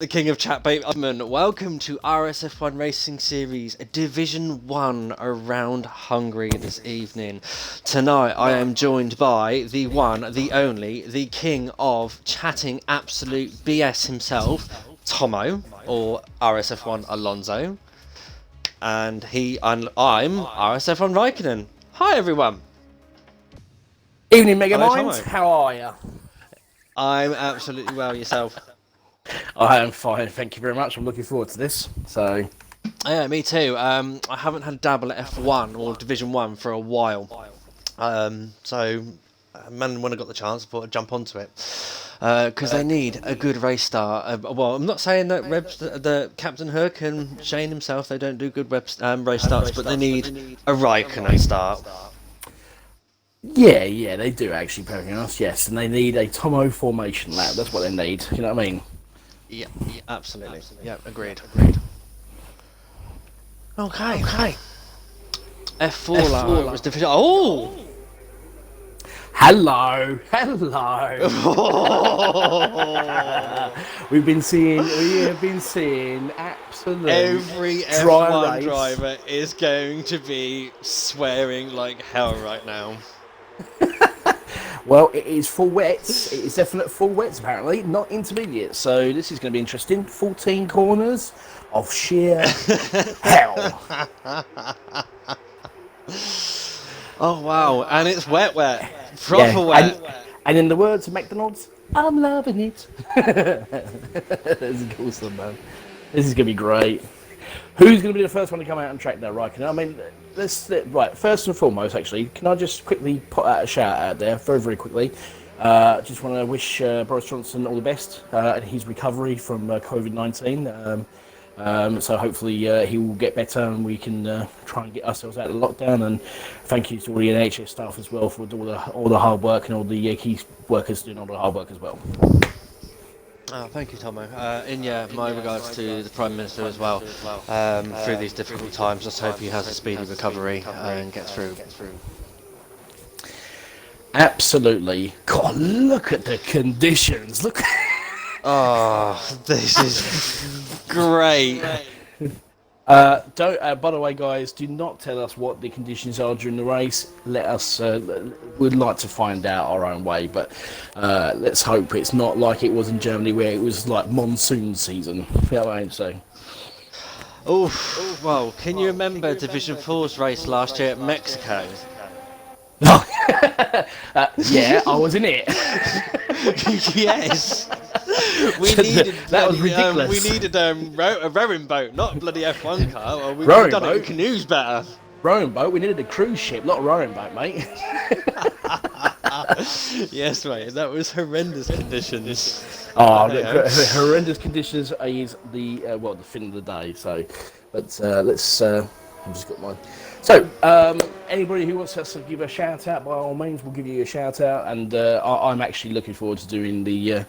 The king of chat, babe. Welcome to RSF1 Racing Series Division 1 around Hungary this evening. Tonight I am joined by the one, the only, the king of chatting absolute BS himself, Tomo, or RSF1 Alonso. And I'm RSF1 Raikkonen. Hi everyone. Evening, Mega Hello, Mind. Tomo. How are you? I'm absolutely well. Yourself? I am fine, thank you very much. I'm looking forward to this. So, Yeah, me too. I haven't had a dabble at F1 or Division 1 for a while. Man, when I got the chance, I thought I'd jump onto it. Because they need a good race start. Well, I'm not saying that the Captain Hook and Shane himself, they don't do good race starts, but they need a Raikkonen start. yeah, they do actually, perfectly honest, yes. And they need a Tomo formation lap. That's what they need. You know what I mean? Yeah, absolutely. Yeah, agreed. Okay. F4 was division. Oh! Hello. We have been seeing absolute Every dry F1 race. driver is going to be swearing like hell right now. Well, it is full wets. It is definite full wets, apparently, not intermediate. So this is going to be interesting. 14 corners of sheer hell. Oh wow, and it's wet. Proper wet. And in the words of McDonald's, I'm loving it. This is awesome, man. This is going to be great. Who's going to be the first one to come out and track that Raikkonen? I mean, first and foremost, actually, can I just quickly put out a shout out there, very, very quickly? Just want to wish Boris Johnson all the best in his recovery from COVID-19. So hopefully he will get better and we can try and get ourselves out of lockdown. And thank you to all the NHS staff as well for all the hard work, and all the key workers doing all the hard work as well. Oh, thank you, Tomo. My regards to the Prime Minister as well. Through these difficult times, just hope he has a speedy recovery and gets through. Absolutely. God, look at the conditions. Look. Oh, this is great. By the way, guys, do not tell us what the conditions are during the race. Let us. We'd like to find out our own way, but let's hope it's not like it was in Germany, where it was like monsoon season. You know what I mean? So. Oh, well, can you remember Division 4's race last year at Mexico? Yeah, I was in it. Yes. We needed that was ridiculous. We needed a rowing boat, not a bloody F1 car. Well, we've Rowing done boat? it with canoes better. Rowing boat. We needed a cruise ship, not a rowing boat, mate. Yes, mate. That was horrendous conditions. Oh, horrendous conditions is the fin of the day. So, but let's. I've just got mine. So, anybody who wants us to give a shout out, by all means, we'll give you a shout out. And I'm actually looking forward to doing the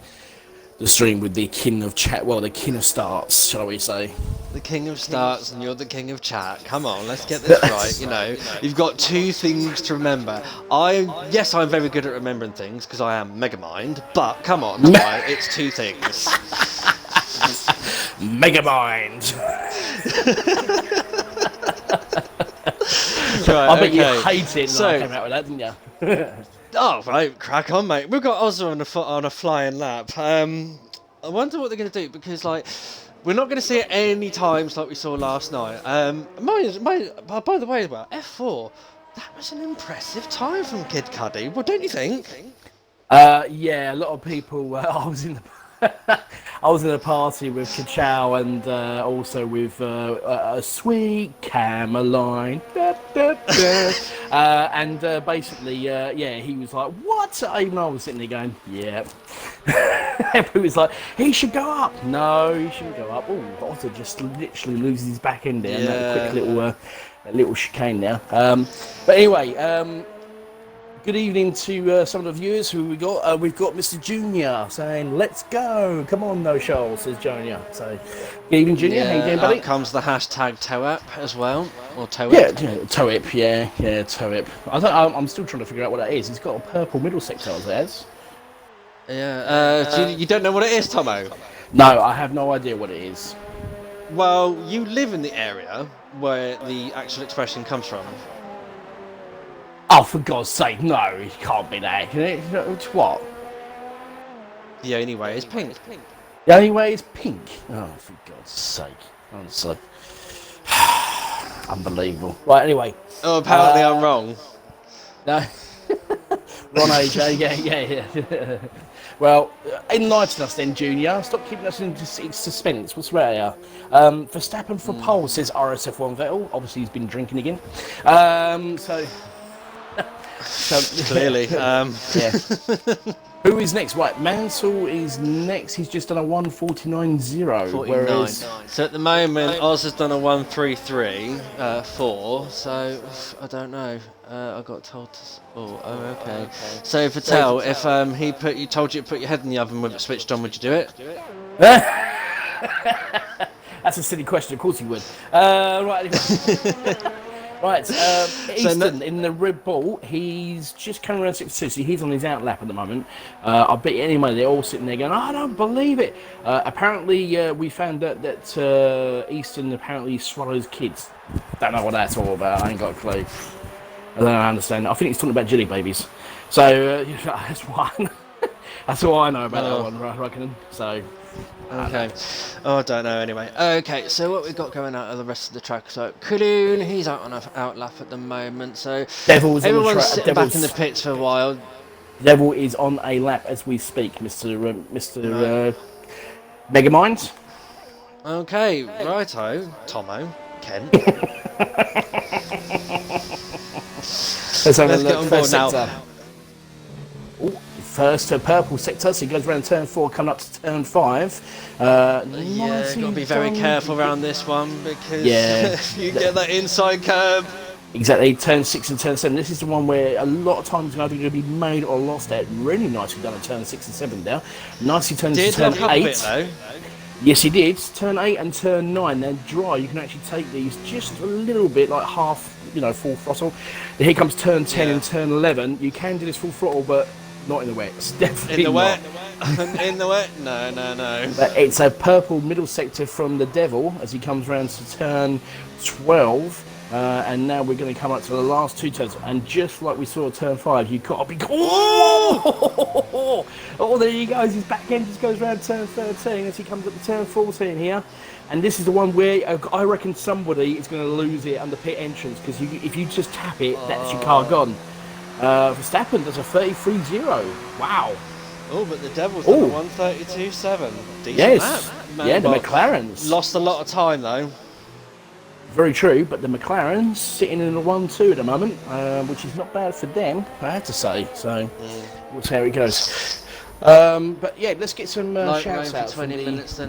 stream with the king of chat. Well, the king of starts, shall we say? The king of starts, and you're the king of chat. Come on, let's get this right. You know, you've got two things to remember. I'm very good at remembering things because I am Megamind. But come on, right? It's two things. Megamind. Right, I bet you hate it when I came out with that, didn't you? Oh, right, crack on, mate. We've got Ozza on a flying lap. I wonder what they're going to do, because, like, we're not going to see it any times like we saw last night. By the way, well, F4, that was an impressive time from Kid Cuddy. Well, don't you think? Yeah, a lot of people. I was in a party with Kachow and also with a sweet Cameline. And basically, he was like, "What?" Even I was sitting there going, "Yeah." He was like, "He should go up." No, he shouldn't go up. Oh, Otter just literally loses his back end there. Yeah. That quick little chicane there. But anyway. Good evening to some of the viewers who we got. We've got Mr. Junior saying, "Let's go! Come on, no Charles," says Junior. So, good evening, Junior. How you doing, buddy? Out comes the hashtag TOAP as well, or TOAP. Yeah, TOAP. Yeah, TOAP. I'm still trying to figure out what that is. It's got a purple middle sector, it has. Yeah. You don't know what it is, Tomo? No, I have no idea what it is. Well, you live in the area where the actual expression comes from. Oh, for God's sake, no, it can't be that, can it? It's what? The only way is pink. The only way is pink. Oh, for God's sake. Honestly. Unbelievable. Right, anyway. Oh, apparently I'm wrong. No. Wrong AJ, yeah. Well, enlighten us then, Junior. Stop keeping us in suspense. What's right here? Verstappen for pole, says RSF1 Vettel. Obviously, he's been drinking again. So Clearly. Yeah. Who is next? Right, Mansell is next. He's just done a 1:49.0. 49. Whereas... So at the moment, Oz has done a 1:33.4. So I don't know. I got told to. Oh, okay. So Patel, if he told you to put your head in the oven with it switched on, would you do it? That's a silly question. Of course he would. Right. Right, Easton in the Red Bull, he's just coming around 62, so he's on his out lap at the moment. I bet you any money they're all sitting there going, I don't believe it. Apparently, we found out that Easton apparently swallows kids. Don't know what that's all about, I ain't got a clue. I don't understand. I think he's talking about jelly babies. So, that's one. That's all I know about that one, I reckon. So... Okay. I don't know anyway. Okay, so what we've got going out of the rest of the track. So Kulun, he's out on an out lap at the moment. So Devil's everyone's sitting back in the pits for a while. Devil is on a lap as we speak, Mr. Megamind. Okay, righto, Tomo, Kent. Let's get on board now. First to purple sector, so he goes around turn 4, coming up to turn 5. Yeah, got to be very careful around this one because if you get that inside curb. Exactly, turn 6 and turn 7. This is the one where a lot of times either going to be made or lost at. Really nicely done at turn 6 and 7 there. Nicely turned to turn 8. Bit, though. Yes, he did. Turn 8 and turn 9. They're dry. You can actually take these just a little bit, like half, full throttle. Here comes turn 10 and turn 11. You can do this full throttle, but not in the wet. It's definitely in the not. wet. In the wet? No. But it's a purple middle sector from the Devil as he comes round to turn 12. And now we're going to come up to the last 2 turns. And just like we saw at turn 5, you've got to be... Oh, there you go. His back end just goes round turn 13 as he comes up to turn 14 here. And this is the one where I reckon somebody is going to lose it under pit entrance because if you just tap it, that's your car gone. Verstappen does a 33.0. Wow. Oh, but the Devil's done a 1:32.7. Decent yes. lap. Yeah, the McLarens. Lost a lot of time, though. Very true, but the McLarens sitting in a 1-2 at the moment, which is not bad for them, I have to say. So, we'll see how it goes. But yeah, let's get some shouts out. For 20 minutes,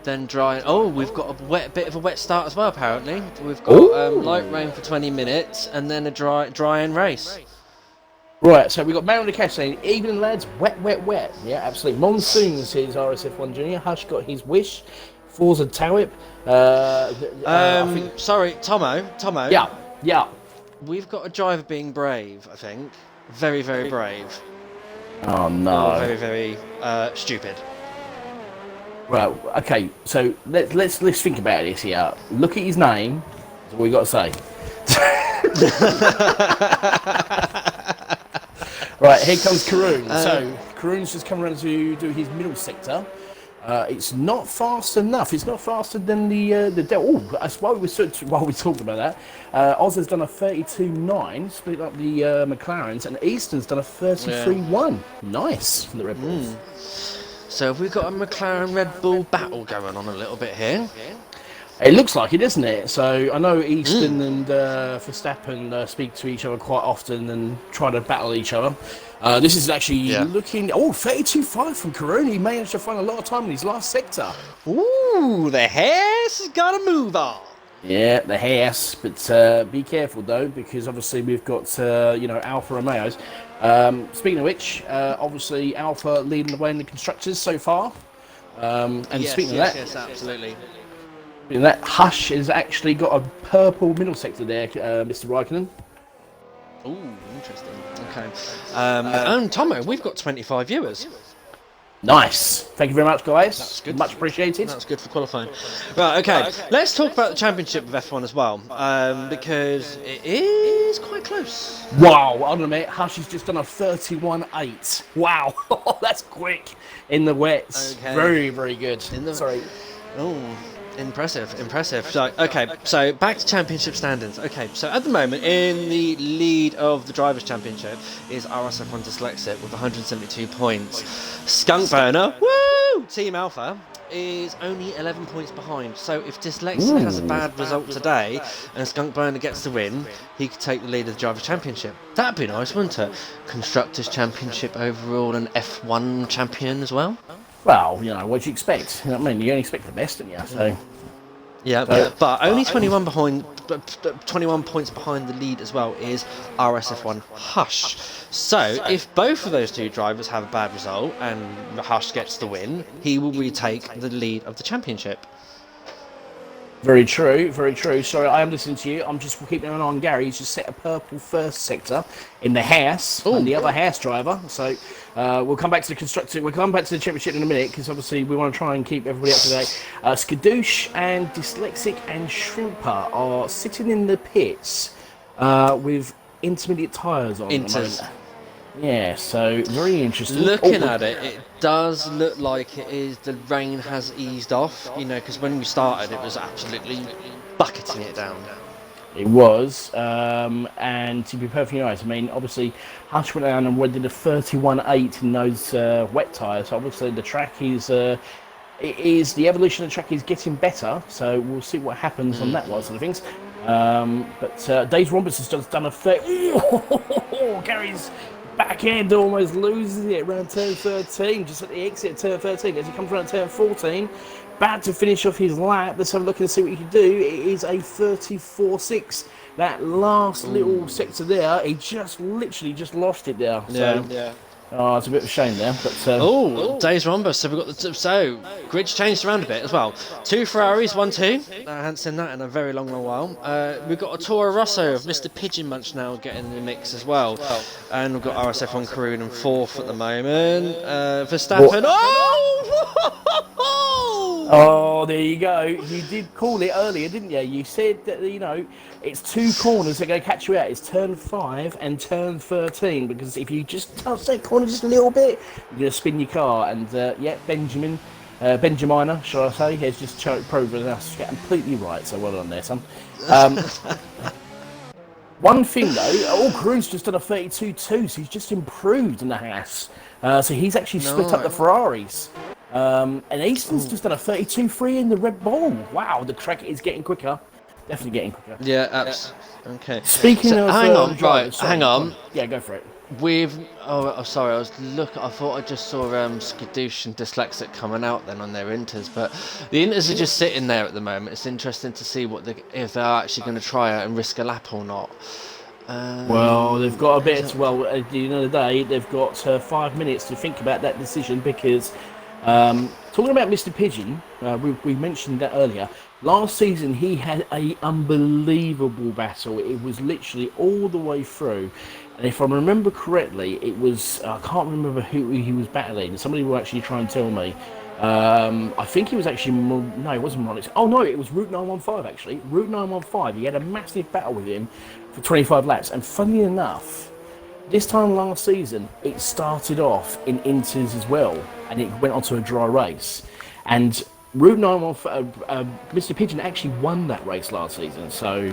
then dry. Oh, we've got a bit of a wet start as well. Apparently, we've got light rain for 20 minutes and then a dry end race. Right, so we've got Mario Cash saying, evening lads, wet. Yeah, absolutely. Monsoon, says RSF1 Junior. Hush got his wish. Forza Tawip. Sorry, Tomo. Yeah. We've got a driver being brave, I think. Very, very brave. Oh, no. Or very, very stupid. Right, okay, so let's think about this here. Look at his name. That's all we got to say. Right, here comes Karun. So Karun's just come around to do his middle sector. It's not fast enough. It's not faster than the Devil. Oh, that's why we talked about that. Oz has done a 32.9, split up the McLarens, and Easton's done a 33.1. Nice from the Red Bulls. So have we got a McLaren Red Bull battle going on a little bit here? It looks like it, doesn't it? So I know Easton and Verstappen speak to each other quite often and try to battle each other. This is actually looking... Oh, 32.5 from Karun. He managed to find a lot of time in his last sector. Ooh, the hair's got to move on. Yeah, the hair's. But be careful, though, because obviously we've got, Alfa Romeos. Speaking of which, obviously Alfa leading the way in the constructors so far. Speaking of that... Yes, absolutely. That Hush has actually got a purple middle sector there, Mr. Raikkonen. Ooh, interesting. Okay. And Tomo, we've got 25 viewers. Nice. Thank you very much, guys. That's good. Much appreciated. That's good for qualifying. Right, okay. Let's talk about the championship of F1 as well, because it is quite close. Wow, hold on a minute. Hush has just done a 31.8. Wow, that's quick in the wets. Okay. Very, very good. Sorry. Oh, impressive. So, okay, so back to championship standings. Okay, so at the moment, in the lead of the Drivers' Championship is RSF1 Dyslexic with 172 points. Skunk Burner, woo! Team Alpha is only 11 points behind. So if Dyslexic has a bad result today and Skunk Burner gets the win, he could take the lead of the Drivers' Championship. That'd be nice, wouldn't it? Constructors' Championship overall and F1 champion as well. Well, you know, what do you expect? You know what I mean? You only expect the best, don't you? So. Yeah, but only 21 points behind the lead as well is RSF1 Hush. So if both of those two drivers have a bad result and Hush gets the win, he will retake the lead of the championship. Very true, very true. Sorry, I am listening to you. I'm just keeping an eye on Gary. He's just set a purple first sector in the house and the other house driver. So we'll come back to the constructor. We'll come back to the championship in a minute because obviously we want to try and keep everybody up to date. Skadoosh and Dyslexic and Shrimper are sitting in the pits with intermediate tyres on. Yeah, so very interesting. Looking at it, it does look like it is. The rain has eased off, you know, because when we started, it was absolutely bucketing it down. It was, and to be perfectly honest, I mean, obviously, Hush went down and did a 31.8 in those wet tyres. Obviously, the track is. The evolution of the track is getting better, so we'll see what happens on that one sort of things. But Dave Roberts has just done a 30. Gary's back end almost loses it around turn 13, just at the exit of turn 13. As he comes around turn 14, about to finish off his lap. Let's have a look and see what he can do. It is a 34.6. That last little sector there, he just literally just lost it there. Yeah. Oh, it's a bit of a shame there. But Days Rumba. So we've got the grid's changed around a bit as well. 2 Ferraris, 1-2. I haven't seen that in a very long while. We've got a Toro Rosso of Mr. Pigeon Munch now getting in the mix as well. And we've got RSF1 Caroon in 4th at the moment. Verstappen. Oh, there you go. You did call it earlier, didn't you? You said that, you know, it's 2 corners that are going to catch you out. It's turn 5 and turn 13, because if you just touch that corner just a little bit, you're going to spin your car. And, Benjamina, shall I say, has just proven us completely right. So well done there, son. One thing, though, Cruz just done a 32.2, so he's just improved in the house. So he's actually split up the Ferraris. And Easton's just done a 32.3 in the Red Bull. Wow, the track is getting quicker. Definitely getting quicker. Yeah, absolutely. Okay. Speaking of... Hang on. Yeah, go for it. Sorry, I thought I just saw Skadoosh and Dyslexic coming out then on their Inters, but the Inters are just sitting there at the moment. It's interesting to see if they're actually going to try it and risk a lap or not. Well, they've got a bit... at the end of the day, they've got 5 minutes to think about that decision, because... talking about Mr. Pigeon, we mentioned that earlier. Last season, he had an unbelievable battle. It was literally all the way through. And if I remember correctly, it was... I can't remember who he was battling. Somebody will actually try and tell me. I think he was actually... No, it wasn't Ronix. Oh, no, it was Route 915, actually. Route 915. He had a massive battle with him for 25 laps. And funnily enough, this time last season, it started off in Inters as well. And it went on to a dry race. And Route 915... Mr. Pigeon actually won that race last season. So,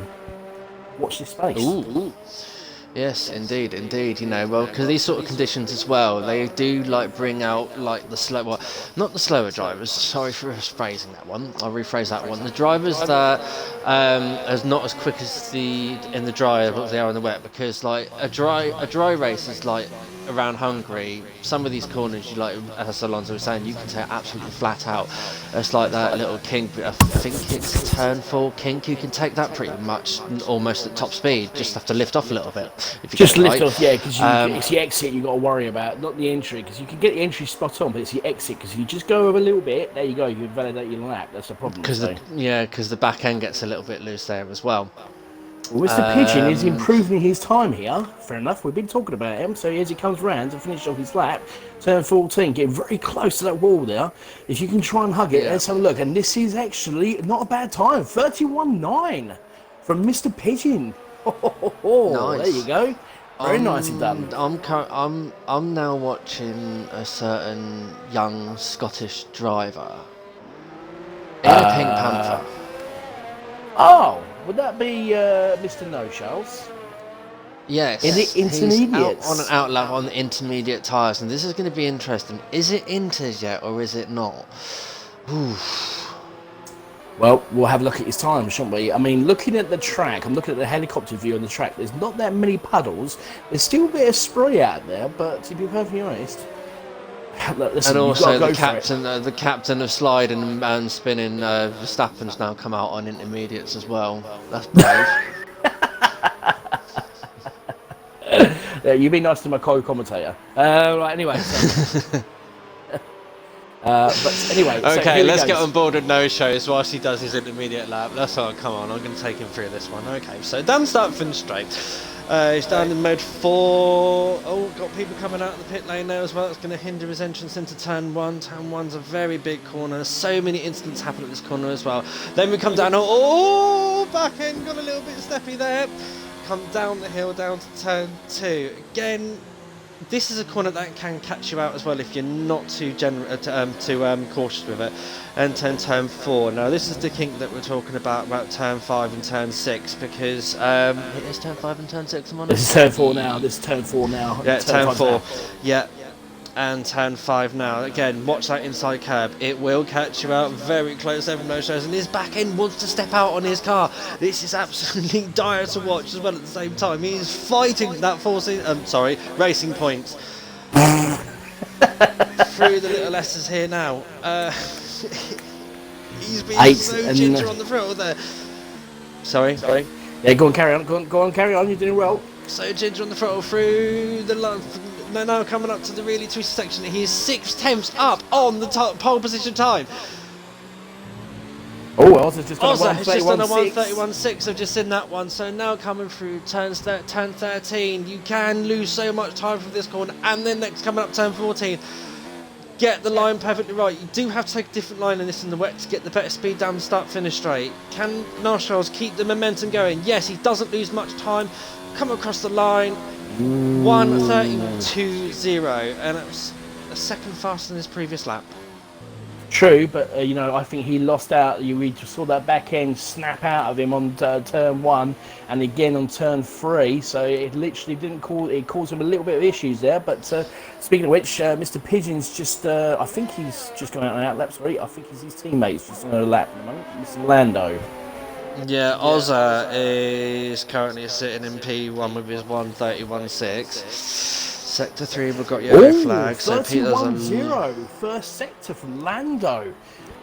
watch this space. Ooh. Yes, indeed. You know, well, because these sort of conditions as well, they do bring out not the slower drivers. Sorry for phrasing that one. I'll rephrase that one. The drivers that are not as quick as in the dry as they are in the wet, because a dry race is around Hungary. Some of these corners, as Alonso was saying, you can take absolutely flat out. It's like that little kink. I think it's turn 4 kink. You can take that pretty much almost at top speed. Just have to lift off a little bit. Just lift off, yeah, because it's the exit you've got to worry about, not the entry, because you can get the entry spot on, but it's the exit, because if you just go over a little bit, there you go, you validate your lap. That's the problem. Because the back end gets a little bit loose there as well. Well, Mr. Pigeon is improving his time here. Fair enough, we've been talking about him. So as he comes round to finish off his lap, turn 14, getting very close to that wall there. If you can try and hug it, let's have a look. And this is actually not a bad time. 31.9 from Mr. Pigeon. Nice. There you go. Very nicely done. I'm now watching a certain young Scottish driver in a Pink Panther. Oh, would that be Mr. No Shells? Yes. In the intermediates. He's on an outlap on the intermediate tyres, and this is going to be interesting. Is it inters yet, or is it not? Oof. Well, we'll have a look at his time, shan't we? I mean, looking at the track, I'm looking at the helicopter view on the track. There's not that many puddles. There's still a bit of spray out there, but to be perfectly honest, look, listen, and also the captain of sliding and spinning, Verstappen's now come out on intermediates as well. That's brave. You be nice to my co-commentator. Right, anyway. So. But anyway, okay, let's get on board with no shows whilst he does his intermediate lap. That's all. Come on, I'm going to take him through this one. Okay, so down start, finish straight. He's down in mode 4. Oh, got people coming out of the pit lane there as well. It's going to hinder his entrance into turn 1. Turn 1's a very big corner. So many incidents happen at this corner as well. Then we come down. Oh, back end got a little bit steppy there. Come down the hill, down to turn 2. Again, this is a corner that can catch you out as well if you're not too cautious with it. And turn 4. Now this is the kink that we're talking about turn 5 and turn 6, because it is turn 5 and turn 6. This is turn 4 now. This is turn 4 now. Yeah, turn 4. Yeah. And turn 5 now. Again, watch that inside curb. It will catch you out very close. Everyone knows, and his back end wants to step out on his car. This is absolutely dire to watch as well. At the same time, he is fighting that racing points through the little letters here now. He's been so ginger on the throttle there. Sorry. Yeah, go on, carry on. Go on, carry on. You're doing well. So ginger on the throttle through the line. Now coming up to the really twisty section. He is 6/10 up on the pole position time. Oh, Oz has just done a 1:31.6. I've just seen that one. So now coming through turn 13, you can lose so much time from this corner, and then next coming up turn 14. Get the line perfectly right. You do have to take a different line in this in the wet to get the better speed down the start finish straight. Can Narshalls keep the momentum going? Yes, he doesn't lose much time. Come across the line. 1:32.0, and it was a second faster than his previous lap. True, but I think he lost out. We just saw that back end snap out of him on turn 1, and again on turn 3. So it literally it caused him a little bit of issues there. But speaking of which, Mr. Pigeon's just, I think he's just gone out on an outlap. Sorry, I think he's his teammates just on a lap at the moment. Mr. Lando. Yeah, Ozza is currently sitting in P1 with his 1:31.6. Sector 3, we've got yellow flag. So Peter's 31.0, first sector from Lando.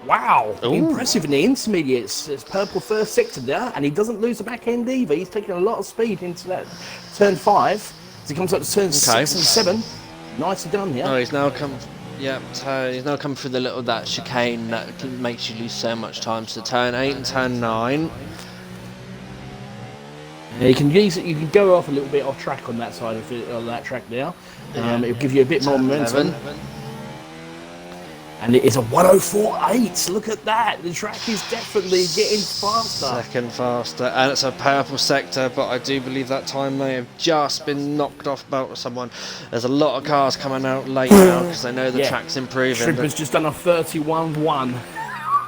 Wow, impressive in the intermediates. It's purple first sector there, and he doesn't lose the back end either. He's taking a lot of speed into that turn 5 as he comes up to turn 6 and 7. Nicely done here. Oh, he's now come. Yeah, so he's now come through that chicane that makes you lose so much time. So turn 8 and turn 9. Yeah, you can go off a little bit off track on that side of that track there. It'll give you a bit more momentum. And it is a 1:04.8. Look at that. The track is definitely getting faster. Second faster. And it's a purple sector, but I do believe that time may have just been knocked off by someone. There's a lot of cars coming out late now because they know the track's improving. Tripper's just done a 31.1.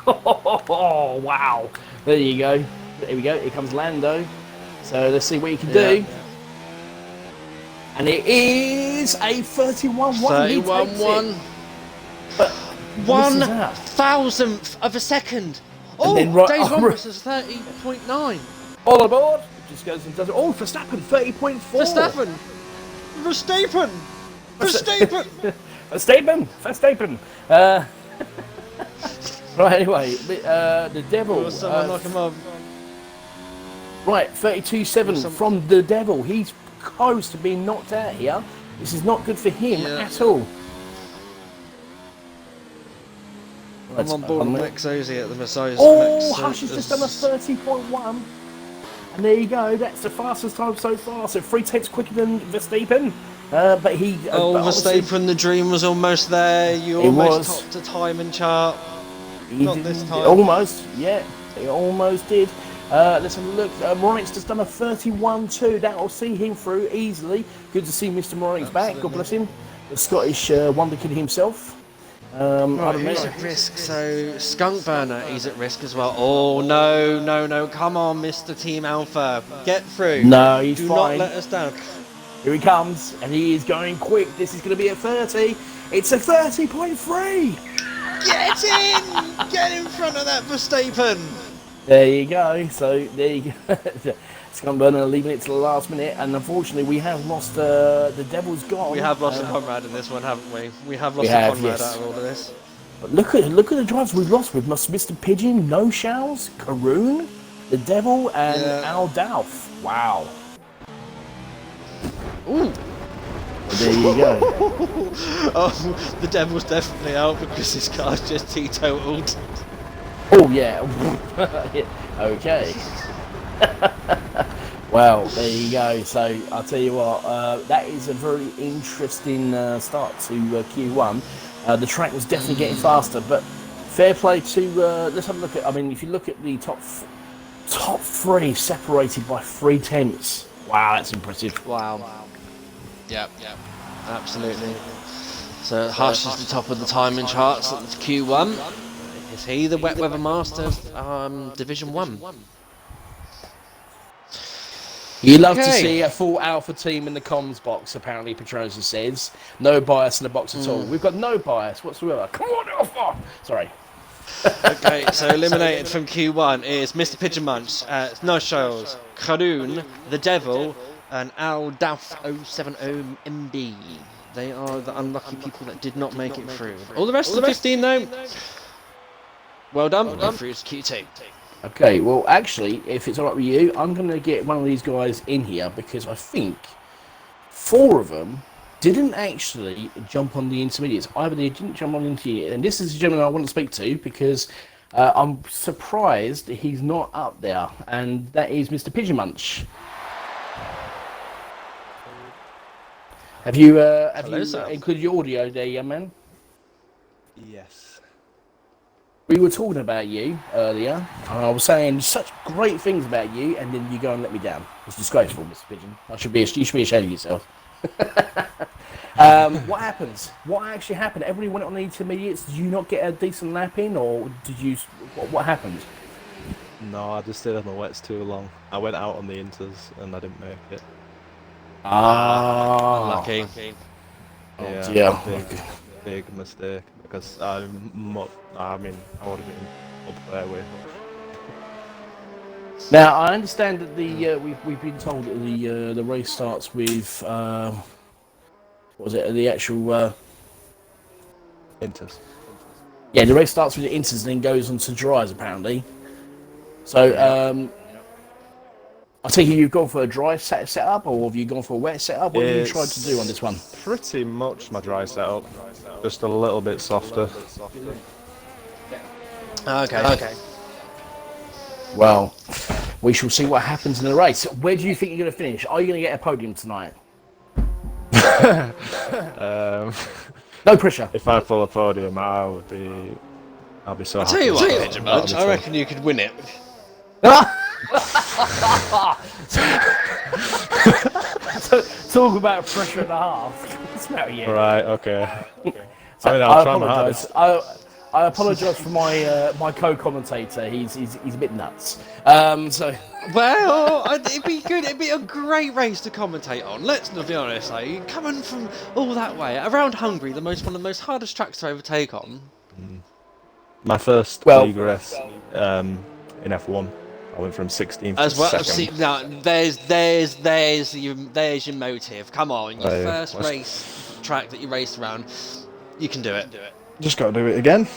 Oh, wow. There you go. There we go. Here comes Lando. So let's see what he can do. And it is a 31.1. 31.1. But 1,000th of a second. Oh, Dave Roberts is 30.9. All aboard. Just goes and does it. Oh, Verstappen, 30.4. Verstappen. Right, anyway, the Devil. Someone knock him off. Right, 32.7 from the Devil. He's close to being knocked out here. This is not good for him at all. I'm on board with Max Ozzy at the Mercedes. Oh, Hush has just done a 30.1. And there you go. That's the fastest time so far. So 3/10 quicker than Verstappen. But he... Verstappen, the dream was almost there. You almost topped a timing chart. Not this time. Almost, yeah. He almost did. Let's have a look. Moronix has done a 31.2. That will see him through easily. Good to see Mr. Moronix back. God bless him. The Scottish Wonder Kid himself. Right, who's at risk? So Skunk Burner, he's at risk as well. Oh no! Come on, Mr. Team Alpha, get through. No, he's Do fine. not let us down. Here he comes, and he is going quick. This is going to be a 30. It's a 30.3. Get in! Get in front of that Verstappen. There you go. So there you go. Scumburner leaving it to the last minute, and unfortunately we have lost. The Devil's gone. We have lost a comrade in this one, haven't we? We have lost a comrade out of all of this. But look at the drivers we've lost with Mr. Pigeon, No Shells, Karoon, the Devil, and Al Dalf. Wow. Ooh. There you go. Oh, the Devil's definitely out because his car's just teetotaled. Oh yeah. Okay. Well, there you go. So I'll tell you what, that is a very interesting start to Q1. The track was definitely getting faster, but fair play to. Let's have a look at. I mean, if you look at the top three separated by 3/10. Wow, that's impressive. Wow. Yep, absolutely. So Hush is the top of the timing charts at Q1. Is he the wet weather master of Division 1? You love to see a full Alpha team in the comms box, apparently Petrosa says. No bias in the box at all. We've got no bias whatsoever. Come on, Alpha! Sorry. Okay, so eliminated from Q1 is Mr. Pigeon Munch, No Shows, Karoon, The Devil, and Al Daf 070 MB. They are the unlucky people that did not make it through. All the rest of the 15 though, well done, we're through to Q2. Okay, well actually, if it's alright with you, I'm going to get one of these guys in here because I think 4 of them didn't actually jump on the intermediates. Either they didn't jump on the intermediate, and this is the gentleman I want to speak to because I'm surprised he's not up there, and that is Mr. Pigeon Munch. Have you included your audio there, young man? Yes. We were talking about you earlier, and I was saying such great things about you, and then you go and let me down. It's disgraceful, Mr. Pigeon. You should be ashamed of yourself. What happens? What actually happened? Everybody went on the intermediates. Did you not get a decent lap in, or did you? What happened? No, I just stayed on the wets too long. I went out on the inters and I didn't make it. Lucky. Yeah, big mistake because I would have been up there with. Now I understand that we've been told that the race starts with what was it? The actual Inters. Yeah, the race starts with the inters and then goes on to dries apparently. So I take it you've gone for a dry setup, or have you gone for a wet setup? What have you tried to do on this one? Pretty much my dry setup, just a little bit softer. Okay. Well, we shall see what happens in the race. Where do you think you're going to finish? Are you going to get a podium tonight? No pressure. If I pull a podium, I'll be so happy. I'll tell you what, Pigeon Munch, I reckon you could win it. Talk about pressure and a half. Smell you. Right. Okay. So I'll try my hardest. I apologise for my co-commentator. He's a bit nuts. Well, it'd be good. It'd be a great race to commentate on. Let's not be honest. Like, coming from all that way around Hungary, one of the most hardest tracks to overtake on. My first league race in F1. I went from 16th as well. to 2nd. See, now there's your motive. Come on, your first race track that you raced around. You can do it. Just got to do it again.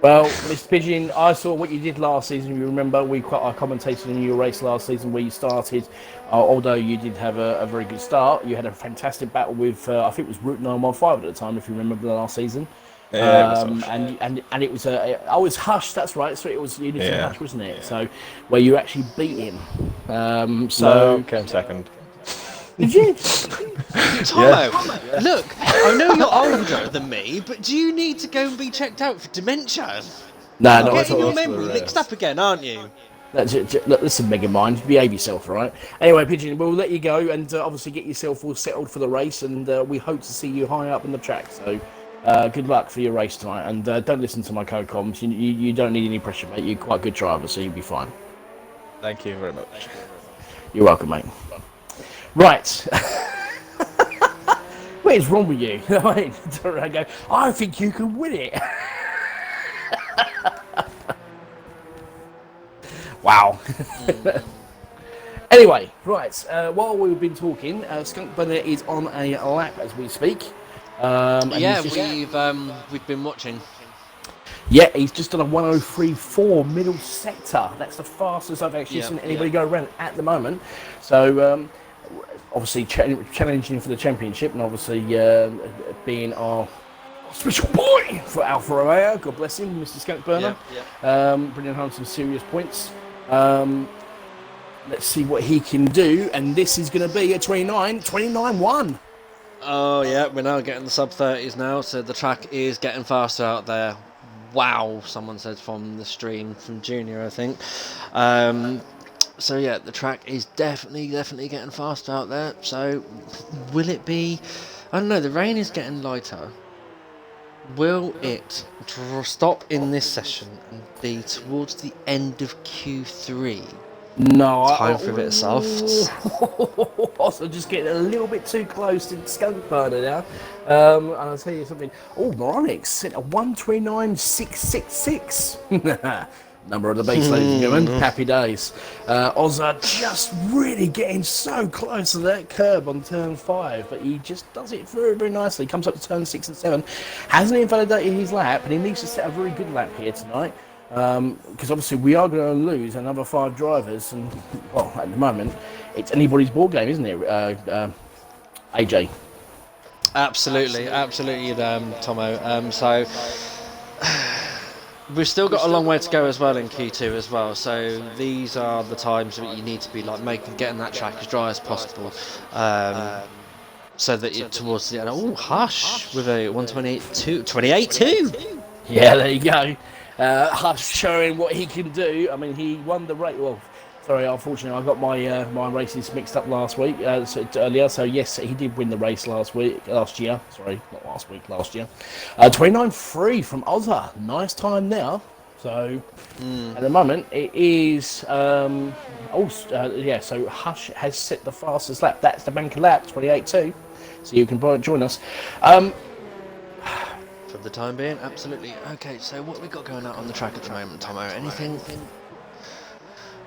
Well, Mr. Pigeon, I saw what you did last season. You remember I commentated on your race last season where you started. Although you did have a very good start, you had a fantastic battle with I think it was Route 915 at the time, if you remember the last season. Yeah, it was hush. And it was I was hushed. That's right. So it was Unity Yeah. Hush, wasn't it? So where you actually beat him. No, So came second. did you? Tomo, look, I know you're older than me, but do you need to go and be checked out for dementia? No, You're no. getting your course there memory mixed is. up again, aren't you? Look, listen, Mega Mind, behave yourself, right? Anyway, Pigeon, we'll let you go and obviously get yourself all settled for the race, and we hope to see you high up on the track. So, good luck for your race tonight, and don't listen to my co-coms. You don't need any pressure, mate. You're quite a good driver, so you'll be fine. Thank you very much. You're welcome, mate. Right. What is wrong with you? I go, I think you can win it. Wow. Anyway, right. While we've been talking, Skunk Bunny is on a lap as we speak. And Yeah, he's just, we've been watching. yeah, he's just done a 103.4 middle sector. That's the fastest I've actually Yeah, seen anybody yeah. go around at the moment. So, obviously challenging for the championship, and obviously being our special boy for Alfa Romeo. God bless him, Mr. Skunk Burner. Yeah, Bringing home some serious points. Let's see what he can do, and this is going to be a 29-1. Oh yeah, we're now getting the sub-30s now, so the track is getting faster out there. Wow, someone said from the stream from Junior, I think. So yeah, the track is definitely getting faster out there. So will it be? I don't know. The rain is getting lighter. Will it stop in this session and be towards the end of Q3? No, Time for a bit of softs. Also, just getting a little bit too close to Skunk Burner now. And I'll tell you something. Oh, Moronix sent a 129.666. Number of the beast, ladies and gentlemen. Happy days. Ozza just really getting so close to that curb on turn 5, but he just does it very, very nicely. Comes up to turn 6 and 7. Hasn't invalidated his lap, and he needs to set a very good lap here tonight. Because obviously we are going to lose another 5 drivers, and well, at the moment, it's anybody's ball game, isn't it, AJ? Absolutely, Tomo. So we've still got a long way to go as well in Q2 as well. So these are the times that you need to be like getting that track as dry as possible, so that you're towards the end. Oh, Hush with a 128.2. Yeah, there you go. Hush showing what he can do. I mean, he won the race. Well, sorry, unfortunately, I got my my races mixed up last week, earlier. So yes, he did win the race last year. Sorry, not last week, last year. 29.3 from Ozza. Nice time now. So at the moment, it is. Yeah. So Hush has set the fastest lap. That's the banker lap, 28.2. So you can join us. For the time being, absolutely. Okay, so what we got going out on the track at the moment, Tomo? Anything?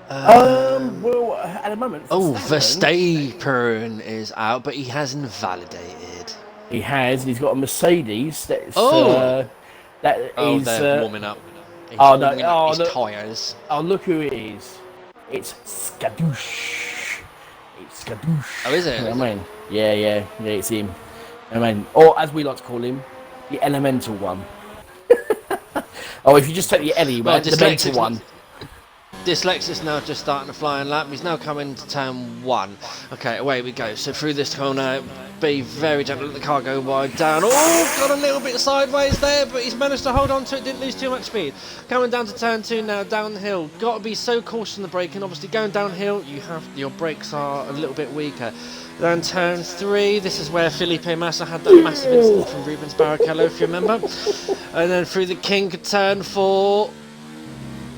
Well, at the moment. Oh, Verstappen is out, but he has invalidated. He has. He's got a Mercedes. That's Oh, is. they're warming up. He's Oh no! warming up his look, tyres. oh, look who it is. It's Skadoosh. It's Skadoosh. Oh, is it? I mean, yeah, it's him. I mean, or as we like to call him, the elemental one. Oh, if you just take the Ellie, Well, the mental one. Dyslexics now just starting a flying lap. He's now coming to turn 1. Okay, away we go. So through this corner, be very gentle, let the car go wide down. Oh, got a little bit sideways there, but he's managed to hold on to it, didn't lose too much speed. Coming down to turn 2 now, downhill. Got to be so cautious in the braking. Obviously, going downhill, your brakes are a little bit weaker. Then turn 3, this is where Felipe Massa had that massive incident from Rubens Barrichello, if you remember. And then through the kink at turn 4.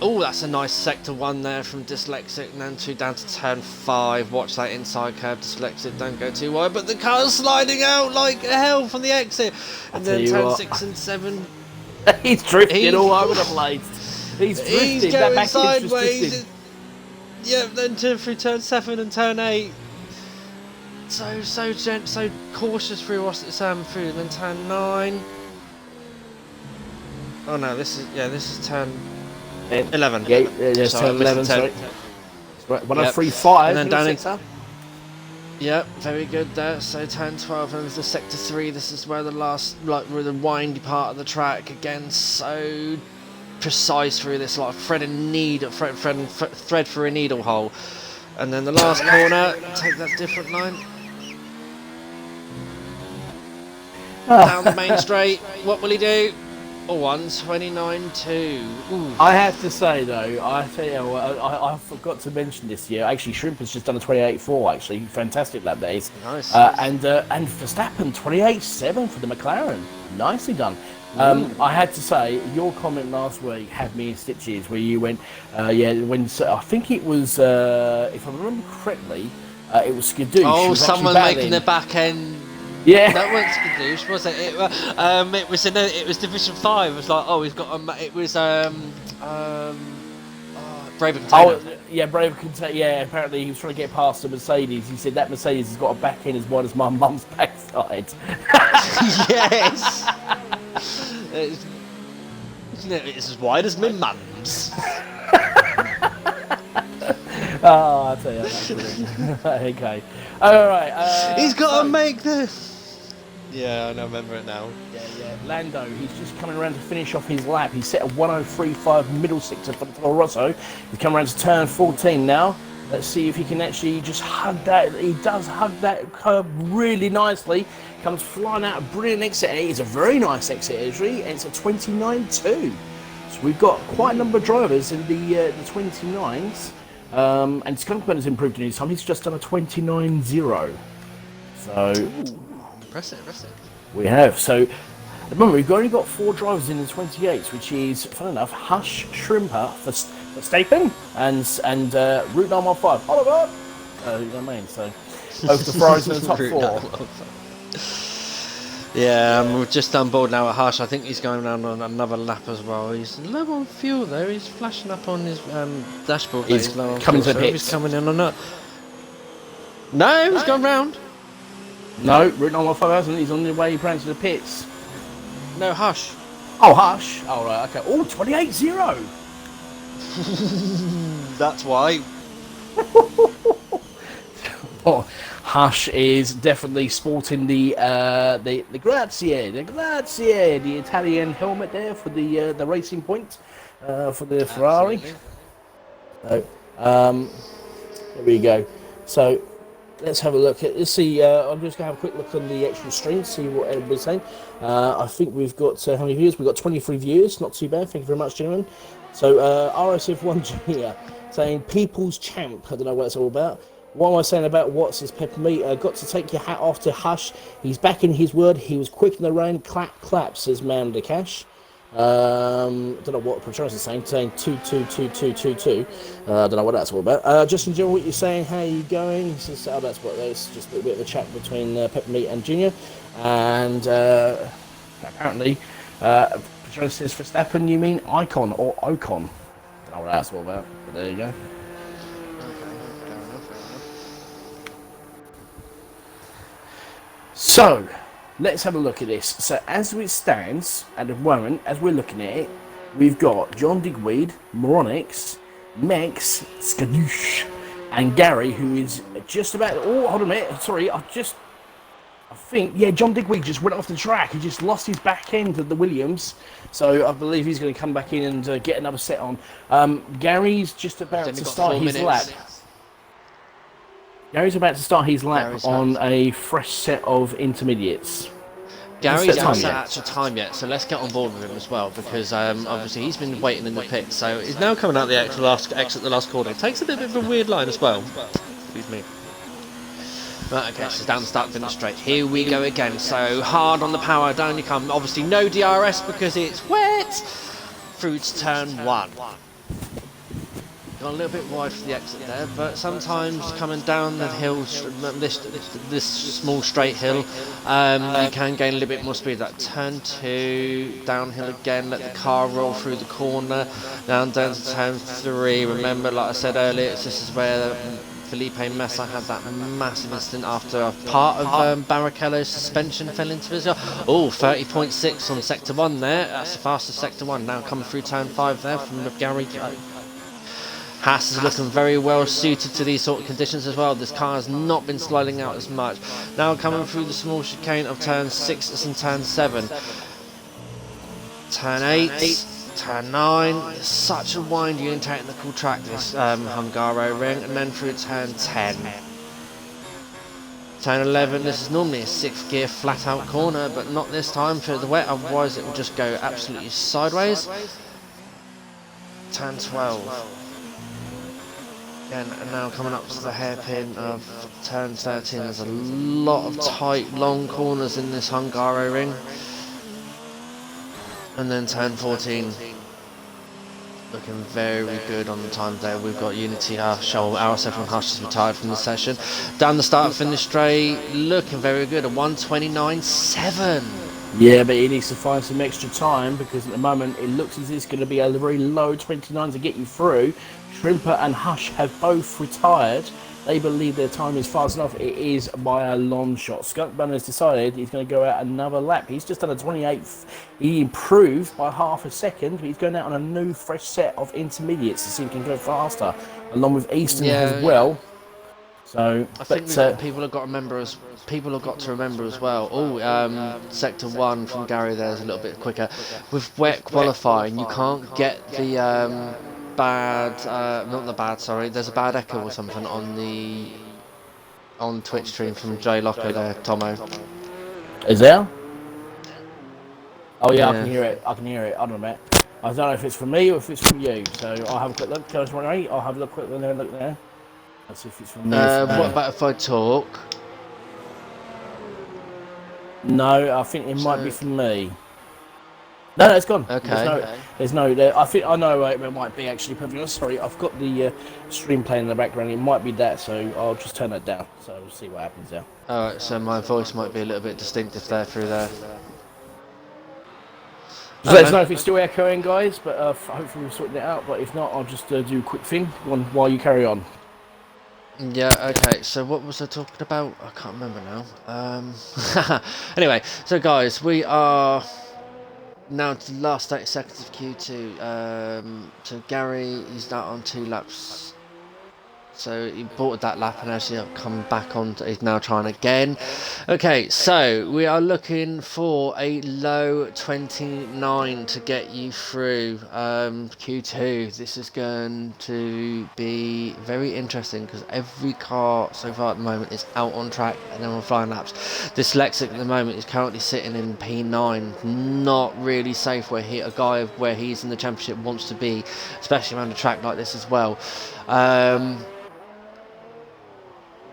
Oh, that's a nice sector 1 there from Dyslexic. And then 2 down to turn 5. Watch that inside curve, Dyslexic, don't go too wide. But the car's sliding out like hell from the exit. And then turn 6 and 7. He's drifting all over the place. He's drifting. He's That going back sideways. Yeah, then through turn 7 and turn 8. So cautious through through. Then turn 9. Oh no, this is turn 11. Yeah, So turn 11. Sorry. Right, 103.5. And then down in. Yep, very good there. So turn 12 and the sector 3. This is where the last, like, where the windy part of the track again. So precise through this, like thread through a needle hole. And then the last corner, take that different line. Down the main straight. What will he do? 1:29.2. I have to say though, I forgot to mention this year. Actually, Shrimp has just done a 28.4. Actually, fantastic lap days. Nice. And Verstappen 28.7 for the McLaren. Nicely done. I had to say, your comment last week had me in stitches. Where you went, I think it was, if I remember correctly, it was Skadoosh. Oh, someone making the back end. Yeah, that wasn't Skadoosh, was it? It was Division 5. It was like, oh, we've got Braver Container. Oh, yeah, Braver Container. Yeah, apparently he was trying to get past the Mercedes. He said that Mercedes has got a back end as wide as my mum's backside. Yes. It's as wide as my mum's. Oh, I'll tell you. That's brilliant. Okay. All right. He's got to make this. Yeah, I remember it now. Yeah. Lando, he's just coming around to finish off his lap. He's set a 1:03.5 middle sector for the Toro Rosso. He's coming around to turn 14 now. Let's see if he can actually just hug that. He does hug that curb really nicely. Comes flying out a brilliant exit. It's a very nice exit entry, and it's a 29.2. So we've got quite a number of drivers in the 29s. And Skunkman has improved in his time. He's just done a 29.0. So Impressive. we have. So at the moment we've only got 4 drivers in the 28s, which is, fun enough, Hush, Shrimper, Verstappen, and Route 915. Oliver. You know what I mean? So both the Ferraris in the top 4. Yeah, we're just on board now at Hush. I think he's going around on another lap as well. He's low on fuel though. He's flashing up on his dashboard. He's low on coming fuel, to the pits. He's coming in on that. No, he's gone round. No, Route 915 hasn't. He's on the way round to the pits. No, Hush. Oh, Hush. Oh, right, okay. Oh, 28.0. That's why. Oh, Hush is definitely sporting the Grazie, the Italian helmet there for the Racing Point for the Ferrari. So, there we go. So let's have a look at. Let's see. I'm just gonna have a quick look on the extra stream, see what everybody's saying. I think we've got how many viewers? We've got 23 viewers. Not too bad. Thank you very much, gentlemen. So RSF1 Junior saying "People's Champ." I don't know what it's all about. What am I saying about Watts is Pepper Me? Got to take your hat off to Hush. He's back in his word. He was quick in the rain. Clap, says Man de Cash. Don't know what Patrons is saying 2222222. Don't know what that's all about. Just enjoy what you're saying. How are you going? That's what there's just a little bit of a chat between Peppermeat and Junior. And apparently, Patrons says Verstappen, you mean Icon or Ocon? Don't know what that's all about, but there you go. So, let's have a look at this. So, as it stands at the moment, as we're looking at it, we've got John Digweed, Moronix, Mex, Skadoosh, and Gary, who is just about. Oh, hold on a minute. Sorry, I think, John Digweed just went off the track. He just lost his back end of the Williams. So, I believe he's going to come back in and get another set on. Gary's just about to start his lap. Gary's about to start his lap on a fresh set of intermediates. Gary's not set actual time yet, so let's get on board with him as well, because obviously he's been waiting in the pit, so he's now coming out the exit the last corner. It takes a little bit of a weird line as well. Excuse me. Right, okay, so down the start finish straight. Here we go again. So hard on the power, down you come. Obviously no DRS because it's wet. Through to turn 1. Got a little bit wide for the exit there, but sometimes coming down the hill, this small straight hill, you can gain a little bit more speed. That turn 2, downhill again, let the car roll through the corner, down to turn 3. Remember, like I said earlier, this is where Felipe Massa had that massive incident after a part of Barrichello's suspension fell into his. Oh, 30.6 on sector 1 there. That's the fastest sector 1. Now coming through turn 5 there from Gary. Haas is looking very well suited to these sort of conditions as well. This car has not been sliding out as much. Now coming through the small chicane of turn 6 and turn 7. Turn 8, turn 9. Such a windy and technical track, this Hungaro ring. And then through turn 10. Turn 11, this is normally a 6th gear flat out corner, but not this time for the wet, otherwise it will just go absolutely sideways. Turn 12. Again, and now coming up to the hairpin of turn 13, there's a lot of tight, long corners in this Hungaro ring. And then turn 14. Looking very good on the time there. We've got Unity Hush, or RSF1 Hush has retired from the session. Down the start finish straight, looking very good, a 1:29.7. Yeah, but he needs to find some extra time because at the moment it looks as if it's going to be a very low 29 to get you through. Shrimper and Hush have both retired. They believe their time is fast enough. It is by a long shot. Skunk Bunner has decided he's going to go out another lap. He's just done a 28th. He improved by half a second, but he's going out on a new, fresh set of intermediates to see if he can go faster, along with Easton as well. So, I think people have got to remember as well. Oh, sector 1 from Gary there is a little bit quicker. With wet qualifying, you can't get the there's a bad echo or something on Twitch stream from Jay Locker there, Tomo. Is there? Oh yeah, I can hear it. I don't know, mate. I don't know if it's from me or if it's from you. So I'll have a quick look. I'll have a quick look there. Let's see if it's from me. What about if I talk? No, I think it might be from me. No, it's gone. Okay. There's no. I think I know it might be actually. Perfectly honest. Sorry, I've got the stream playing in the background. It might be that, so I'll just turn that down. So we'll see what happens there. All right. So my voice might be a little bit distinctive there through there. So let us know if it's still echoing, guys. But hopefully we're sorting it out. But if not, I'll just do a quick thing while you carry on. Yeah, okay, so what was I talking about? I can't remember now. Anyway, so guys, we are now to the last 30 seconds of Q2. So Gary, he's now on 2 laps. So he bought that lap and actually come back on, he's now trying again. Okay, so we are looking for a low 29 to get you through Q2. This is going to be very interesting because every car so far at the moment is out on track and then on flying laps. Dyslexic at the moment is currently sitting in P9, not really safe where a guy where he's in the championship wants to be, especially around a track like this as well.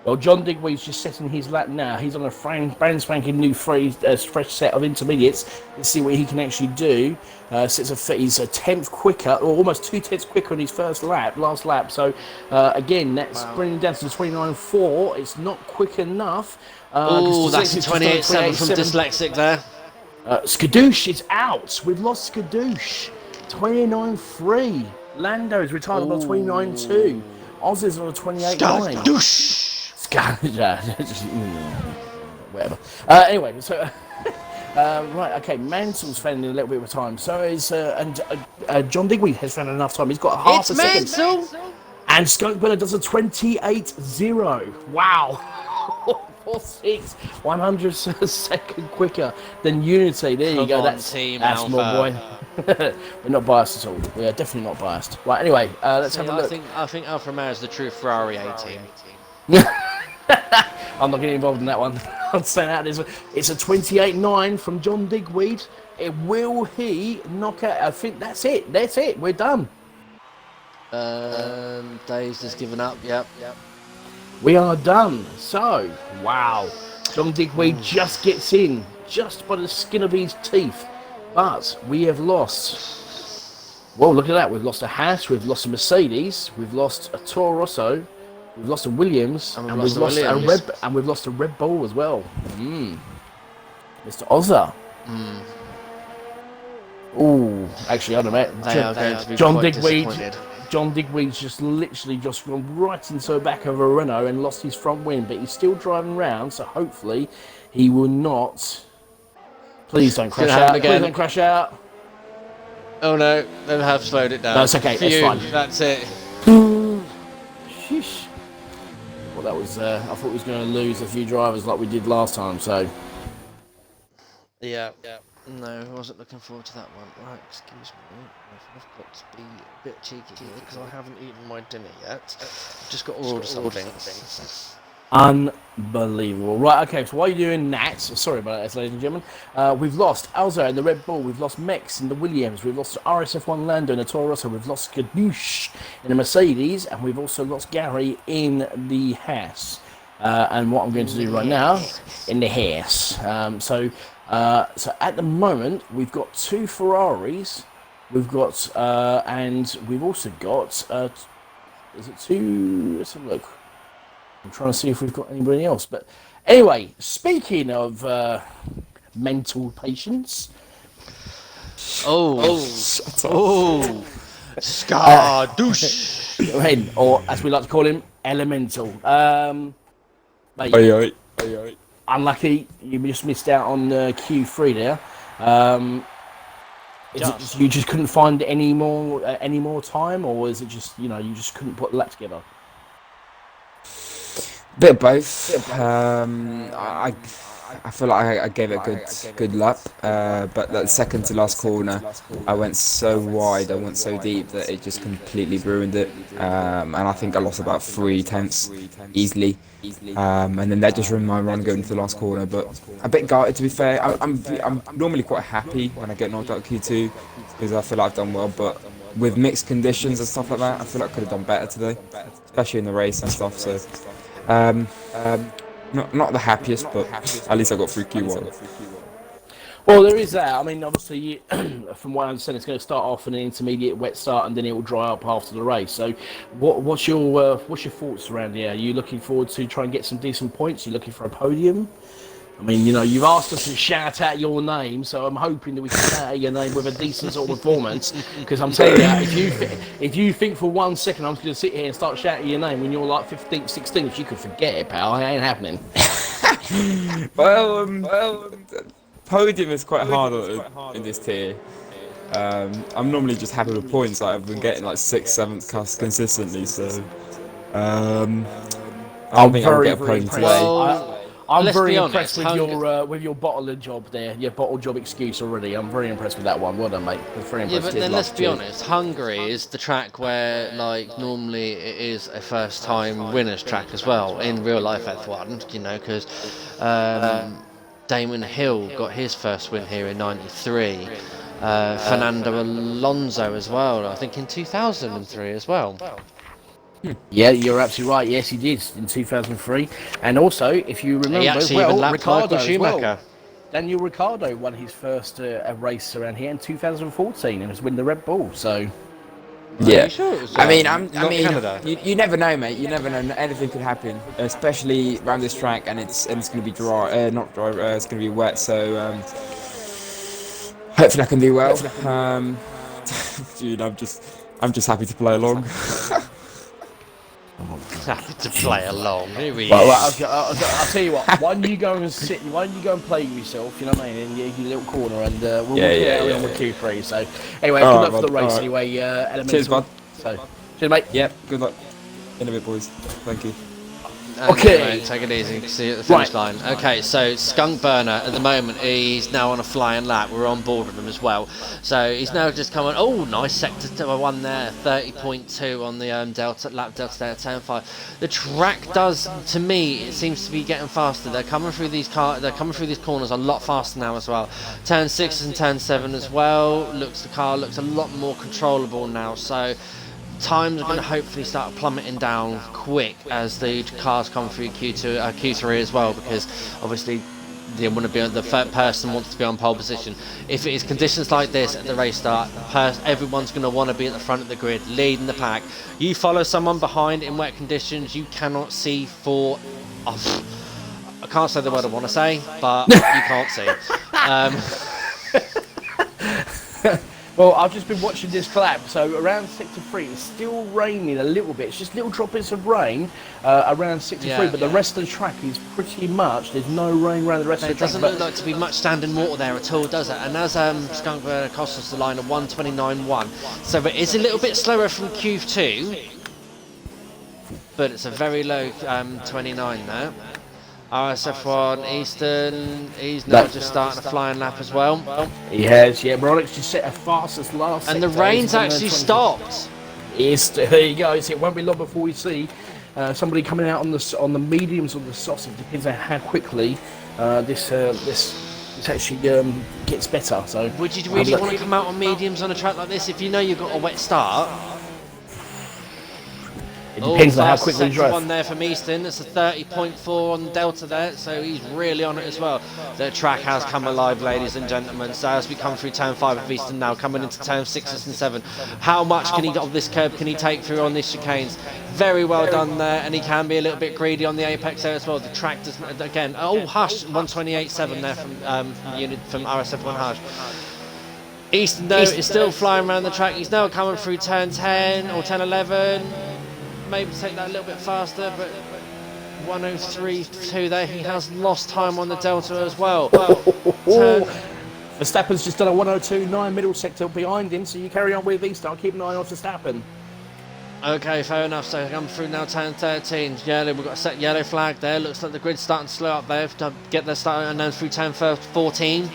Well, John Digweed's just setting his lap now. He's on a brand spanking new fresh set of intermediates. Let's see what he can actually do. He's a 10th quicker, or almost 2/10 quicker on his last lap. So, again, that's bringing down to the 29.4. It's not quick enough. Oh, that's a 28.7 from Dyslexic there. Skadoosh is out. We've lost Skadoosh. 29.3. Lando's retired on a 29.2. Oz is on a 28.9. Skadoosh! Whatever. Anyway, so right, okay. Mansell's found in a little bit of time. So is John Digweed has found enough time. He's got half a second. Mansell! And Skunk Bella does a 28.0. Wow. 4.6, 100 second quicker than Unity. There you go. That's more boy. We're not biased at all. We are definitely not biased. Right. Anyway, let's have a look. I think Alfa Romeo is the true Ferrari 18. I'm not getting involved in that one. I'm saying that it's a 28.9 from John Digweed. Will he knock out? I think that's it. That's it. We're done. Dave's just given up. Yep. We are done. So, wow. John Digweed just gets in, just by the skin of his teeth. But we have lost. Well, look at that. We've lost a Haas. We've lost a Mercedes. We've lost a Toro Rosso. We've lost a Williams, and we've lost a Red Bull as well. Mr. Ozza. Ooh, actually, I don't know. John Digweed's just literally just gone right into the back of a Renault and lost his front wing, but he's still driving around, so hopefully he will not. Please don't crash out. Please don't crash out. Oh no, they have slowed it down. No, it's okay. It's fine. That's it. that was. I thought we was going to lose a few drivers like we did last time. So. Yeah. No, I wasn't looking forward to that one. Right, excuse me. I've got to be a bit cheeky here because I haven't eaten my dinner yet. I've just got to order something. Unbelievable. Right, okay, so while you're doing that, sorry about that, ladies and gentlemen, we've lost Alzo in the Red Bull, we've lost Mex in the Williams, we've lost RSF1 Lando in the Toro Rosso, we've lost Kadoosh in the Mercedes, and we've also lost Gary in the Haas. And what I'm going to do right now, in the Haas. So at the moment, we've got 2 Ferraris, we've got, and we've also got, is it 2, let's have a look. I'm trying to see if we've got anybody else. But anyway, speaking of mental patients. Skadoosh. Or as we like to call him, Elemental. Mate, unlucky, you just missed out on Q3 there. Is it just, you just couldn't find any more time, or is it just, you just couldn't put the lap together? Bit of both. I feel like I gave it a good lap, but that second to last corner, I went so wide, I went so deep that it just completely ruined it. And I think I lost about 3/10 easily. And then that just ruined my run going to the last corner. But a bit gutted, to be fair. I'm normally quite happy when I get knocked out Q2 because I feel like I've done well. But with mixed conditions and stuff like that, I feel like I could have done better today, especially in the race and stuff. So. Not the happiest, but at least I got through Q1. Well, there is that. I mean, obviously, from what I understand, it's going to start off in an intermediate wet start, and then it will dry up after the race. So, what's your thoughts around here? Are you looking forward to try and get some decent points? Are you looking for a podium? I mean, you've asked us to shout out your name, so I'm hoping that we can shout out your name with a decent sort of performance. Because I'm telling you, if you think for 1 second I'm just going to sit here and start shouting your name when you're like 15th, 16th, you could forget it, pal. It ain't happening. well, podium is quite hard in this tier. I'm normally just happy with points. Like, I've been getting like 6th, 7th cuss consistently, so I don't think I'll get a podium today. I'm very impressed with your bottling job there, your bottle job excuse already. I'm very impressed with that one. Well done, mate. That's very impressive. Yeah, but then let's be honest, Hungary is the track where, like, normally it is a first-time winner's track as well in real-life F1, because Damon Hill got his first win here in '93. Fernando Alonso as well, I think in 2003 as well. Yeah, you're absolutely right. Yes, he did in 2003, and also, if you remember, he actually even lapped Michael Schumacher. Well. Daniel Ricciardo won his first race around here in 2014, and was winning the Red Bull. So, yeah, sure it was, you never know, mate. You never know. Anything could happen, especially around this track, and it's going to be dry, not dry. It's going to be wet, so hopefully I can do well. Dude, I'm just happy to play along. Happy to play along. Here we Well, I'll tell you what. Why don't you go and play yourself? You know what I mean? In your little corner, and we'll carry on with Q3. So, anyway, good luck for the race. Anyway, Elemental. Cheers, bud. So, cheers, mate. Yep. Good luck. In a bit, boys. Thank you. Okay, mate, take it easy. See you at the finish line. Okay, so Skunk Burner at the moment, he's now on a flying lap. We're on board with him as well. So he's now just coming. Oh, nice sector 1 there, 30.2 on the lap delta there at turn 5. The track does, to me, it seems to be getting faster. They're coming through these corners a lot faster now as well. Turn 6 and turn 7 as well. The car looks a lot more controllable now. So times are going to hopefully start plummeting down quick as the cars come through Q3 as well, because obviously they want to be the third person wants to be on pole position. If it is conditions like this at the race start, everyone's going to want to be at the front of the grid, leading the pack. You follow someone behind in wet conditions, you cannot see for. I can't say the word I want to say, but you can't see. Well, I've just been watching this lap, so around 6 to 3, it's still raining a little bit. It's just little droplets of rain around 6 to 3, but the rest of the track is pretty much, there's no rain around the rest of the track. It doesn't look like to be much standing water there at all, does it? And as Skunk Burner cost us the line of 1:29.1, so it is a little bit slower from Q2. but it's a very low 29 there. RSF1 Eastern, he's now just starting a flying lap as well. He has, yeah. Moronics just set a fastest last. And the rain's actually stopped. Yes, there you go. So it won't be long before we see somebody coming out on the mediums or the softs. It depends on how quickly this actually gets better. So would you really want to come out on mediums on a track like this if you know you've got a wet start? It depends on how quickly you drive. One there from Easton. It's a 30.4 on Delta there, so he's really on it as well. The track has come alive, ladies and gentlemen. So as we come through turn 5 of Easton now, coming into turn 6 and 7, how much can he get off this curb? Can he take through on these chicanes? Very well done there, and he can be a little bit greedy on the apex there as well. The track does again. Oh, Hush 128.7 there from RSF1 Hush. Easton though is still flying around the track. He's now coming through turn 10 or 10-11. Maybe take that a little bit faster, but 103.2 there. He has lost time on the Delta as well. Verstappen's just done a 102.9 middle sector behind him, so you carry on with Easton. Keep an eye on Verstappen. Okay, fair enough. So I'm through now turn 13. Yellow, we've got a set yellow flag there. Looks like the grid's starting to slow up there to get their start, and then through turn 14.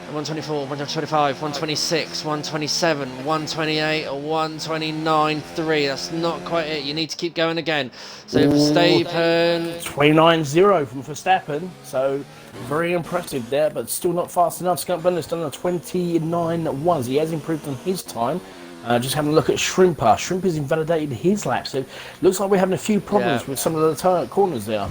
124, 125, 126, 127, 128, 129.3. That's not quite it. You need to keep going again. So Verstappen 29.0 from Verstappen. So very impressive there, but still not fast enough. Scumpbun has done a 29.1. He has improved on his time. Just having a look at Shrimper. Shrimper's invalidated his lap. So looks like we're having a few problems with some of the corners there.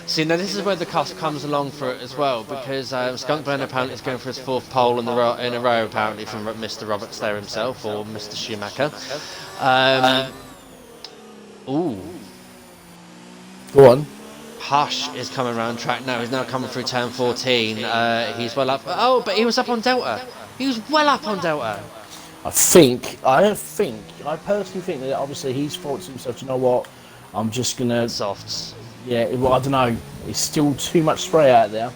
See, now this is where the cost comes along for it as well, because Skunkburn apparently is going for his 4th pole in a row, apparently, from Mr. Roberts there himself, or Mr. Schumacher. Ooh. Go on. Hush is coming around track now. He's now coming through turn 14. He's well up. Oh, but he was up on Delta. He was well up on Delta. I personally think that obviously he's thought to himself, you know what, I'm just going to... Softs. Yeah, well, I don't know. It's still too much spray out there.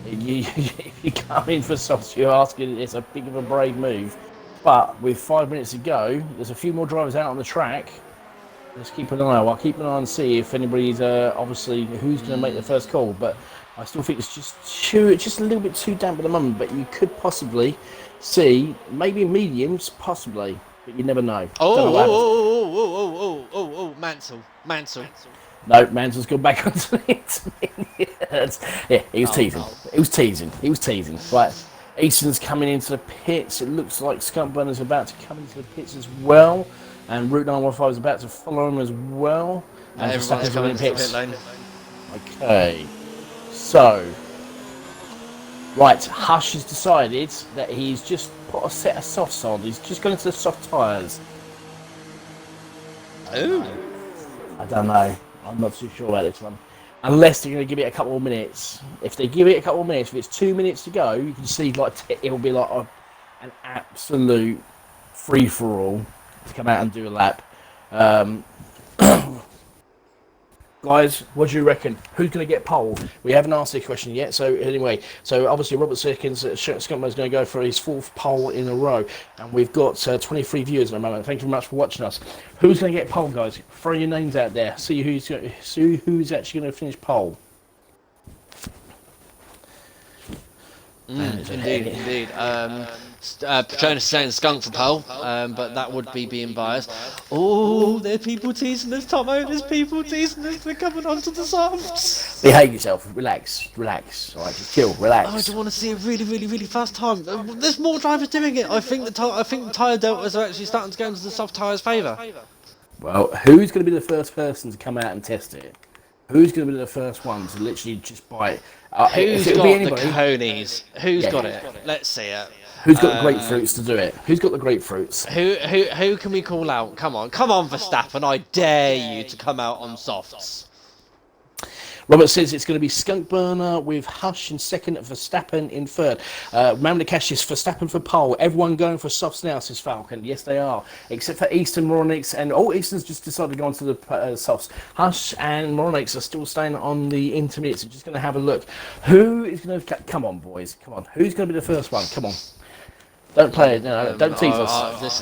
If you come in for softs, you're asking, it's a big of a brave move. But with 5 minutes to go, there's a few more drivers out on the track. Let's keep an eye. I'll keep an eye and see if anybody's obviously who's going to make the first call. But I still think it's just a little bit too damp at the moment. But you could possibly see maybe mediums, possibly, but you never know. Mansell. No, Mansell's gone back onto the intermediates. Yeah, he was teasing. He was teasing. Right, Easton's coming into the pits. It looks like Skunkburn is about to come into the pits as well. And Route 915 is about to follow him as well. And everyone's coming into the pit lane. Okay. So, right, Hush has decided that he's just put a set of softs on. He's just gone into the soft tyres. Ooh. I don't know. I'm not too sure about this one. Unless they're going to give it a couple more minutes. If they give it a couple more minutes, if it's 2 minutes to go, you can see like it'll be like an absolute free-for-all to come out and do a lap. Guys, what do you reckon? Who's going to get pole? We haven't asked this question yet. So anyway, obviously Robert Sirkins, Scottman's going to go for his 4th pole in a row. And we've got 23 viewers at the moment. Thank you very much for watching us. Who's going to get pole, guys? Throw your names out there. See who's actually going to finish pole. Indeed. Patronus saying skunk for pole, but that would be being biased. Oh, there are people teasing us, Tomo. There's people teasing us. They're coming onto the softs. Behave yourself. Relax. All right, just chill. Relax. I just want to see a really, really, really fast time. There's more drivers doing it. I think the tyre deltas are actually starting to go into the soft tyres' favour. Well, who's going to be the first person to come out and test it? Who's going to be the first one to literally just buy it? Who's got the cojones? Who's got it? Let's see it. Who's got the grapefruits to do it? Who's got the grapefruits? Who can we call out? Come on, Verstappen! I dare you to come out on softs. Robert says it's going to be Skunk Burner with Hush in second, Verstappen in third. Remember to catch this, Verstappen for pole. Everyone going for softs now, says Falcon. Yes, they are. Except for Easton, Moronix, and Easton's just decided to go onto the softs. Hush and Moronix are still staying on the intermediates. So just going to have a look. Who is going to... Come on, boys. Come on. Who's going to be the first one? Come on. Don't play it. No, don't tease us.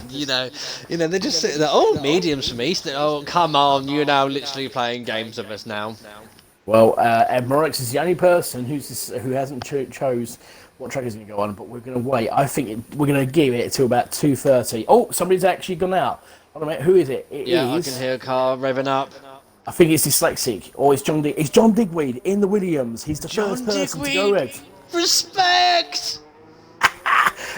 They're just sitting there. Oh, mediums from East. Oh, come on! You're now literally playing games with us now. Well, Ed Morix is the only person who hasn't chose what track is going to go on, but we're going to wait. I think we're going to give it till about 2:30. Oh, somebody's actually gone out. Hold on a minute. Who is it? It is. I can hear a car revving up. I think it's dyslexic, or it's John. It's John Digweed in the Williams. He's the first person to go red. Respect.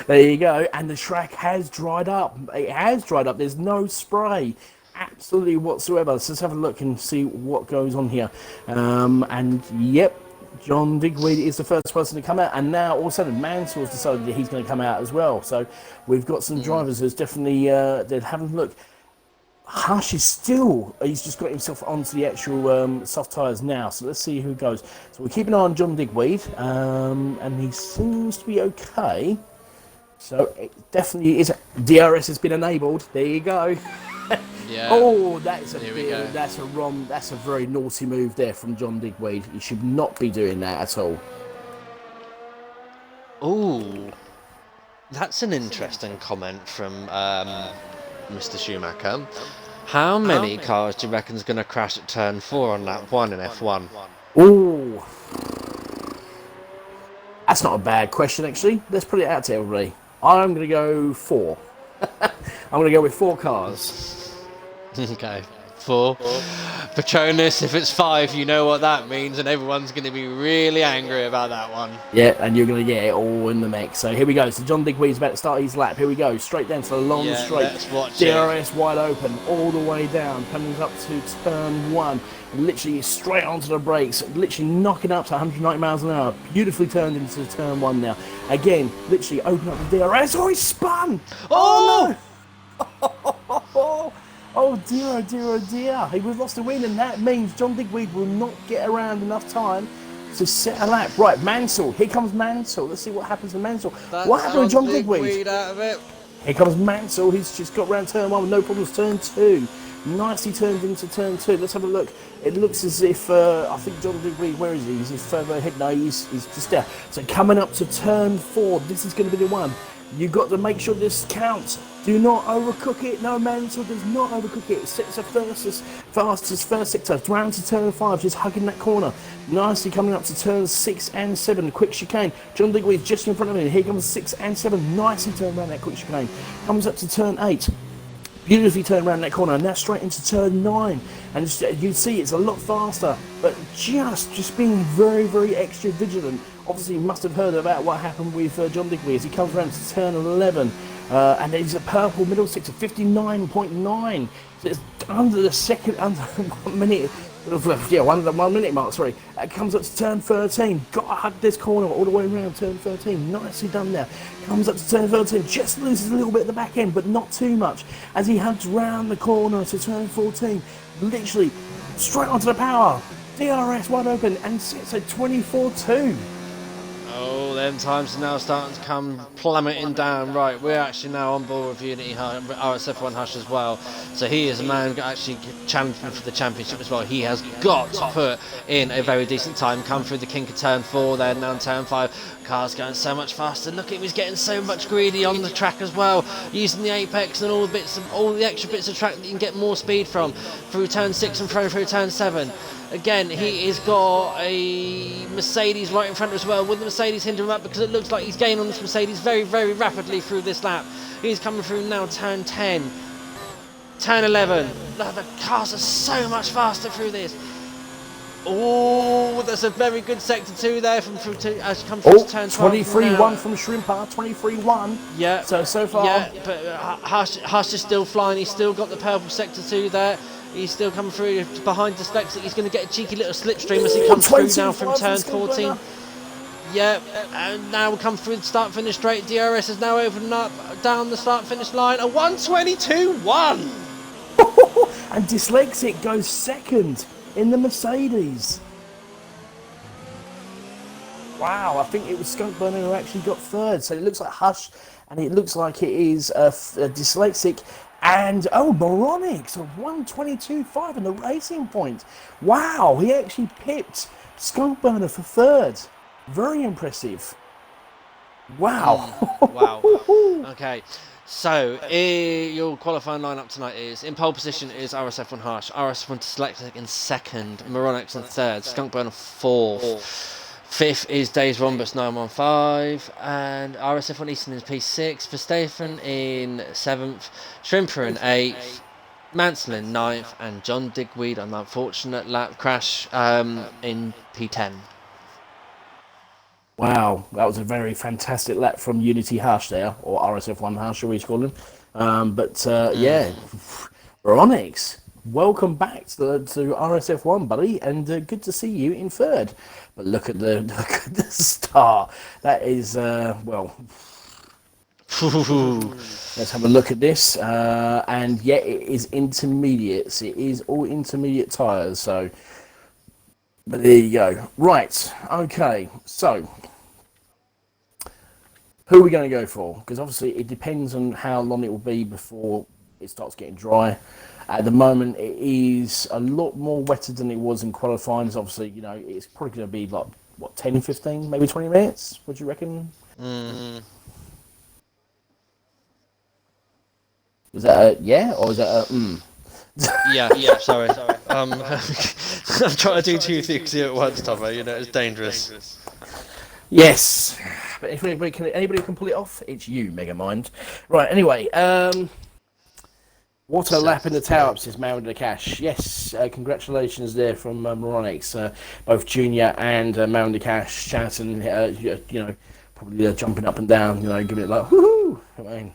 There you go. And the track has dried up. It has dried up. There's no spray, absolutely whatsoever. So let's have a look and see what goes on here. And yep, John Digweed is the first person to come out. And now all of a sudden, Mansell's decided that he's going to come out as well. So we've got some drivers who's definitely they're having a look. Hush is still, he's just got himself onto the actual soft tyres now, so let's see who goes. So we'll keep an eye on John Digweed, and he seems to be okay. So it definitely is. DRS has been enabled. There you go. Yeah. Oh, that's a very naughty move there from John Digweed. He should not be doing that at all. Oh, that's an interesting comment from Mr. Schumacher. How many cars do you reckon is going to crash at turn 4 on lap 1 in F1? Oh, that's not a bad question, actually. Let's put it out to everybody. I'm going to go 4. I'm going to go with 4 cars. Okay, 4. Patronus, if it's 5, you know what that means, and everyone's going to be really angry about that one. Yeah, and you're going to get it all in the mix. So here we go. So John Digweed's about to start his lap. Here we go. Straight down to the long straight. Let's watch DRS wide open all the way down. Coming up to turn 1. Literally straight onto the brakes. Literally knocking up to 190 miles an hour. Beautifully turned into turn 1 now. Again, literally open up the DRS. Oh, he spun! Oh, no! Oh dear, oh dear, oh dear. We've lost the win, and that means John Digweed will not get around enough time to set a lap. Right, Mansell. Here comes Mansell. Let's see what happens to Mansell. What happened to John Digweed? Out of it. Here comes Mansell. He's just got around turn 1 with no problems. Turn 2. Nicely turned into turn 2. Let's have a look. It looks as if, I think John Digweed, where is he? Is he further ahead? No, he's just there. So coming up to turn 4, this is going to be the one. You've got to make sure this counts. Do not overcook it. No, Mansell does not overcook it. Sets the fastest first sector. Round to turn 5, just hugging that corner. Nicely coming up to turn 6 and 7. Quick chicane. John Digweed just in front of him. Here comes 6 and 7. Nicely turned around that quick chicane. Comes up to turn 8. Beautifully turned around that corner. Now straight into turn 9. And you see it's a lot faster. But just being very, very extra vigilant. Obviously, you must have heard about what happened with John Digweed as he comes around to turn 11. And there's a purple middle sector, 59.9. So it's under 1 minute. Yeah, 1 minute mark, sorry. It comes up to turn 13. Gotta hug this corner all the way around turn 13. Nicely done there. Comes up to turn 13. Just loses a little bit at the back end, but not too much. As he hugs round the corner to turn 14. Literally straight onto the power. DRS wide open and sits at 24.2. Oh, them times are now starting to come plummeting down. Right, we're actually now on board with Unity RSF1 Hush as well. So he is a man actually challenging for the championship as well. He has got to put in a very decent time. Come through the kink of turn 4, then down turn 5. Car's going so much faster. Look at him, he's getting so much greedy on the track as well. Using the apex and all the extra bits of track that you can get more speed from. Through turn 6 and through turn 7. Again, he has got a Mercedes right in front as well. Will the Mercedes hinder him up? Because it looks like he's gaining on this Mercedes very, very rapidly through this lap. He's coming through now turn 10. Turn 11. The cars are so much faster through this. Oh, that's a very good sector 2 there from through to as you come through to turn 12. 23.1 from Shrimper, 23.1. Yeah. So far. Yeah, but Hush is still flying. He's still got the purple sector 2 there. He's still coming through behind Dyslexic. He's going to get a cheeky little slipstream as he comes through now from turn 14. Yeah, and now we'll come through the start finish straight. DRS is now opening up down the start finish line. A 1:22.1. And Dyslexic goes second in the Mercedes. Wow, I think it was Skunkburner who actually got third. So it looks like Hush, and it looks like it is Dyslexic. And, Moronic, so 1:22.5 in the Racing Point. Wow, he actually pipped Skunkburner for third. Very impressive. Wow. Wow. Okay. So, your qualifying lineup tonight is in pole position is RSF1 Harsh, RSF1 Dyslexic in second, Moronix in third, Skunkburner fourth, fifth is Days Rhombus 915, and RSF1 Eastern is P6, Verstappen in seventh, Shrimper in eighth, Mansell in ninth, and John Digweed on the unfortunate lap crash in P10. Wow, that was a very fantastic lap from Unity Hush there, or RSF1 Hush, shall we call him. Yeah, Ronix, welcome back to RSF1, buddy, and good to see you in third. But look at the start. That is, well, let's have a look at this. And yeah, it is intermediates. It is all intermediate tyres, so... But there you go. Right, okay, so who are we going to go for? Because obviously it depends on how long it will be before it starts getting dry. At the moment, it is a lot more wetter than it was in qualifying. Obviously, you know, it's probably going to be like, what, 10, 15, maybe 20 minutes? What do you reckon? Is that a yeah, or is that a Yeah, sorry. I'm trying to do two things here at once, Tomo, you know, it's dangerous. Yes, but if anybody can pull it off, it's you, Megamind. Right. Anyway, what a lap in the tower-up, says Mound Cash. Yes, congratulations there from Moronix, both Junior and Mound Cash shouting, you know, probably jumping up and down, you know, giving it like woohoo. I mean,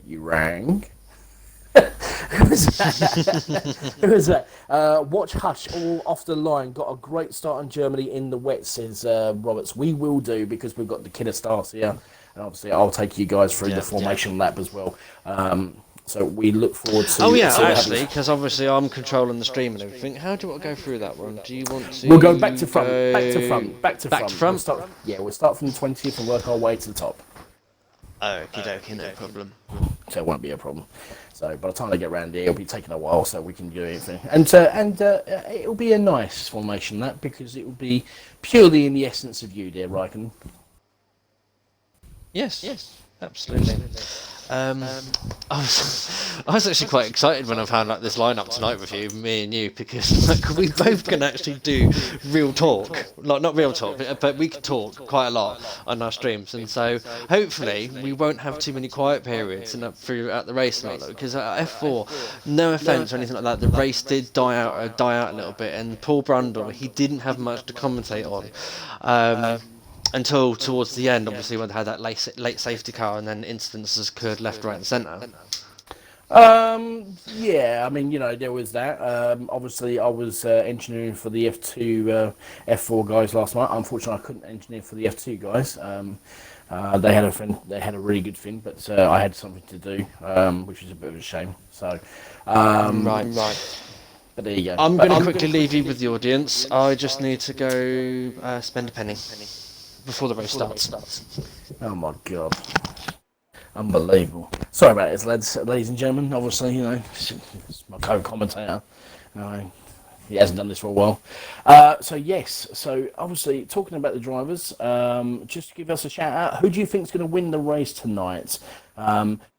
you rang. Who was that? Watch Hush all off the line. Got a great start on Germany in the wet, says Roberts. We will do, because we've got the killer stars here, and obviously I'll take you guys through the formation lap as well. So we look forward to. Oh yeah, actually, because obviously I'm controlling the stream and everything. How do you want to go through that one? Do you want to? We'll go back to front, back to front. We'll we'll start from the 20th and work our way to the top. Okie dokie, no problem. So it won't be a problem. So by the time they get around here, it'll be taking a while, so we can do anything. And it'll be a nice formation, that, because it will be purely in the essence of you, dear Raikkonen. Yes, absolutely. I was actually quite excited when I found out this lineup tonight with you, me and you, because like, we both can actually do real talk, like not real talk, but we can talk quite a lot on our streams, and so hopefully we won't have too many quiet periods throughout the race, because at F4, no offence or anything like that, the race did die out a little bit, and Paul Brundle, he didn't have much to commentate on. Until towards the end, obviously, when they had that late safety car, and then incidents occurred left, right, and centre. Yeah, I mean, you know, there was that. Obviously, I was engineering for the F2, F4 guys last night. Unfortunately, I couldn't engineer for the F2 guys. They had a really good fin, but I had something to do, which was a bit of a shame. So, right. But there you go. I'm going to quickly leave you with the audience. I just need to go spend a penny before the race starts. Oh my god. Unbelievable. Sorry about this, ladies and gentlemen. Obviously, you know, it's my co-commentator. He hasn't done this for a while. So obviously, talking about the drivers, just give us a shout out. Who do you think is going to win the race tonight?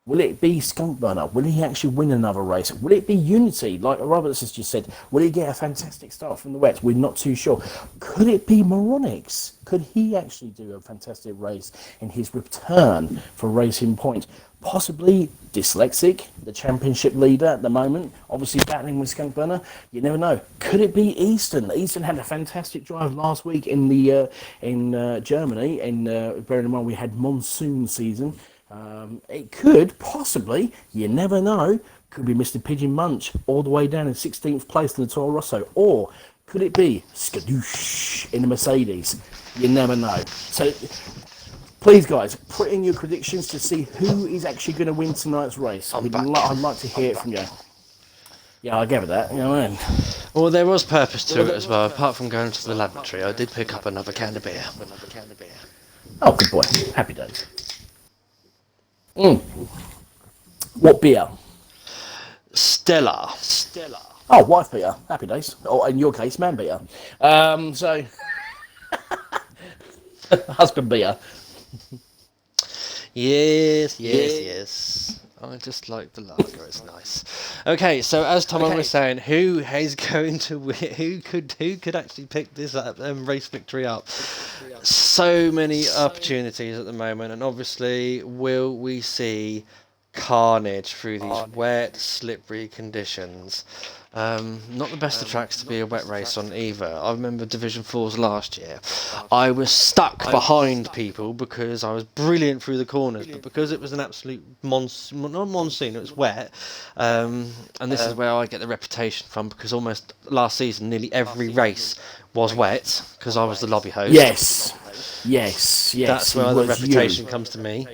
Will it be Skunkburner? Will he actually win another race? Will it be Unity? Like Roberts has just said, will he get a fantastic start from the wet? We're not too sure. Could it be Moronix? Could he actually do a fantastic race in his return for Racing Point? Possibly Dyslexic, the championship leader at the moment, obviously battling with Skunkburner. You never know. Could it be Easton? Easton had a fantastic drive last week in Germany, and bearing in mind we had monsoon season. It could possibly, you never know, could be Mr. Pigeon Munch all the way down in 16th place in the Toro Rosso, or could it be Skadoosh in the Mercedes? You never know. So please, guys, put in your predictions to see who is actually going to win tonight's race. I'd like to hear it from you. Yeah, I gave it that. You know what I mean? Well, there was purpose to it as well. Apart from going to the laboratory, I did pick up another can of beer. Oh, good boy. Happy days. What beer? Stella. Oh, wife beer. Happy days. Or in your case, man beer. So husband beer. Yes. I just like the lager. It's nice. Okay, so as Tom was saying, who is going to win? Who could actually pick this up race victory up? So many opportunities at the moment, and obviously, will we see carnage through these wet, slippery conditions? Not the best of tracks to be a wet race on either. I remember Division 4s last year. I was stuck behind people because I was brilliant through the corners, but because it was an absolute monsoon, not monsoon, it was wet. And this is where I get the reputation from, because almost last season, nearly every race was wet, because I was the lobby host. Yes. That's where the reputation comes to me.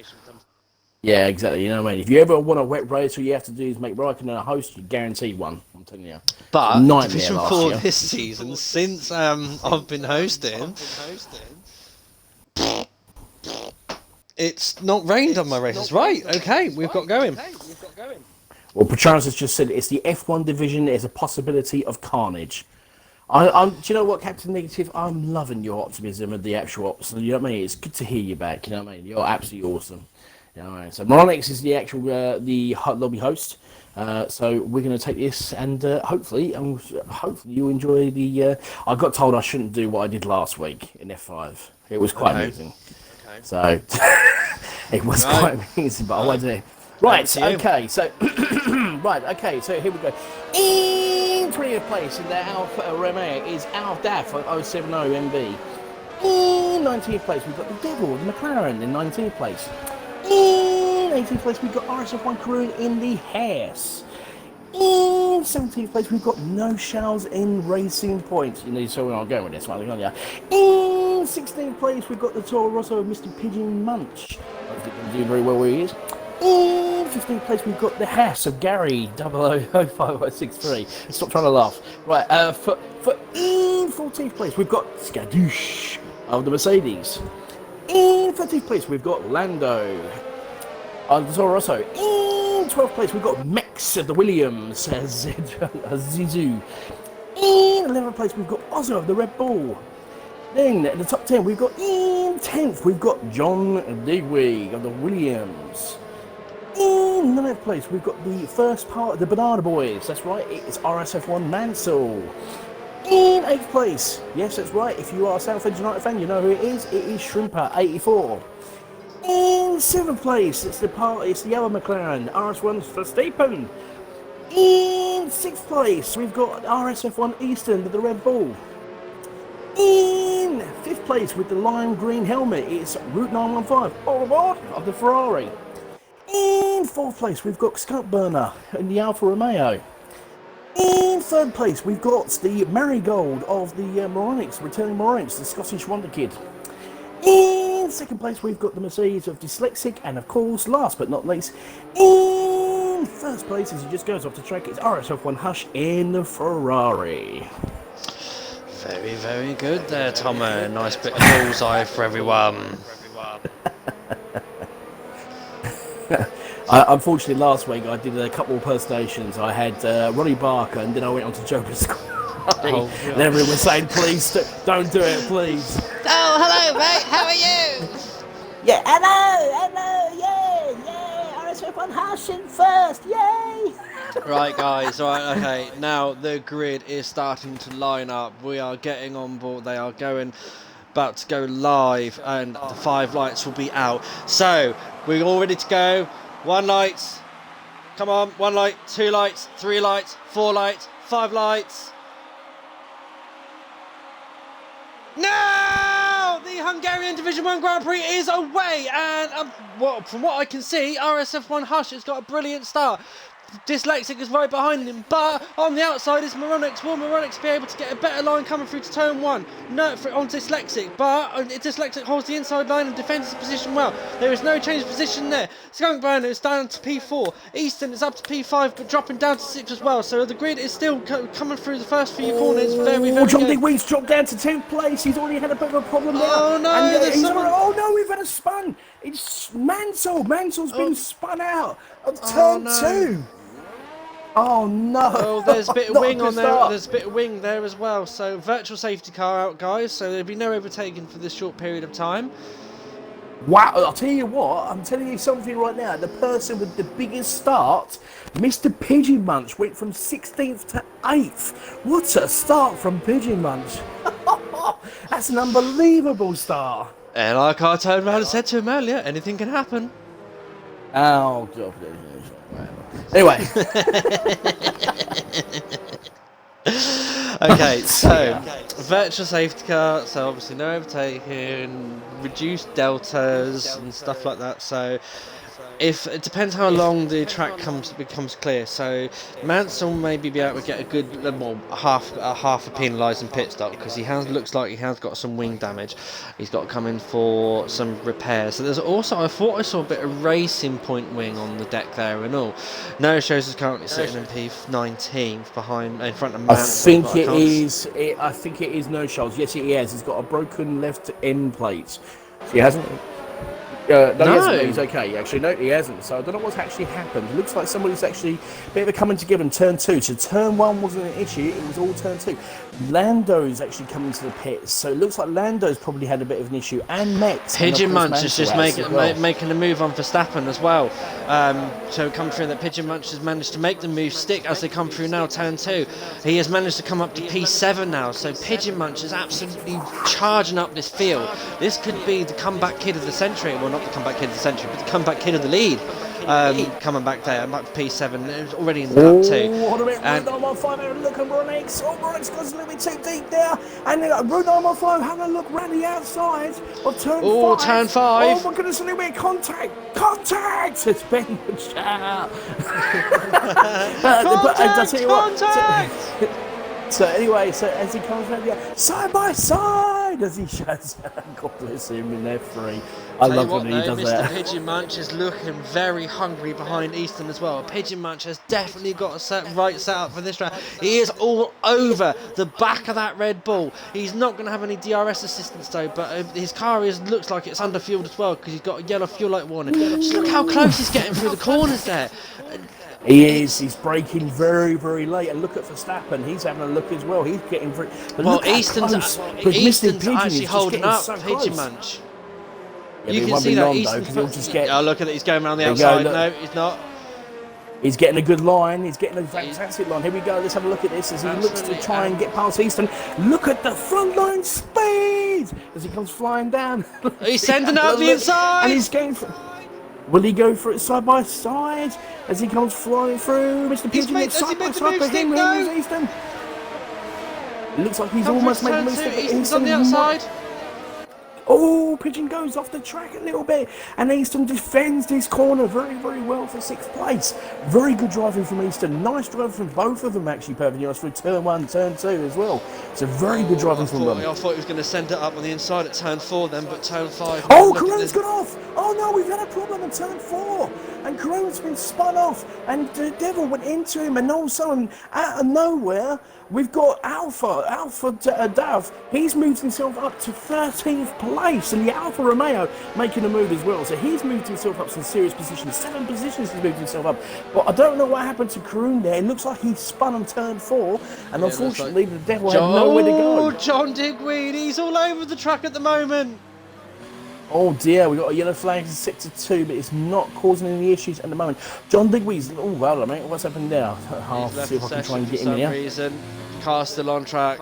Yeah, exactly. You know what I mean? If you ever want a wet race, all you have to do is make Raikkonen a host, you're guaranteed one. I'm telling you. But Division 4 this season, since I've been hosting, it's not rained on my races. Right, okay, we've got going. Well, Petrans has just said it's the F1 division. There's a possibility of carnage. Do you know what, Captain Negative? I'm loving your optimism and the actual ops. You know what I mean? It's good to hear you back. You know what I mean? You're absolutely awesome. You know what I mean? So Moronix is the actual the lobby host. So we're going to take this and hopefully you enjoy the. I got told I shouldn't do what I did last week in F5. It was quite amazing. So it was quite amazing, but I won't do it. Right. Okay. So So here we go. In 20th place in the Alfa Romeo is Alf Daff for 070 MB. In 19th place we've got the Devil, the McLaren in 19th place. In 18th place we've got RSF1 Crew in the Haas. In 17th place we've got No Shells in Racing Points. You know, so we're not going with this one, aren't you? In 16th place we've got the Toro Rosso of Mr. Pigeon Munch. I don't think he's doing very well where he is. In 15th place we've got the Haas of Gary 000563. Stop trying to laugh. Right, in 14th place we've got Skadoosh of the Mercedes. In 13th place we've got Lando of the Toro Rosso. In 12th place we've got Mex of the Williams Zizu. In 11th place we've got Ozzo of the Red Bull. Then at the top 10 we've got in 10th we've got John Digweed of the Williams. In 9th place we've got the first part of the Banana Boys. That's right, it's RSF1 Mansell. In 8th place, yes that's right, if you are a Southend United fan you know who it is Shrimper 84. In 7th place it's the yellow McLaren, RS1 Verstappen. In 6th place we've got RSF1 Eastern of the Red Bull. In 5th place with the lime green helmet it's Route 915 all aboard of the Ferrari. In 4th place we've got Skunk Burner in the Alfa Romeo. In 3rd place we've got the Marigold of the Moronix, returning Moronix, the Scottish Wonder Kid. In 2nd place we've got the Mercedes of Dyslexic, and of course last but not least in 1st place as he just goes off the track it's RSF1 Hush in the Ferrari. Very, very good there, Tomo. Nice bit of bullseye for everyone. Unfortunately, last week I did a couple of impersonations. I had Ronnie Barker, and then I went on to Joe Pasquale. And everyone was saying, "Please don't do it, please." Oh, hello, mate. How are you? Yeah, hello, yeah. RSF1 Hashing first, yay! Right, guys. Right, okay. Now the grid is starting to line up. We are getting on board. They are about to go live, and the 5 lights will be out. So we're all ready to go. 1 light. Come on. 1 light, 2 lights, 3 lights, 4 lights, 5 lights. Now the Hungarian Division 1 Grand Prix is away, and from what I can see, RSF1 Hush has got a brilliant start. Dyslexic is right behind him, but on the outside is Moronix. Will Moronix be able to get a better line coming through to turn 1? No, on Dyslexic, but Dyslexic holds the inside line and defends his position well. There is no change of position there. Skunk Burner is down to P4. Easton is up to P5, but dropping down to 6 as well. So the grid is still coming through the first few corners. Very, very John good. Digweed's dropped down to 10th place. He's already had a bit of a problem there. Oh no! And, we've had a spun. It's Mansell. Mansell's been spun out of turn 2. Oh no! Oh, there's a bit of wing on there. There's a bit of wing there as well. So virtual safety car out, guys. So there'll be no overtaking for this short period of time. Wow, I'll tell you what, I'm telling you something right now. The person with the biggest start, Mr. Pigeon Munch, went from 16th to 8th. What a start from Pigeon Munch. That's an unbelievable start. And like I turned around and said to him earlier, anything can happen. Oh, God. Anyway. Okay, so virtual safety car, so obviously no overtaking, reduced deltas and stuff like that. So if it depends how long the track becomes clear. So Mansell maybe be able to get a good half a penalising pit stop because looks like he has got some wing damage. He's got to come in for some repairs. So there's also, I thought I saw a bit of Racing Point wing on the deck there and all. No shows is currently sitting in P19 in front of Mansell. I think it is no shows. Yes, he has. He's got a broken left end plate. He hasn't. No, he's okay. Actually, no, he hasn't. So I don't know what's actually happened. It looks like somebody's actually a bit of a coming together in turn 2. So turn 1 wasn't an issue. It was all turn 2. Lando's actually coming to the pits. So it looks like Lando's probably had a bit of an issue. And Mex. Pigeon Munch is just making a move on Verstappen as well. So come through that Pigeon Munch has managed to make the move stick as they come through now, turn 2. He has managed to come up to P7 now. So Pigeon Munch is absolutely charging up this field. This could be the comeback kid of the century. Well, not the comeback kid of the century, but the comeback kid of the lead. Coming back there, back to P7, it was already in the lap 2. Hold a minute, Route 5, look at Ronix. Oh, Ronix goes a little bit too deep there. And then Route 5, having a look round the outside of turn 5. Oh, turn 5. Oh my goodness, a little bit of contact. Contact! It's Ben. Contact! So anyway, as he comes around the side by side, as he shows, God bless him in F3. I love when he does that. Mr. Pigeon Munch is looking very hungry behind Easton as well. Pigeon Munch has definitely got a set up for this round. He is all over the back of that Red Bull. He's not going to have any DRS assistance though, but his car looks like it's under fueled as well because he's got a yellow fuel light warning. Just look how close he's getting through the corners there. He is. He's braking very, very late. And look at Verstappen. He's having a look as well. He's getting very... Easton's actually holding up Pigeon Munch. Yeah, you can see that Easton's... Oh, look at it. He's going around the outside. No, he's not. He's getting a good line. He's getting a fantastic line. Here we go. Let's have a look at this as he looks to try and get past Easton. Look at the front line speed as he comes flying down. He's sending out the inside. And he's going for... Will he go for it side by side as he comes flying through? Mr. Pigeon is side by side for him. Here's Easton. It looks like he's almost made the mistake. Easton's on the outside. Oh, Pigeon goes off the track a little bit, and Easton defends this corner very, very well for 6th place. Very good driving from Easton. Nice driving from both of them, actually, perfectly honest, through turn 1, turn 2 as well. It's a very good driving from them. I thought he was going to send it up on the inside at turn 4 then, but turn 5... Oh, Karoon's gone off! Oh no, we've had a problem in turn 4, and Karoon's been spun off, and the Devil went into him, and all of a sudden, out of nowhere, we've got Alpha Dav. He's moved himself up to 13th place, and the Alfa Romeo making a move as well. So he's moved himself up some serious positions. 7 positions he's moved himself up. But I don't know what happened to Karoon there. It looks like he spun on turn 4, and unfortunately the Devil had nowhere to go. John Digweed, he's all over the track at the moment. Oh dear, we've got a yellow flag in sector 2, but it's not causing any issues at the moment. John Digweed's... Oh, well, mate, what's happened there? I'll see if I can try and get in here. Reason. Car's still on track.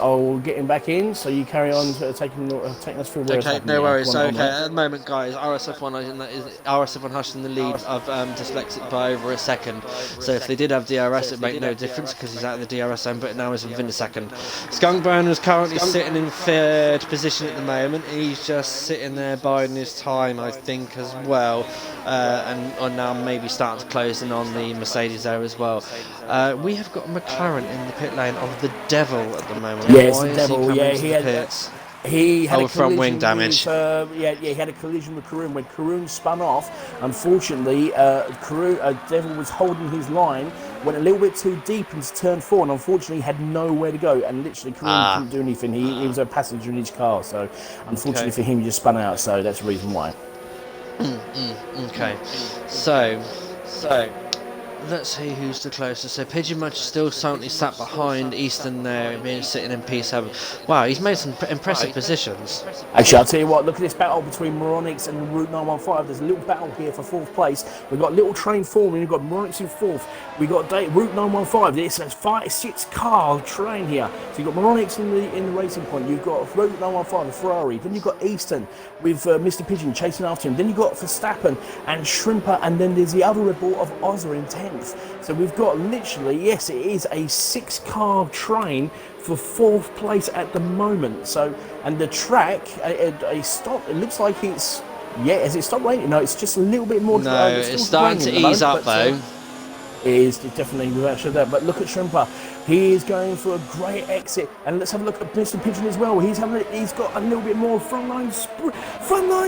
I'll get him back in, so you carry on taking us through where it's happening. No worries. So, at the moment, guys, RSF1 Hush in the lead of Dyslexic by over a second. So if they did have DRS, it made no difference because he's out of the DRS zone, but now he's within a second. Skunk Brown is currently sitting in 3rd position at the moment. He's just sitting there biding his time, I think, as well. And now maybe starting to close in on the Mercedes there as well. We have got McLaren in the pit lane of the Devil at the moment. Yes, the Devil. He had a front wing damage. He had a collision with Karoon. When Karoon spun off, unfortunately, Devil was holding his line, went a little bit too deep into turn 4, and unfortunately had nowhere to go. And literally, Karoon couldn't do anything. He was a passenger in his car, so unfortunately for him, he just spun out. So that's the reason why. Okay, so let's see who's the closest. So Pigeon Munch is still silently sat behind Easton there, being sitting in P7. Wow, he's made some impressive positions. Actually, I'll tell you what, look at this battle between Moronix and Route 915. There's a little battle here for 4th place. We've got little train forming, we've got Moronix in 4th. We've got Route 915. It's a 6-car train here. So you've got Moronix in the racing point. You've got Route 915, the Ferrari. Then you've got Easton with Mr. Pigeon chasing after him. Then you've got Verstappen and Shrimper. And then there's the other report of Ozza in 10th. So we've got literally, yes, it is a 6-car train for 4th place at the moment. So, and the track, a stop, it looks like it's, has it stopped raining? No, it's just a little bit more. No, it's starting to ease up though. It is definitely without shadow. But look at Shrimper. He is going for a great exit, and let's have a look at Mr. Pigeon as well. He's got a little bit more frontline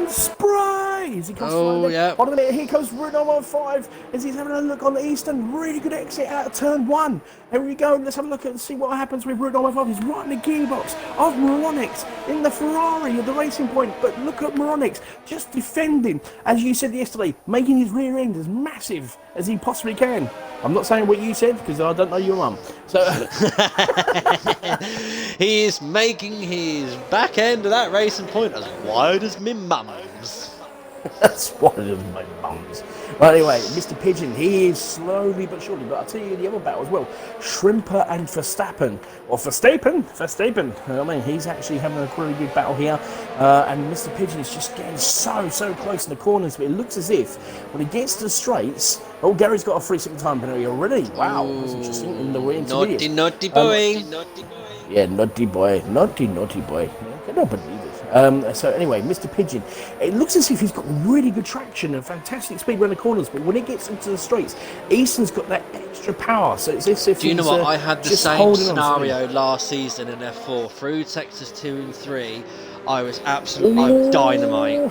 spray as he comes. Oh yeah. Hold on a minute. Here comes Route 915 as he's having a look on the Eastern. Really good exit out of turn 1. Here we go. Let's have a look and see what happens with Route 915. He's right in the gearbox of Moronix in the Ferrari at the racing point. But look at Moronix just defending, as you said yesterday, making his rear end as massive as he possibly can. I'm not saying what you said because I don't know your mum. So he is making his back end of that racing point as wide as me mum's. That's wide as my mum's. But anyway, Mr. Pigeon, he is slowly but surely. But I'll tell you the other battle as well. Shrimper and Verstappen. Or Verstappen. I mean, he's actually having a really good battle here. And Mr. Pigeon is just getting so close in the corners. But it looks as if when he gets to the straights. Oh, Gary's got a 3-second time penalty already. Wow, that's interesting. In the intermediate. Naughty boy. Yeah, naughty boy. Naughty boy. I cannot believe it. So anyway, Mr. Pigeon, it looks as if he's got really good traction and fantastic speed around the corners, but when it gets into the straights, Easton's got that extra power. So it's as if do you know what? I had the same scenario on last season in F4 through sectors 2 and 3. I was absolutely dynamite.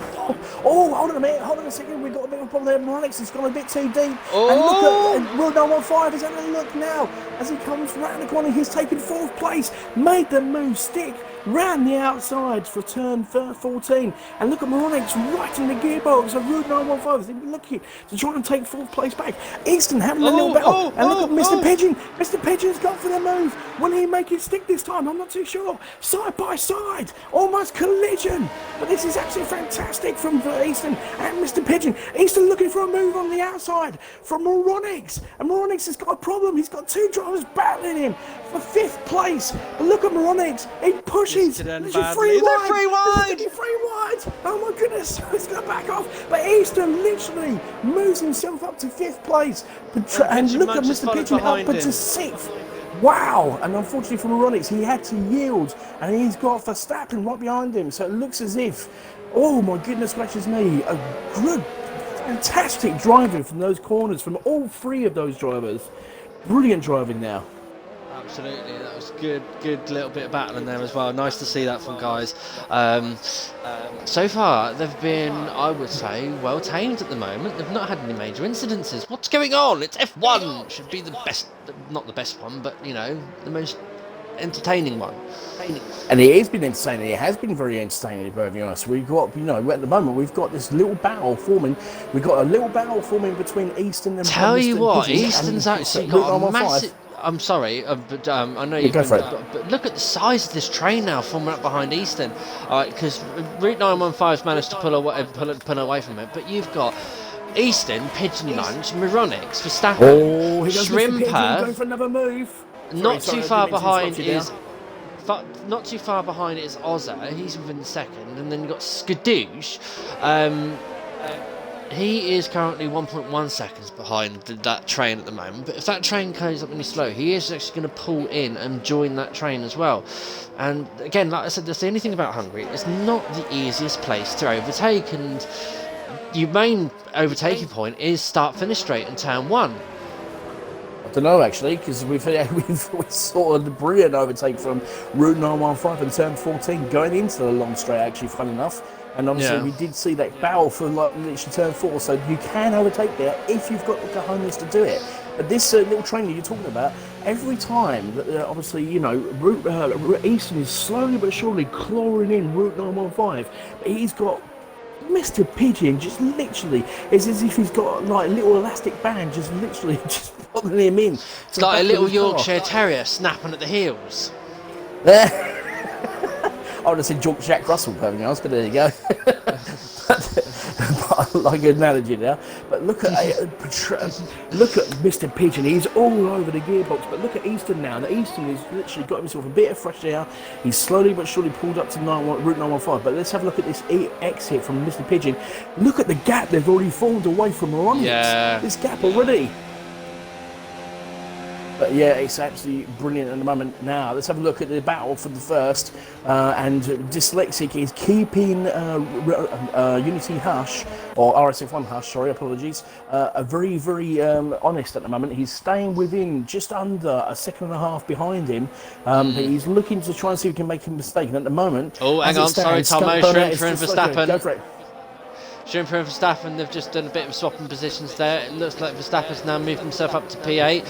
Oh, hold on a second. We've got a bit of a problem there. Moronix has gone a bit too deep. And look at Route 915 is having a look now. As he comes round the corner, he's taken 4th place. Made the move stick. Round the outside for turn 14. And look at Moronix right in the gearbox of Route 915. He's looking to try and take 4th place back. Easton having a little battle. And look at Mr. Pigeon. Mr. Pigeon's gone for the move. Will he make it stick this time? I'm not too sure. Side by side. Almost collision. But this is absolutely fantastic from Easton and Mr. Pigeon. Easton looking for a move on the outside from Moronix. And Moronix has got a problem. He's got 2 drivers battling him for 5th place. But look at Moronix. He pushes. He's 3 wide. Oh my goodness. He's going to back off. But Easton literally moves himself up to 5th place. And look at Mr. Pigeon up to 6th. Wow, and unfortunately for Moronix, he had to yield, and he's got Verstappen right behind him, so it looks as if, oh my goodness gracious me, a good, fantastic driving from those corners, from all 3 of those drivers. Brilliant driving now. Absolutely, that was good little bit of battling there as well. Nice to see that from guys. So far, they've been, I would say, well tamed at the moment. They've not had any major incidences. What's going on? It's F1. It should be the best, not the best one, but you know, the most entertaining one. And it has been entertaining. It has been very entertaining, to be honest. We've got, you know, at the moment we've got this little battle forming. We've got a little battle forming between Easton and. Tell you what, Easton's actually got a massive. I'm sorry, but I know you've been, but look at the size of this train now forming up behind Easton. Because Route 915's managed to pull away from it, but you've got Easton, Pigeon Munch, Moronix, Verstappen, Shrimper. Going for another move. Not too far behind is Ozza. He's within second, and then you've got Skadoosh. He is currently 1.1 seconds behind that train at the moment, but if that train goes up any slow, he is actually going to pull in and join that train as well. And again, like I said, that's the only thing about Hungary, it's not the easiest place to overtake, and your main overtaking point is start-finish straight in turn 1. I don't know actually, because we saw a brilliant overtake from Route 915 and turn 14 going into the long straight, actually, fun enough. And obviously we did see that battle for like literally turn 4, so you can overtake there if you've got the cojones to do it. But this little train that you're talking about, every time that obviously, you know, Route Eastern is slowly but surely clawing in Route 915, but he's got Mr. Pigeon just literally, it's as if he's got like a little elastic band just literally just pulling him in. It's like a little Yorkshire Terrier snapping at the heels. I would have said Jack Russell perfectly honest, but there you go. I like an analogy now. But look at Mr. Pigeon. He's all over the gearbox. But look at Easton now. The Easton has literally got himself a bit of fresh air. He's slowly but surely pulled up to Route 915. But let's have a look at this exit from Mr. Pigeon. Look at the gap they've already formed away from Ronnie. Yeah. This gap already. But yeah, it's absolutely brilliant at the moment. Now, let's have a look at the battle for the first. And Dyslexic is keeping Unity Hush, or RSF1 Hush, sorry, apologies, very, very honest at the moment. He's staying within just under a second and a half behind him. He's looking to try and see if he can make a mistake. And at the moment... Oh, hang on, sorry, Tomo, Shrimper and Verstappen. Go for it. Shrimper and Verstappen, they've just done a bit of swapping positions there. It looks like Verstappen's now moved himself up to P8.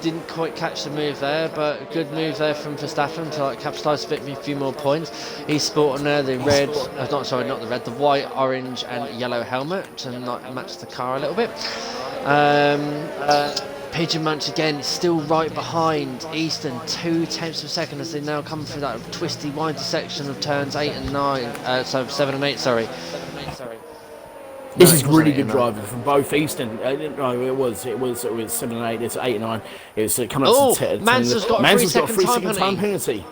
Didn't quite catch the move there, but good move there from Verstappen to capitalise a few more points. He's sporting there the red, not the red, the white, orange and yellow helmet to match the car a little bit. Pigeon Munch again is still right behind Easton, 0.2 of a second as they now come through that twisty, windy section of turns 8 and 9, 7 and 8, sorry. This is really good driving from both Easton. No, it was 7 and 8. It's 8 and 9. It was coming up to 10. Mansell's got a 3-second time penalty.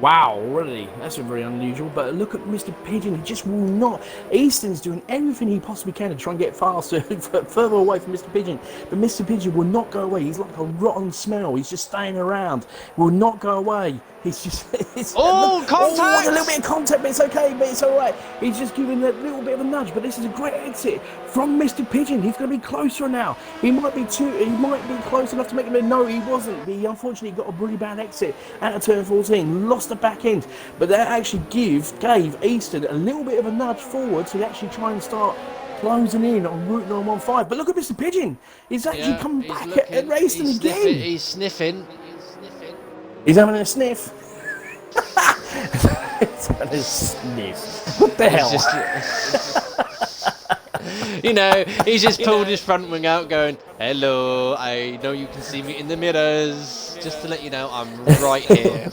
Wow, already. That's very unusual. But look at Mr. Pigeon. He just will not. Easton's doing everything he possibly can to try and get faster, further away from Mr. Pigeon. But Mr. Pigeon will not go away. He's like a rotten smell. He's just staying around. Will not go away. He's just... contact! Oh, a little bit of contact, but it's okay. But it's all right. He's just giving a little bit of a nudge. But this is a great exit from Mr. Pigeon. He's going to be closer now. He might be close enough to make him... No, he wasn't. He unfortunately got a really bad exit out of turn 14. Lost the back end. But that actually gave Easton a little bit of a nudge forward to actually try and start closing in on Route 915. But look at Mr. Pigeon. He's actually come back at racing again. He's sniffing. He's having a sniff. He's having a sniff. What the hell? He's just pulled his front wing out going, hello, I know you can see me in the mirrors. Just to let you know, I'm right here.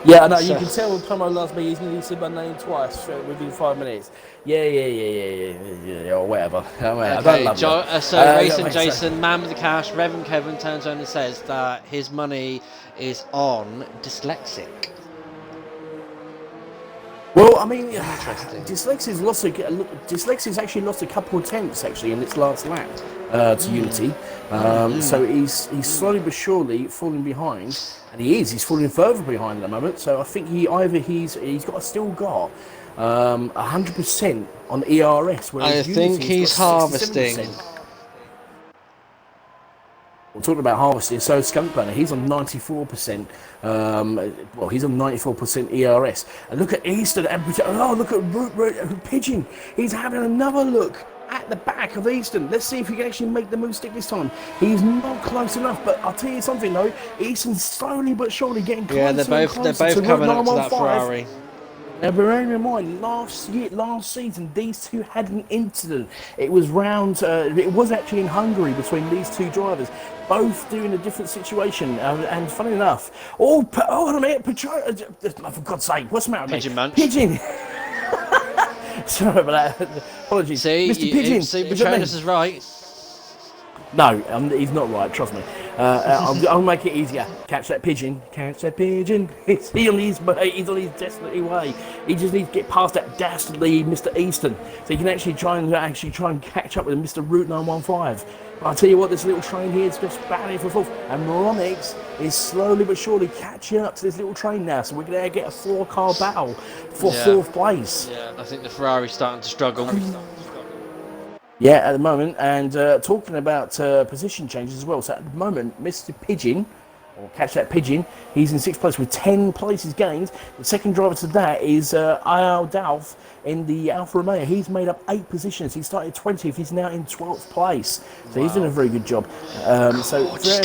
Yeah, I know, you can tell Tomo loves me. He's going to say my name twice within 5 minutes. Yeah, or whatever. I don't love so Racing Jason, man with the cash, Reverend Kevin turns around and says that his money is on Dyslexic. Well, I mean, Dyslexic's actually lost a couple of tenths actually in its last lap to Unity. So he's slowly but surely falling behind, and he's falling further behind at the moment. So I think he's still got 100% on ERS. I think he's harvesting. We're talking about harvesting. So Skunk Burner, he's on 94%. He's on 94% ERS. And look at Easton. Look at Pigeon. He's having another look at the back of Easton. Let's see if he can actually make the move stick this time. He's not close enough, but I'll tell you something though. Easton's slowly but surely getting closer. Yeah, they're both coming up to that Ferrari. Now, bearing in mind, last season, these two had an incident. It was it was actually in Hungary between these two drivers, both doing a different situation. And funny enough, hold on a minute, for God's sake, what's the matter, mate? Pigeon Munch. Pigeon. Sorry about that. Apologies. See, Mr. Pigeon. Patronus is right. No, he's not right, trust me. I'll make it easier. Catch that pigeon. He's on his destiny way. He just needs to get past that dastardly Mr. Easton, so he can actually try and catch up with Mr. Route 915. But I'll tell you what, this little train here is just battling for fourth, and Moronix is slowly but surely catching up to this little train now, so we're going to get a 4-car battle for fourth place. Yeah, I think the Ferrari's starting to struggle. Yeah, at the moment, and talking about position changes as well. So at the moment, Mr. Pigeon or Catch That Pigeon. He's in 6th place with 10 places gained. The second driver to that is Al Dalf in the Alfa Romeo. He's made up 8 positions. He started 20th. He's now in 12th place. So he's done a very good job. Just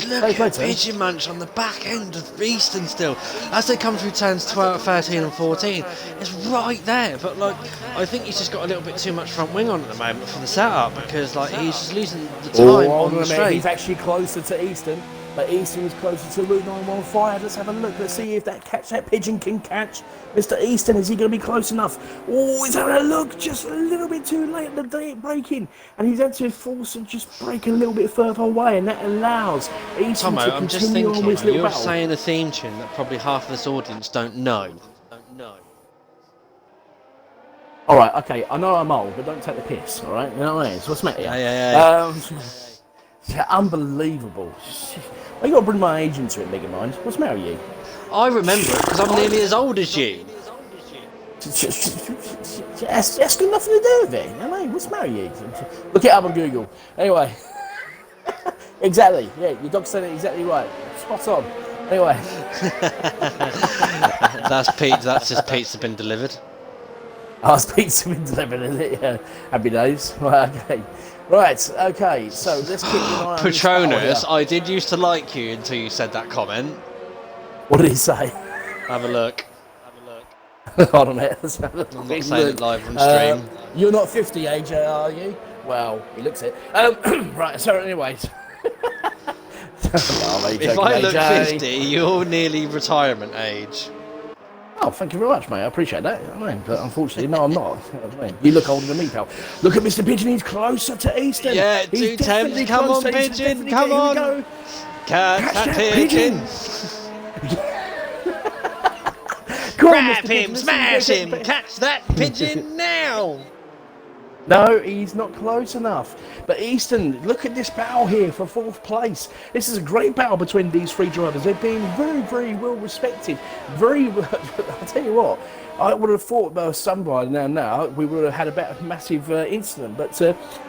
look at Pigeon Munch on the back end of Easton still. As they come through turns 12, 13 and 14, it's right there. But, like, I think he's just got a little bit too much front wing on at the moment for the setup because, like, he's just losing the time on the straight. He's actually closer to Easton. But Easton is closer to Route 915. Let's have a look. Let's see if that Catch That Pigeon can catch Mr. Easton. Is he going to be close enough? Oh, he's having a look. Just a little bit too late at the day braking. And he's had to force and just brake a little bit further away. And that allows Easton to I'm just continue thinking, on this little you're battle. saying a theme tune that probably half of this audience don't know. All right, okay. I know I'm old, but don't take the piss, all right? You know what I mean? So what's the matter? Yeah. Yeah, unbelievable. I got to bring my age into it, Mega Mind. What's the matter with you? I remember it because I'm nearly as old as you. That's got nothing to do with it. I mean, what's the matter with you? Look it up on Google. Anyway. Exactly. Yeah, your dog said it exactly right. Spot on. Anyway. That's Pete. That's just pizza been delivered. Oh, it's pizza been delivered, is it? Yeah. Happy days. Right, okay. Right, okay, so let's keep an eye on Patronus, I did used to like you until you said that comment. What did he say? Have a look. Hold on a minute. Let's have a I'm not saying it live on stream. You're not 50, AJ, are you? Well, he looks it. Right, so anyways. If I look 50, you're nearly retirement age. Oh, thank you very much, mate. I appreciate that. I mean, but unfortunately, no, I'm not. You look older than me, pal. Look at Mr. Pigeon. He's closer to Easton. Yeah, he's 2 Come on, Pigeon. Come on. Catch that pigeon. Grab him, smash him. Catch that pigeon now. No, he's not close enough. But Easton, look at this battle here for 4th place. This is a great battle between these 3 drivers. They're being very, very well respected. I'll tell you what, I would have thought somebody now we would have had a massive incident. But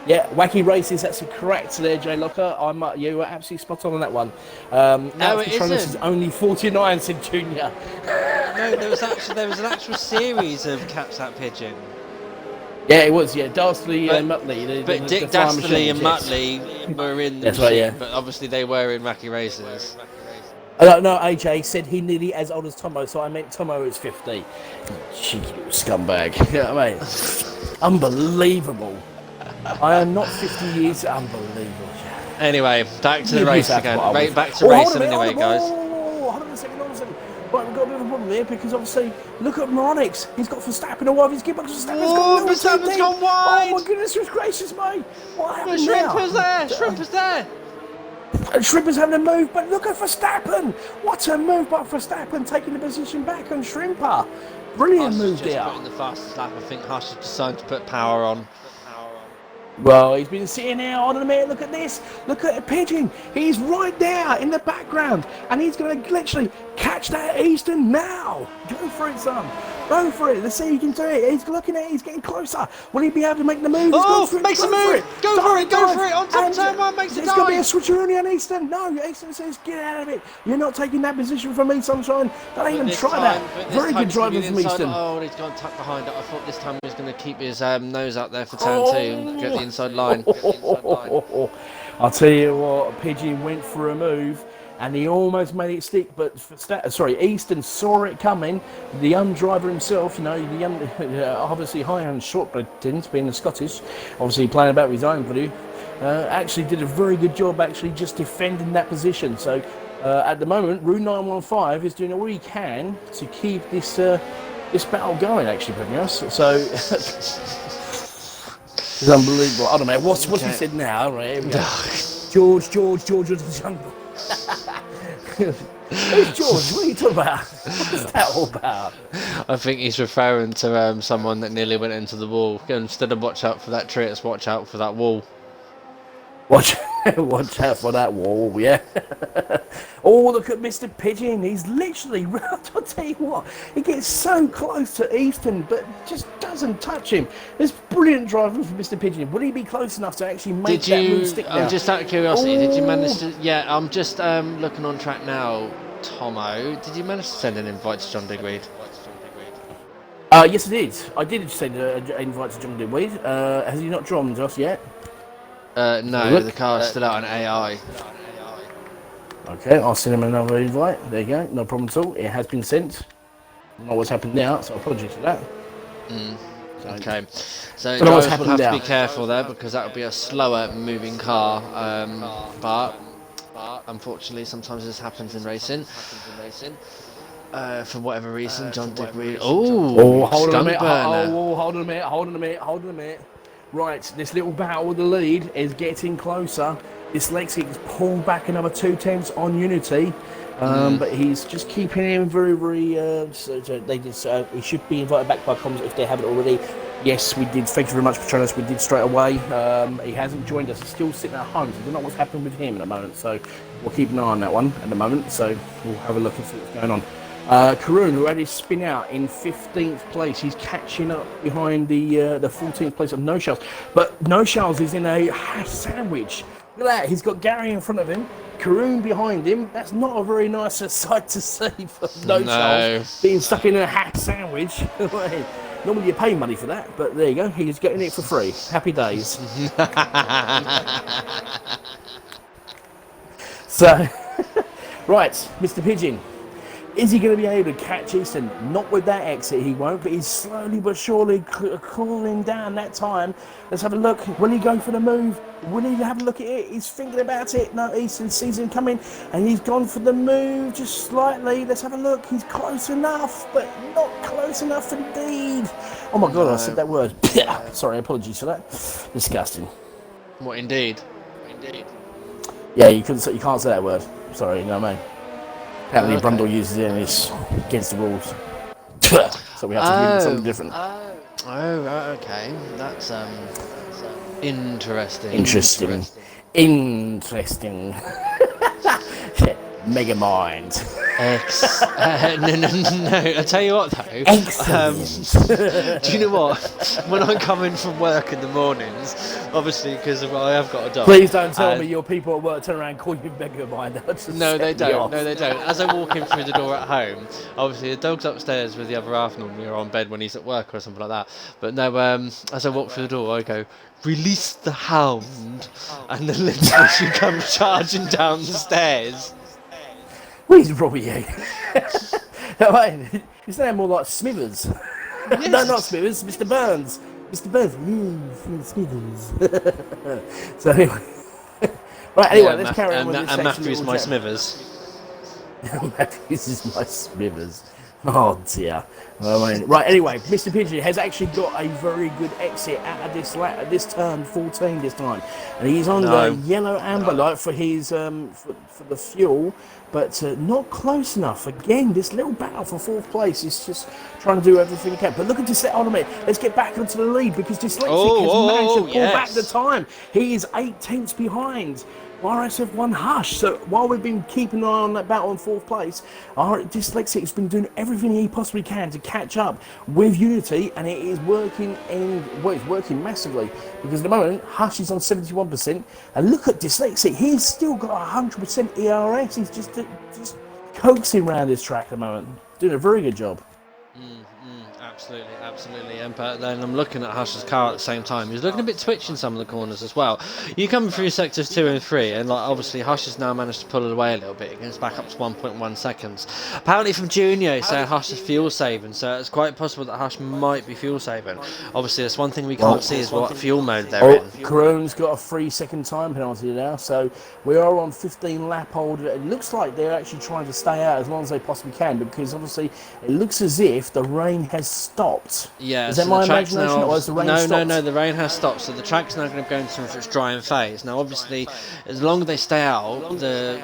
yeah, Wacky Races, that's correct there, Jay Locker. You were absolutely spot on that one. No, it isn't. This is only 49, said Junior. No, there was an actual series of Catch That Pigeon. Yeah, it was. Yeah, Dastardly and Muttley. But Dick Dastardly and Muttley were in the That's right, yeah. But obviously they were in Wacky Races. No, AJ said he nearly as old as Tomo, so I meant Tomo is 50. Cheeky little scumbag. You know what I mean? Unbelievable. I am not 50 years. Unbelievable. Anyway, back to the race again. Back to hold racing on anyway, guys. Hold on a second. Right, we've got a bit of a problem here because obviously, look at Moronix. He's got Verstappen away with his gearbox. Verstappen's gone wide. Oh my goodness gracious, mate. What happened Shrimper's there. And Shrimper's having a move, but look at Verstappen. What a move by Verstappen, taking the position back on Shrimper. Brilliant move there. Putting the fastest lap. I think Hush has decided to put power on. Well, he's been sitting there on a minute. Look at this. Look at the Pigeon. He's right there in the background. And he's going to literally catch that Easton now. Go for it, son. Go for it. Let's see if he can do it. He's looking at it. He's getting closer. Will he be able to make the move? Makes a move. Go for it. On top of turn 1, makes it dive. It's going to be a switcheroo on Easton. No, Easton says, get out of it. You're not taking that position from me, Sunshine. Don't even try that. Very good driving from Easton. Oh, he's gone tucked behind it. I thought this time he was going to keep his nose out there for turn 2 and get the inside line. I'll tell you what, Pigeon went for a move and he almost made it stick, but Easton saw it coming. The young driver himself, you know, the young, obviously high and short, but didn't being the Scottish, obviously playing about with his own value, actually did a very good job actually just defending that position. So at the moment, Route 915 is doing all he can to keep this this battle going, actually, pretty much. So it's unbelievable. I don't know what's he said now. Right, here we go. George of the jungle. Who's George? What are you talking about? What's that all about? I think he's referring to someone that nearly went into the wall. Instead of watch out for that tree, it's watch out for that wall. Watch out for that wall, yeah. Oh, look at Mr. Pigeon. He's literally, I'll tell you what, he gets so close to Easton, but just doesn't touch him. It's brilliant driving from Mr. Pigeon. Will he be close enough to actually make that move stick now? Just out of curiosity, did you manage to... Yeah, I'm just looking on track now, Tomo. Did you manage to send an invite to John Digweed? Yes, I did. I did send an invite to John Digweed. Has he not joined us yet? No, the car's still out on AI. Okay, I'll send him another invite. There you go. No problem at all. It has been sent. I don't know what's happened now, so apologies for that. Okay, so drivers will have to be careful there because that would be a slower moving car. But unfortunately, sometimes this happens in racing. For whatever reason, John Digweed. Oh, hold on a minute. burner. Hold on a minute. Right, this little battle with the lead is getting closer. Dyslexic has pulled back another 2/10 on Unity. But he's just keeping him very, very. He should be invited back by comms if they haven't already. Yes, we did. Thank you very much, Patronus. We did straight away. He hasn't joined us. He's still sitting at home. So I don't know what's happening with him at the moment. So we'll keep an eye on that one at the moment. So we'll have a look and see what's going on. Karun, who had his spin out in 15th place, he's catching up behind the 14th place of No Shells. But No Shells is in a hash sandwich. Look at that. He's got Gary in front of him. Karoon behind him. That's not a very nice sight to see for No Shells being stuck in a hack sandwich. Normally you pay money for that, but there you go. He's getting it for free. Happy days. So, right, Mr. Pigeon. Is he going to be able to catch Easton? Not with that exit, he won't, but he's slowly but surely cooling down that time. Let's have a look. Will he go for the move? Will he have a look at it? He's thinking about it. No, Easton sees him coming, and he's gone for the move just slightly. Let's have a look. He's close enough, but not close enough indeed. Oh my God, I said that word. Sorry, apologies for that. Disgusting. What, indeed? Yeah, you can't say that word. Sorry, you know what I mean? Apparently Brundle uses it and it's against the rules. So we have to give it something different. Okay. That's interesting. Interesting. Mega mind. No. I tell you what though. Do you know what? When I come in from work in the mornings, obviously because I have got a dog. Please don't tell me your people at work turn around and call you Mega mind. No, they don't. As I walk in through the door at home, obviously the dog's upstairs with the other half normally or on bed when he's at work or something like that. But no, as I walk through the door, I go, "Release the hound," and then literally she comes charging down the stairs. Please, Robbie. His name more like Smithers. Yes. No, not Smithers. Mr. Burns. Smithers. So anyway, right. Anyway, let's carry on with this. And Matthew's my Smithers. Matthew's is my Smithers. Oh dear. Right, anyway, Mr. Pigeon has actually got a very good exit at this turn 14 this time, and he's on the yellow amber light for his for the fuel, but not close enough. Again, this little battle for 4th place is just trying to do everything he can. But look at this. Hold on a minute. Let's get back onto the lead because Dyslexic has managed to pull back the time. He is 8/10 behind RSF1 Hush. So while we've been keeping an eye on that battle in 4th place, our Dyslexic has been doing everything he possibly can to catch up with Unity, and it is working it's working massively because at the moment Hush is on 71%, and look at Dyslexic, he's still got 100% ERS. He's just coaxing around this track at the moment, doing a very good job. Absolutely. But then I'm looking at Hush's car at the same time. He's looking a bit twitchy in some of the corners as well. You come through sectors 2 and 3, and obviously Hush has now managed to pull it away a little bit. It goes back up to 1.1 seconds. Apparently from Junior saying Hush is fuel saving, so it's quite possible that Hush might be fuel saving. Obviously, that's one thing we can't see is what fuel mode they're in. Karoon's got a 3-second time penalty now, so we are on 15 lap hold. It looks like they're actually trying to stay out as long as they possibly can because obviously it looks as if the rain has stopped. Yeah, is that my imagination, or has the rain stopped? No, the rain has stopped, so the track's now going to go into its drying phase. Now, obviously, as long as they stay out, the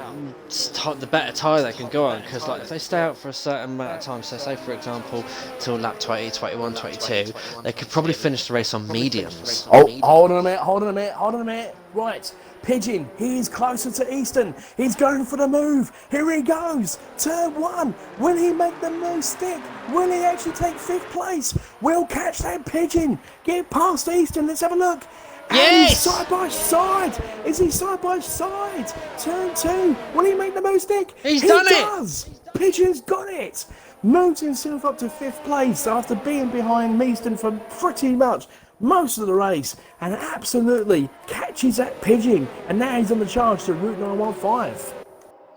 better tyre they can go on, because if they stay out for a certain amount of time, so say, for example, till lap 20, 21, 22, they could probably finish the race on mediums. Oh, hold on a minute. Right. Pigeon, he's closer to Easton. He's going for the move. Here he goes. Turn 1. Will he make the move stick? Will he actually take 5th place? We'll catch that Pigeon. Get past Easton. Let's have a look. Yes! And he's side by side. Is he side by side? Turn 2. Will he make the move stick? He does. Pigeon's got it. Moves himself up to 5th place after being behind Measton for pretty much most of the race, and absolutely catches that Pigeon, and now he's on the charge to Route 915.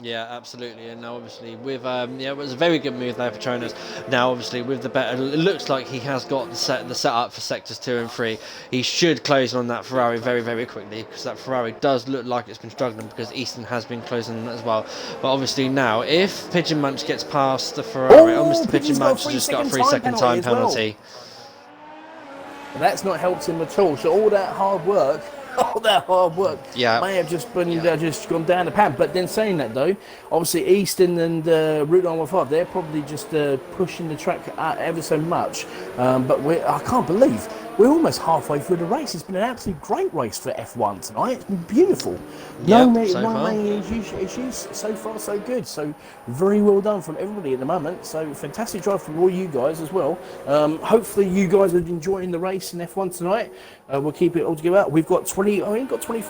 Yeah, absolutely. And now obviously with it was a very good move there for Jonas. Now obviously with the better, it looks like he has got the setup for sectors 2 and 3. He should close on that Ferrari very, very quickly, because that Ferrari does look like it's been struggling, because Easton has been closing on it as well. But obviously now, if Pigeon Munch gets past the Ferrari, Mr. Pigeon Munch has just got a 3-second time penalty. That's not helped him at all. So all that hard work may have just been just gone down the pan. But then saying that though, obviously Easton and Route 915, they're probably just pushing the track ever so much. But I can't believe we're almost halfway through the race. It's been an absolutely great race for F1 tonight. It's been beautiful. No issues. So far, so good. So very well done from everybody at the moment. So fantastic drive from all you guys as well. Hopefully you guys are enjoying the race in F1 tonight. We'll keep it all together. We've got 24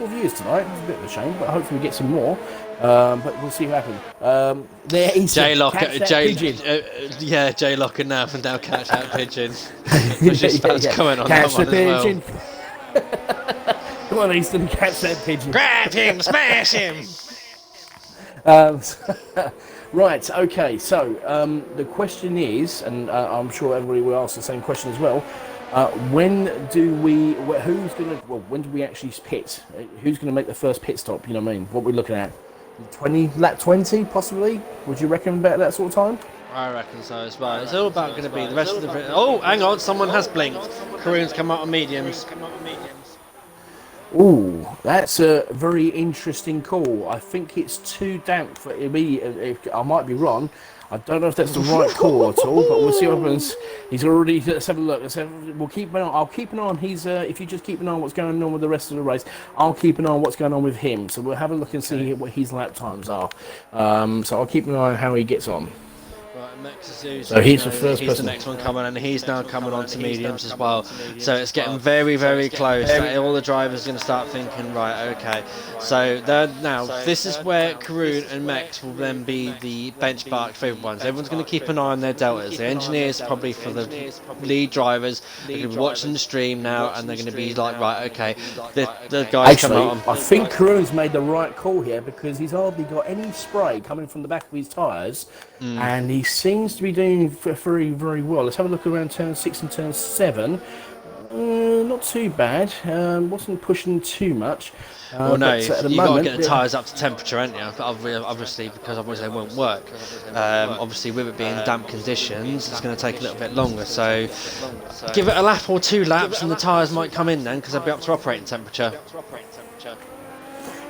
viewers tonight. It's a bit of a shame, but hopefully we get some more. But we'll see what happens. There is J Locker now from down catch that Pigeon. Coming on catch that the one Pigeon. Come on, Easton, catch that Pigeon. Grab him, smash him. Right, okay, so the question is, and I'm sure everybody will ask the same question as well, when do we actually pit? Who's going to make the first pit stop, you know what I mean? What we're looking at? Lap 20 possibly? Would you reckon about that sort of time? I reckon so as well. It's all about going to be the rest of the... Oh, hang on, someone has blinked. Karoon's come out on mediums. Ooh, that's a very interesting call. I think it's too damp for me. I might be wrong. I don't know if that's the right call at all, but we'll see what happens. He's already. Let's have a look. We'll keep an eye. I'll keep an eye on his. If you just keep an eye on what's going on with the rest of the race, I'll keep an eye on what's going on with him. So we'll have a look and see what his lap times are. So I'll keep an eye on how he gets on. So he's the first person. He's the next one coming, and he's now coming on to mediums as well. So it's getting very, very close. All the drivers are going to start thinking, right, okay. So now this is where Karoon and Mex will then be the benchmark favourite ones. Everyone's going to keep an eye on their deltas. The engineers probably for the lead drivers are going to be watching the stream now, and they're going to be like, right, okay. The guys come out. I think Karoon's made the right call here, because he's hardly got any spray coming from the back of his tyres. And he seems to be doing very, very well. Let's have a look around turn 6 and turn 7. Not too bad. Wasn't pushing too much. Well, no, you've got to get the tyres up to temperature, haven't you? Obviously, because otherwise they won't work. Obviously, with it being damp conditions, it's going to take a little bit longer. So give it a lap or 2 laps, and the tyres might come in then, because they'll be up to operating temperature.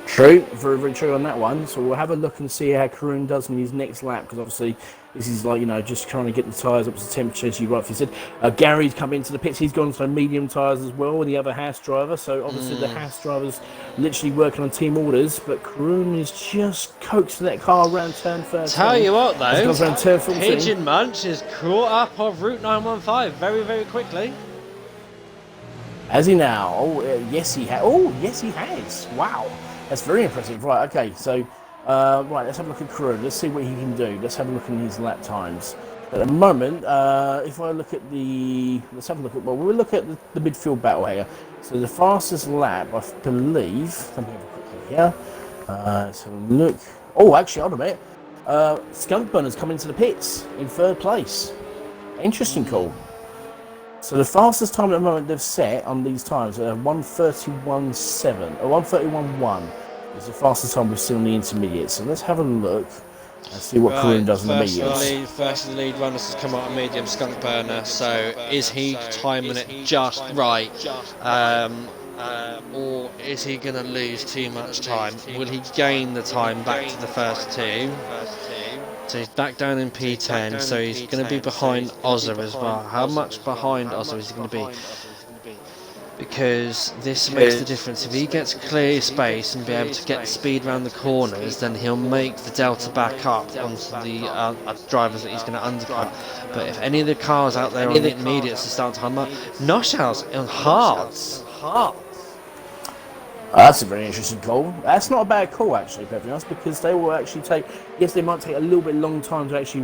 True, very, very true on that one. So we'll have a look and see how Karoon does in his next lap, because obviously this is like, just trying to get the tyres up to temperature, as you rightfully said. Gary's come into the pits. He's gone for medium tyres as well, and the other Haas driver. So obviously the Haas driver's literally working on team orders, but Karoon is just coaxing that car around turn 13. Tell you what though, around turn 14. Pigeon Munch is caught up on Route 915 very, very quickly. Has he now? Oh, yes he has. Oh, yes he has. Wow. That's very impressive. Right, okay, so, right, let's have a look at Karoon. Let's see what he can do. Let's have a look at his lap times. At the moment, if I look at we'll look at the midfield battle here. So the fastest lap, I believe, let me have a quick look here. Let's have a look. Oh, actually, hold a minute. Skunk Burner's come into the pits in 3rd place. Interesting call. So the fastest time at the moment they've set on these times, 1:31.7 or 1:31.1 is the fastest time we've seen on the intermediate. So let's have a look and see what Karoon does in the mediums. First of the lead runners has come out on medium, Skunk Burner. So is he timing it just right? Or is he going to lose too much time? Will he gain the time back to the first 2? So he's back down in P10, so he's going to be behind Ozza as well. How much behind Ozza is he going to be? because this makes the difference. If he gets clear space and be able to get the speed around the corners, then he'll make the delta back up onto the drivers that he's going to undercut. But if any of the cars out there on the intermediates are starting to hum up, Noshals on hards. That's a very interesting call. That's not a bad call, actually, to be honest, because they will actually take. Yes, they might take a little bit long time to actually.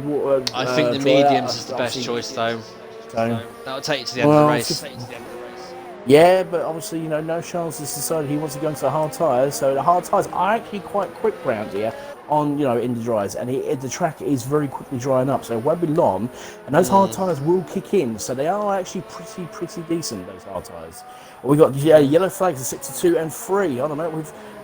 I think the mediums is the best choice, though. So that'll take you to the end of the race. Yeah, but obviously, you know, Noshals has decided he wants to go into the hard tyres. So the hard tyres are actually quite quick round here on, you know, in the dries, and the track is very quickly drying up, so it won't be long, and those hard tyres will kick in, so they are actually pretty decent, those hard tyres. We got yellow flags at 62 and 3. I don't know,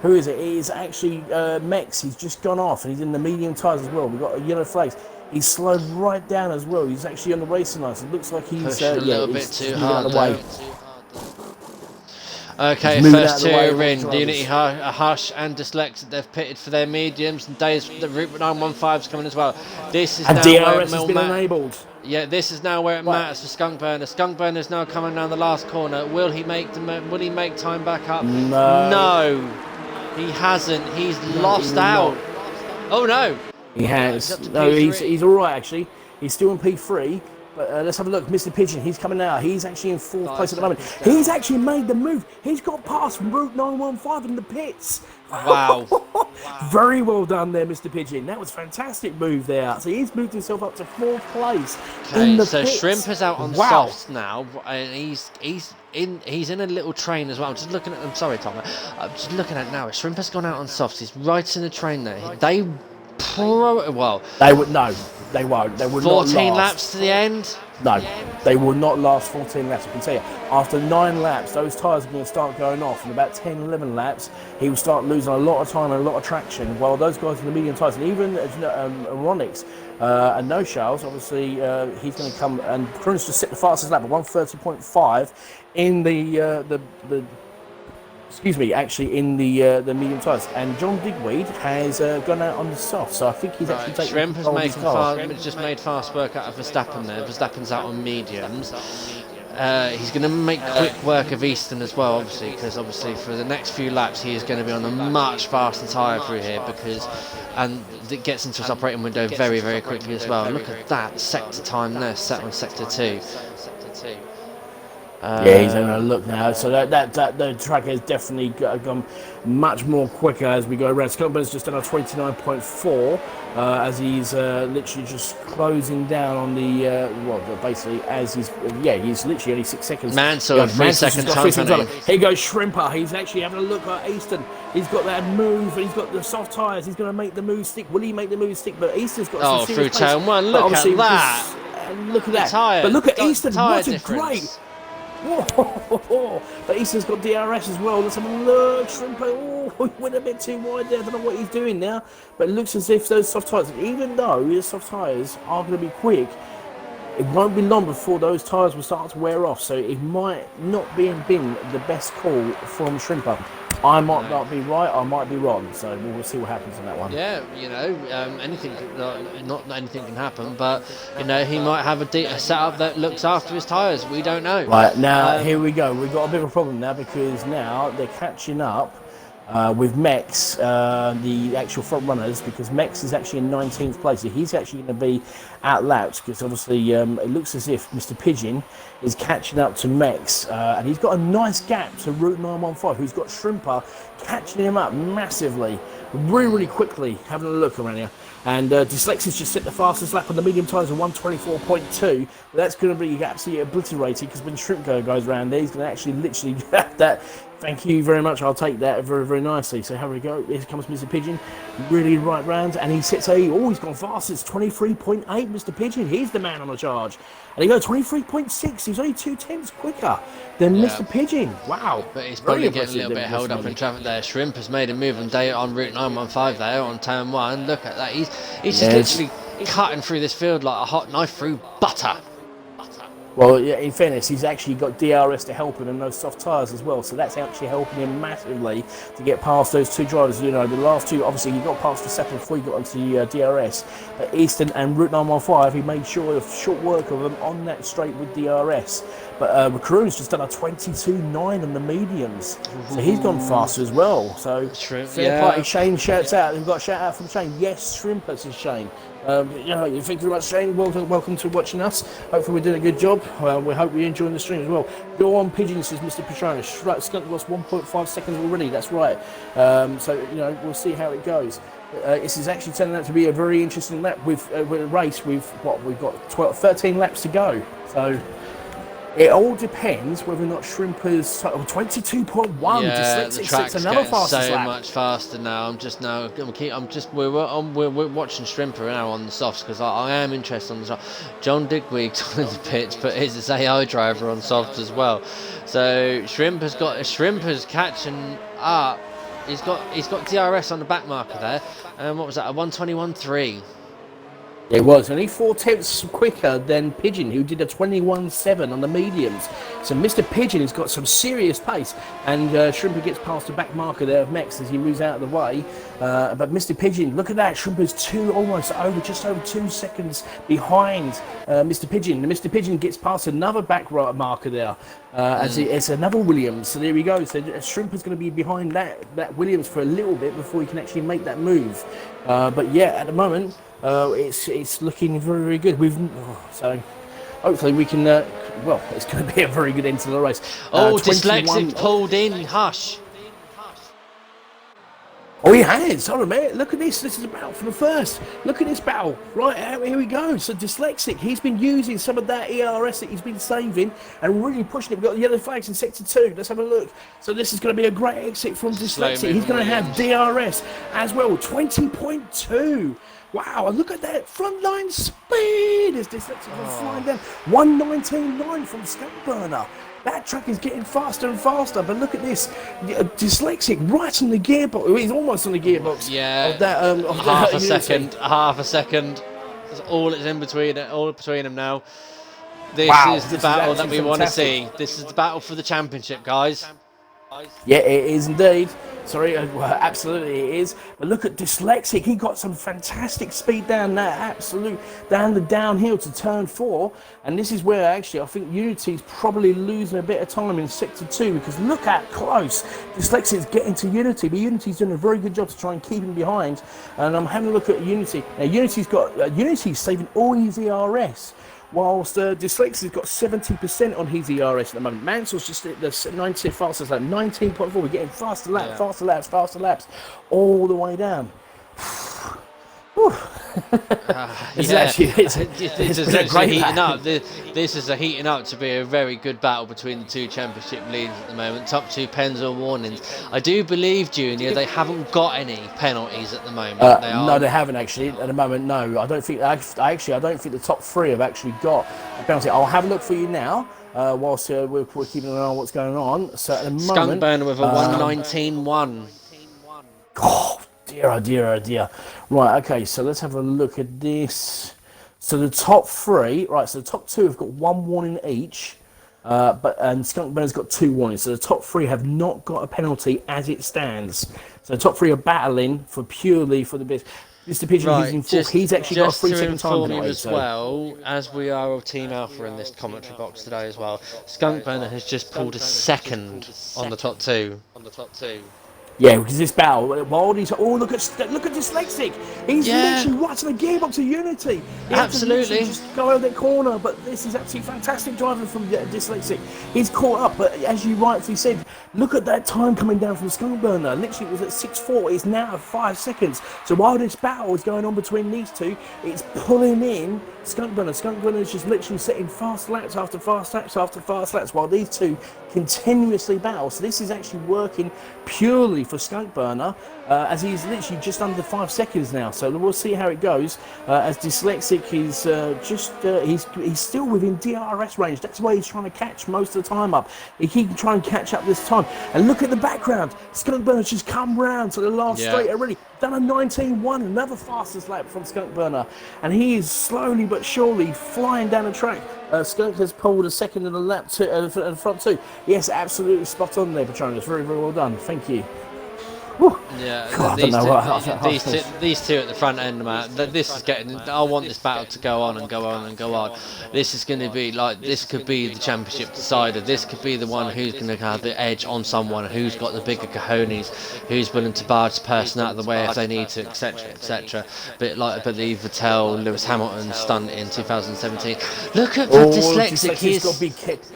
who is it? It is actually Mex. He's just gone off, and he's in the medium tyres as well. We've got yellow flags. He's slowed right down as well. He's actually on the racing line, so it looks like he's pushing a little bit too hard. Okay, He's first two way, are in. Unity, Hush and Dyslexic, they've pitted for their mediums, and Days, the Route 915's coming as well. This is and now DRS has been enabled. Yeah, this is now where it matters for Skunkburner. Skunkburner's now coming down the last corner. Will he make time back up? No, he hasn't. He's lost out. Oh no, he has. No, he's all right actually. He's still in P3. But let's have a look. Mr. Pigeon, he's coming out. He's actually in 4th place at the moment. He's actually made the move. He's got past Route 915 in the pits. Wow. Very well done there, Mr. Pigeon. That was a fantastic move there. So he's moved himself up to 4th place in the pits. Shrimp is out on softs now, and he's in a little train as well. I'm just looking at. I'm sorry, Tom. I'm just looking at it now. Shrimp has gone out on softs. He's right in the train there. They would no. They won't. They would 14 not last. laps to the end? No, they will not last 14 laps. I can tell you. After 9 laps, those tyres are going to start going off. In about 10, 11 laps, he will start losing a lot of time and a lot of traction. While those guys in the medium tyres, and even Ronix and Noshals, obviously, he's going to come and Kroon's just set the fastest lap at 1:30.5 in the medium tyres, and John Digweed has gone out on the soft, so I think he's actually taking Shrimp has made fast work out of Verstappen there. Verstappen's out on mediums. He's going to make quick work of Easton as well, obviously, because for the next few laps he is going to be on a much faster tyre through here, and it gets into his operating window very, very quickly as well. Look at that sector time there, set on sector 2. Yeah, he's having a look now. So that the track has definitely gone much more quicker as we go around. Skunkburner's just done a 29.4 as he's literally just closing down on the basically as he's literally only 6 seconds. Mansell, 3 second time. Here goes Shrimper. He's actually having a look at Easton. He's got that move, and he's got the soft tyres. He's going to make the move stick. Will he make the move stick? But Easton's got some through turn 1. Look at that. Look at that. But look at Easton. What a great. Whoa. But Easton's got DRS as well. Let's have a look. Shrimper, he went a bit too wide there. I don't know what he's doing now. But it looks as if those soft tyres, even though the soft tyres are going to be quick, it won't be long before those tyres will start to wear off. So it might not been the best call from Shrimper. I might not be right, I might be wrong, so we'll see what happens on that one. Yeah, anything, not anything can happen, but he might have a setup that looks after his tyres. We don't know. Right now, here we go. We've got a bit of a problem now because now they're catching up with Mex, the actual front runners, because Mex is actually in 19th place. So he's actually going to be outlapped because obviously it looks as if Mr. Pigeon is catching up to Mex, and he's got a nice gap to Route 915, who's got Shrimper catching him up massively, really quickly. Having a look around here. And Dyslexi's just set the fastest lap on the medium tyres of 1:24.2. That's going to be absolutely obliterated because when Shrimp goes around there, he's going to actually literally that. Thank you very much. I'll take that very, very nicely. So here we go. Here comes Mr. Pigeon. Really right round. And he sets he's gone fast. It's 23.8, Mr. Pigeon. He's the man on the charge. And he goes 23.6. He's only 2/10 quicker than Mr. Pigeon. Wow. But he's probably getting a little bit held up in traffic there. Shrimp has made a move on Route 915 there on turn 1. Look at that. He's just literally cutting through this field like a hot knife through butter. Well, yeah, in fairness, he's actually got DRS to help him and those soft tyres as well. So that's actually helping him massively to get past those two drivers. You know, the last two, obviously, he got past Verstappen before he got onto the DRS. But Easton and Route 915, he made sure of short work of them on that straight with DRS. But Kroon's just done a 22.9 on the mediums. So he's gone faster as well. So fair play. Shane shouts out. We've got a shout out from Shane. Yes, Shrimpers is Shane. Thank you very much, Shane. Welcome to watching us. Hopefully we're doing a good job. We hope you're enjoying the stream as well. Go on, Pigeon, says Mr. Petronis. Right, Skunk lost 1.5 seconds already. That's right. So, we'll see how it goes. This is actually turning out to be a very interesting lap with a race with what we've got 13 laps to go. So it all depends whether or not Shrimpers 22.1. Yeah, the track's another getting so lap. much faster now. We're watching Shrimper now on the softs because I am interested on the soft. John Digweed on the pitch, but he's his AI driver on softs as well. So Shrimper's catching up. He's got DRS on the back marker there. What was that? A 121.3. It was only 4/10 quicker than Pigeon, who did a 21.7 on the mediums. So Mr. Pigeon has got some serious pace, and Shrimper gets past the back marker there of Mex as he moves out of the way. But Mr. Pigeon, look at that, Shrimper's just over 2 seconds behind Mr. Pigeon. And Mr. Pigeon gets past another back marker there. It's another Williams. So there we go. So Shrimper's going to be behind that Williams for a little bit before he can actually make that move. But yeah, at the moment, it's looking very, very good. So hopefully we can. It's going to be a very good end to the race. Dyslexic pulled in. Hush. Oh, he has. Hold on a minute. Look at this. This is a battle for the first. Look at this battle. Right, here we go. So Dyslexic, he's been using some of that ERS that he's been saving and really pushing it. We've got yellow flags in sector 2. Let's have a look. So this is going to be a great exit from Dyslexic. He's going to have DRS as well. 20.2. Wow, look at that front line speed as Dyslexic flying down. 119.9 from Skunkburner. That track is getting faster and faster, but look at this. Dyslexic right on the gearbox. He's almost on the gearbox. Yeah, half a second. That's all that's in between them now. This is the battle that we want to see. This is the battle for the championship, guys. Yeah, it is indeed. Sorry, absolutely it is. But look at Dyslexic. He got some fantastic speed down down the downhill to turn 4. And this is where actually I think Unity's probably losing a bit of time in sector 2 because look how close Dyslexic's getting to Unity. But Unity's doing a very good job to try and keep him behind. And I'm having a look at Unity. Now Unity's saving all his ERS. Whilst Dyslexic's got 70% on his ERS at the moment. Mansell's just at the 90 fastest lap, 19.4. We're getting faster laps, all the way down. This is actually heating up. This is heating up to be a very good battle between the two championship leaders at the moment. Top 2 pens or warnings. I do believe, Junior, they haven't got any penalties at the moment. No, they haven't actually at the moment. No, I don't think. I don't think the top 3 have actually got a penalty. I'll have a look for you now. Whilst we're keeping an eye on what's going on. So at the moment, Skunkburner with a 119.1. Oh dear. Right, okay, so let's have a look at this. So the top 3, right, so the top 2 have got 1 warning each, and Skunkburner's got 2 warnings. So the top 3 have not got a penalty as it stands. So the top 3 are battling purely for the best. Mr. Pigeon, he's actually got a 3-second time penalty. As well, as we are of Team Alpha in this commentary box today as well, Skunkburner has just pulled a second on the top 2. Yeah, because this battle, look at Dyslexic. He's literally right on the gearbox of Unity. He absolutely just go over that corner, but this is absolutely fantastic driving from Dyslexic. He's caught up, but as you rightly said, look at that time coming down from Skunkburner. Literally, it was at 6.4. It's now at 5 seconds. So while this battle is going on between these two, it's pulling in Skunkburner. Skunkburner is just literally setting fast laps after fast laps after fast laps, while these two continuously battle. So this is actually working purely for Skunkburner, as he's literally just under 5 seconds now. So we'll see how it goes. As Dyslexic is he's still within DRS range. That's why he's trying to catch most of the time up. He can try and catch up this time. And look at the background. Skunkburner's just come round to the last straight already. Done a 19.1, another fastest lap from Skunkburner. And he is slowly but surely flying down the track. Skunk has pulled a second in the lap two, the front two. Yes, absolutely spot on there, Patronus. Very, very well done. Thank you. Whew. Yeah, God, these two at the front end, man. This is getting. I want this battle to go on and go on and go on. This is going to be like, this could be the championship decider. This could be the one who's going to have the edge on someone, who's got the bigger cojones, who's willing to barge the person out of the way if they need to, etc., etc. But the Vettel Lewis Hamilton stunt in 2017. Look at the dyslexic. He's got to be kicked.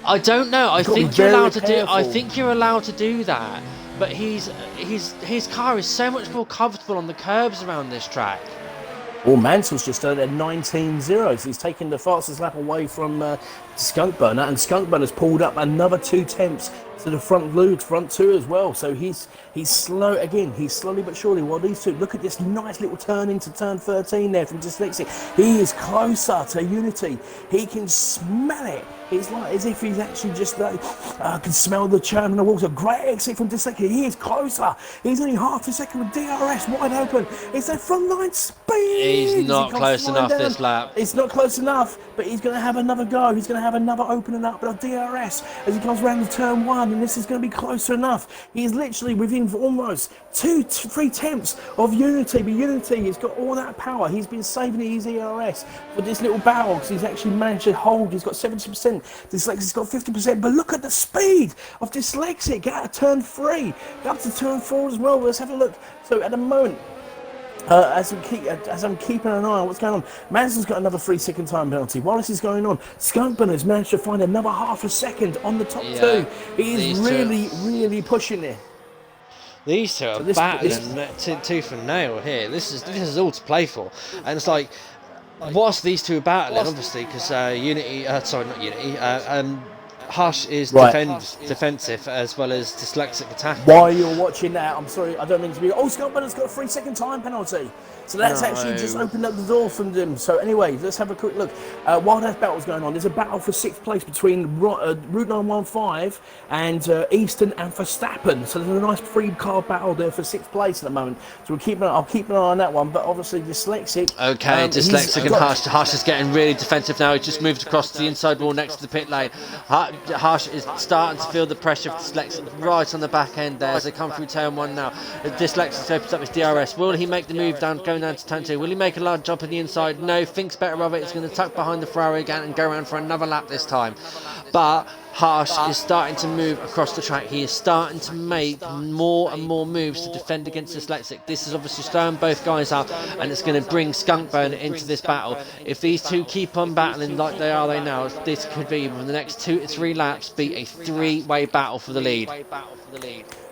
I don't know. I think you're allowed to do. I think you're allowed to do that. But his car is so much more comfortable on the curbs around this track. Well, Mansell's just done it at 19.0, so he's taken the fastest lap away from Skunkburner, and Skunkburner's pulled up another 2 tenths to the front two as well. So he's slow again. He's slowly but surely. Well, these two, look at this nice little turn into turn 13 there from Dyslexic. He is closer to Unity. He can smell it. It's like as if he's actually just can smell the churn in the water. Great exit from Dyslexic. He is closer. He's only half a second with DRS wide open. It's that front line speed. He's not close enough this lap. It's not close enough, but he's going to have another go. He's going to have another opening up of DRS as he comes around to turn 1, and this is going to be closer enough. He's literally within almost 3 tenths of Unity, but Unity has got all that power. He's been saving his ERS for this little battle because he's actually managed to hold. He's got 70%. Dyslexic's got 50%, but look at the speed of Dyslexic. Get out of turn 3, get up to turn 4 as well. Let's have a look. So at the moment, as I'm keeping an eye on what's going on, Mansell's got another 3-second time penalty. While this is going on, Skunkburner has managed to find another half a second on the top 2. He is really pushing it. These two are battling tooth and nail here. This is all to play for, and it's like, whilst these two are battling, obviously, because Hush is defensive as well as Dyslexic attacking. While you're watching that, I'm sorry, I don't mean to be. Oh, Skunkburner's got a 3-second time penalty. So that's actually just opened up the door from them. So anyway, let's have a quick look. While that battle's going on, there's a battle for 6th place between Route 915 and Easton and Verstappen. So there's a nice 3-car battle there for 6th place at the moment. So I'll keep an eye on that one. But obviously Dyslexic. Okay, Dyslexic and Hush. Hush is getting really defensive now. He just moved across to the inside wall next to the pit lane. Hush is starting to feel the pressure of Dyslexic right on the back end there as they come through turn 1 now. Dyslexic opens up his DRS. Will he make the move going down to turn 2? Will he make a large jump on the inside? No, thinks better of it. He's going to tuck behind the Ferrari again and go around for another lap this time. But Hush is starting to move across the track. He is starting to make more and more moves to defend against Dyslexic. This is obviously stirring both guys up, and it's going to bring Skunkburner into this battle. If these two keep on battling like they are now, this could be, within the next 2 to 3 laps, be a 3-way battle for the lead.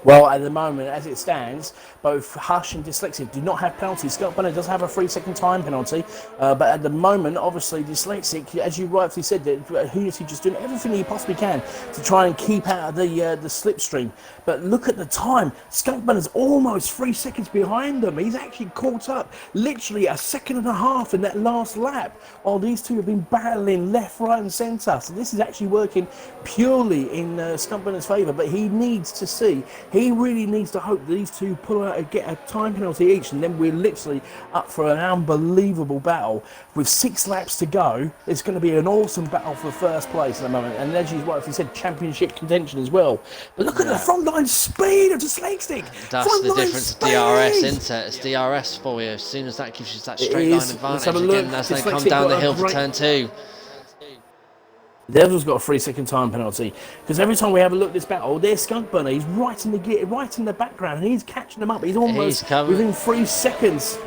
Well, at the moment, as it stands, both Hush and Dyslexic do not have penalties. Skunkburner does have a 3-second time penalty, but at the moment, obviously, Dyslexic, as you rightly said, Unity just doing everything he possibly can to try and keep out of the slipstream. But look at the time. Skunkburner's almost 3 seconds behind them. He's actually caught up literally 1.5 seconds in that last lap, while these two have been battling left, right and centre. So this is actually working purely in Skunkburner's favour, but he needs to see. He really needs to hope that these two pull out and get a time penalty each, and then we're literally up for an unbelievable battle. With 6 laps to go, it's going to be an awesome battle for first place at the moment. And as you rightly said, championship contention as well. But look at the front line speed of Dyslexic. That's the difference of DRS, isn't it? It's DRS for you. As soon as that gives you that straight line advantage again as they come down the hill for turn 2. The Devil's got a 3-second time penalty because every time we have a look at this battle, there's Skunkburner. He's right in the background, and he's catching them up. He's almost within 3 seconds.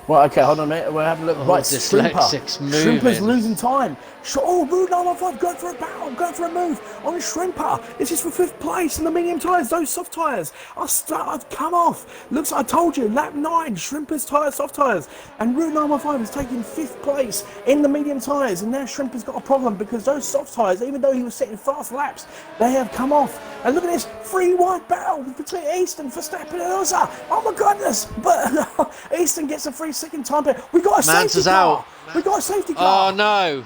Right, okay, hold on a minute. We'll have a look. Right, Shrimper's losing time. Route 915 going for a battle, going for a move on Shrimper. This is for 5th place in the medium tyres. Those soft tyres I've come off. Looks like I told you, lap 9, Shrimper's tyres, soft tyres. And Route 915 is taking 5th place in the medium tyres. And now Shrimper's got a problem because those soft tyres, even though he was setting fast laps, they have come off. And look at this 3-wide battle between Easton, Verstappen and Uzza. Oh my goodness. But Easton gets a 3-second time penalty. We got a safety car. We got a safety car. Oh no.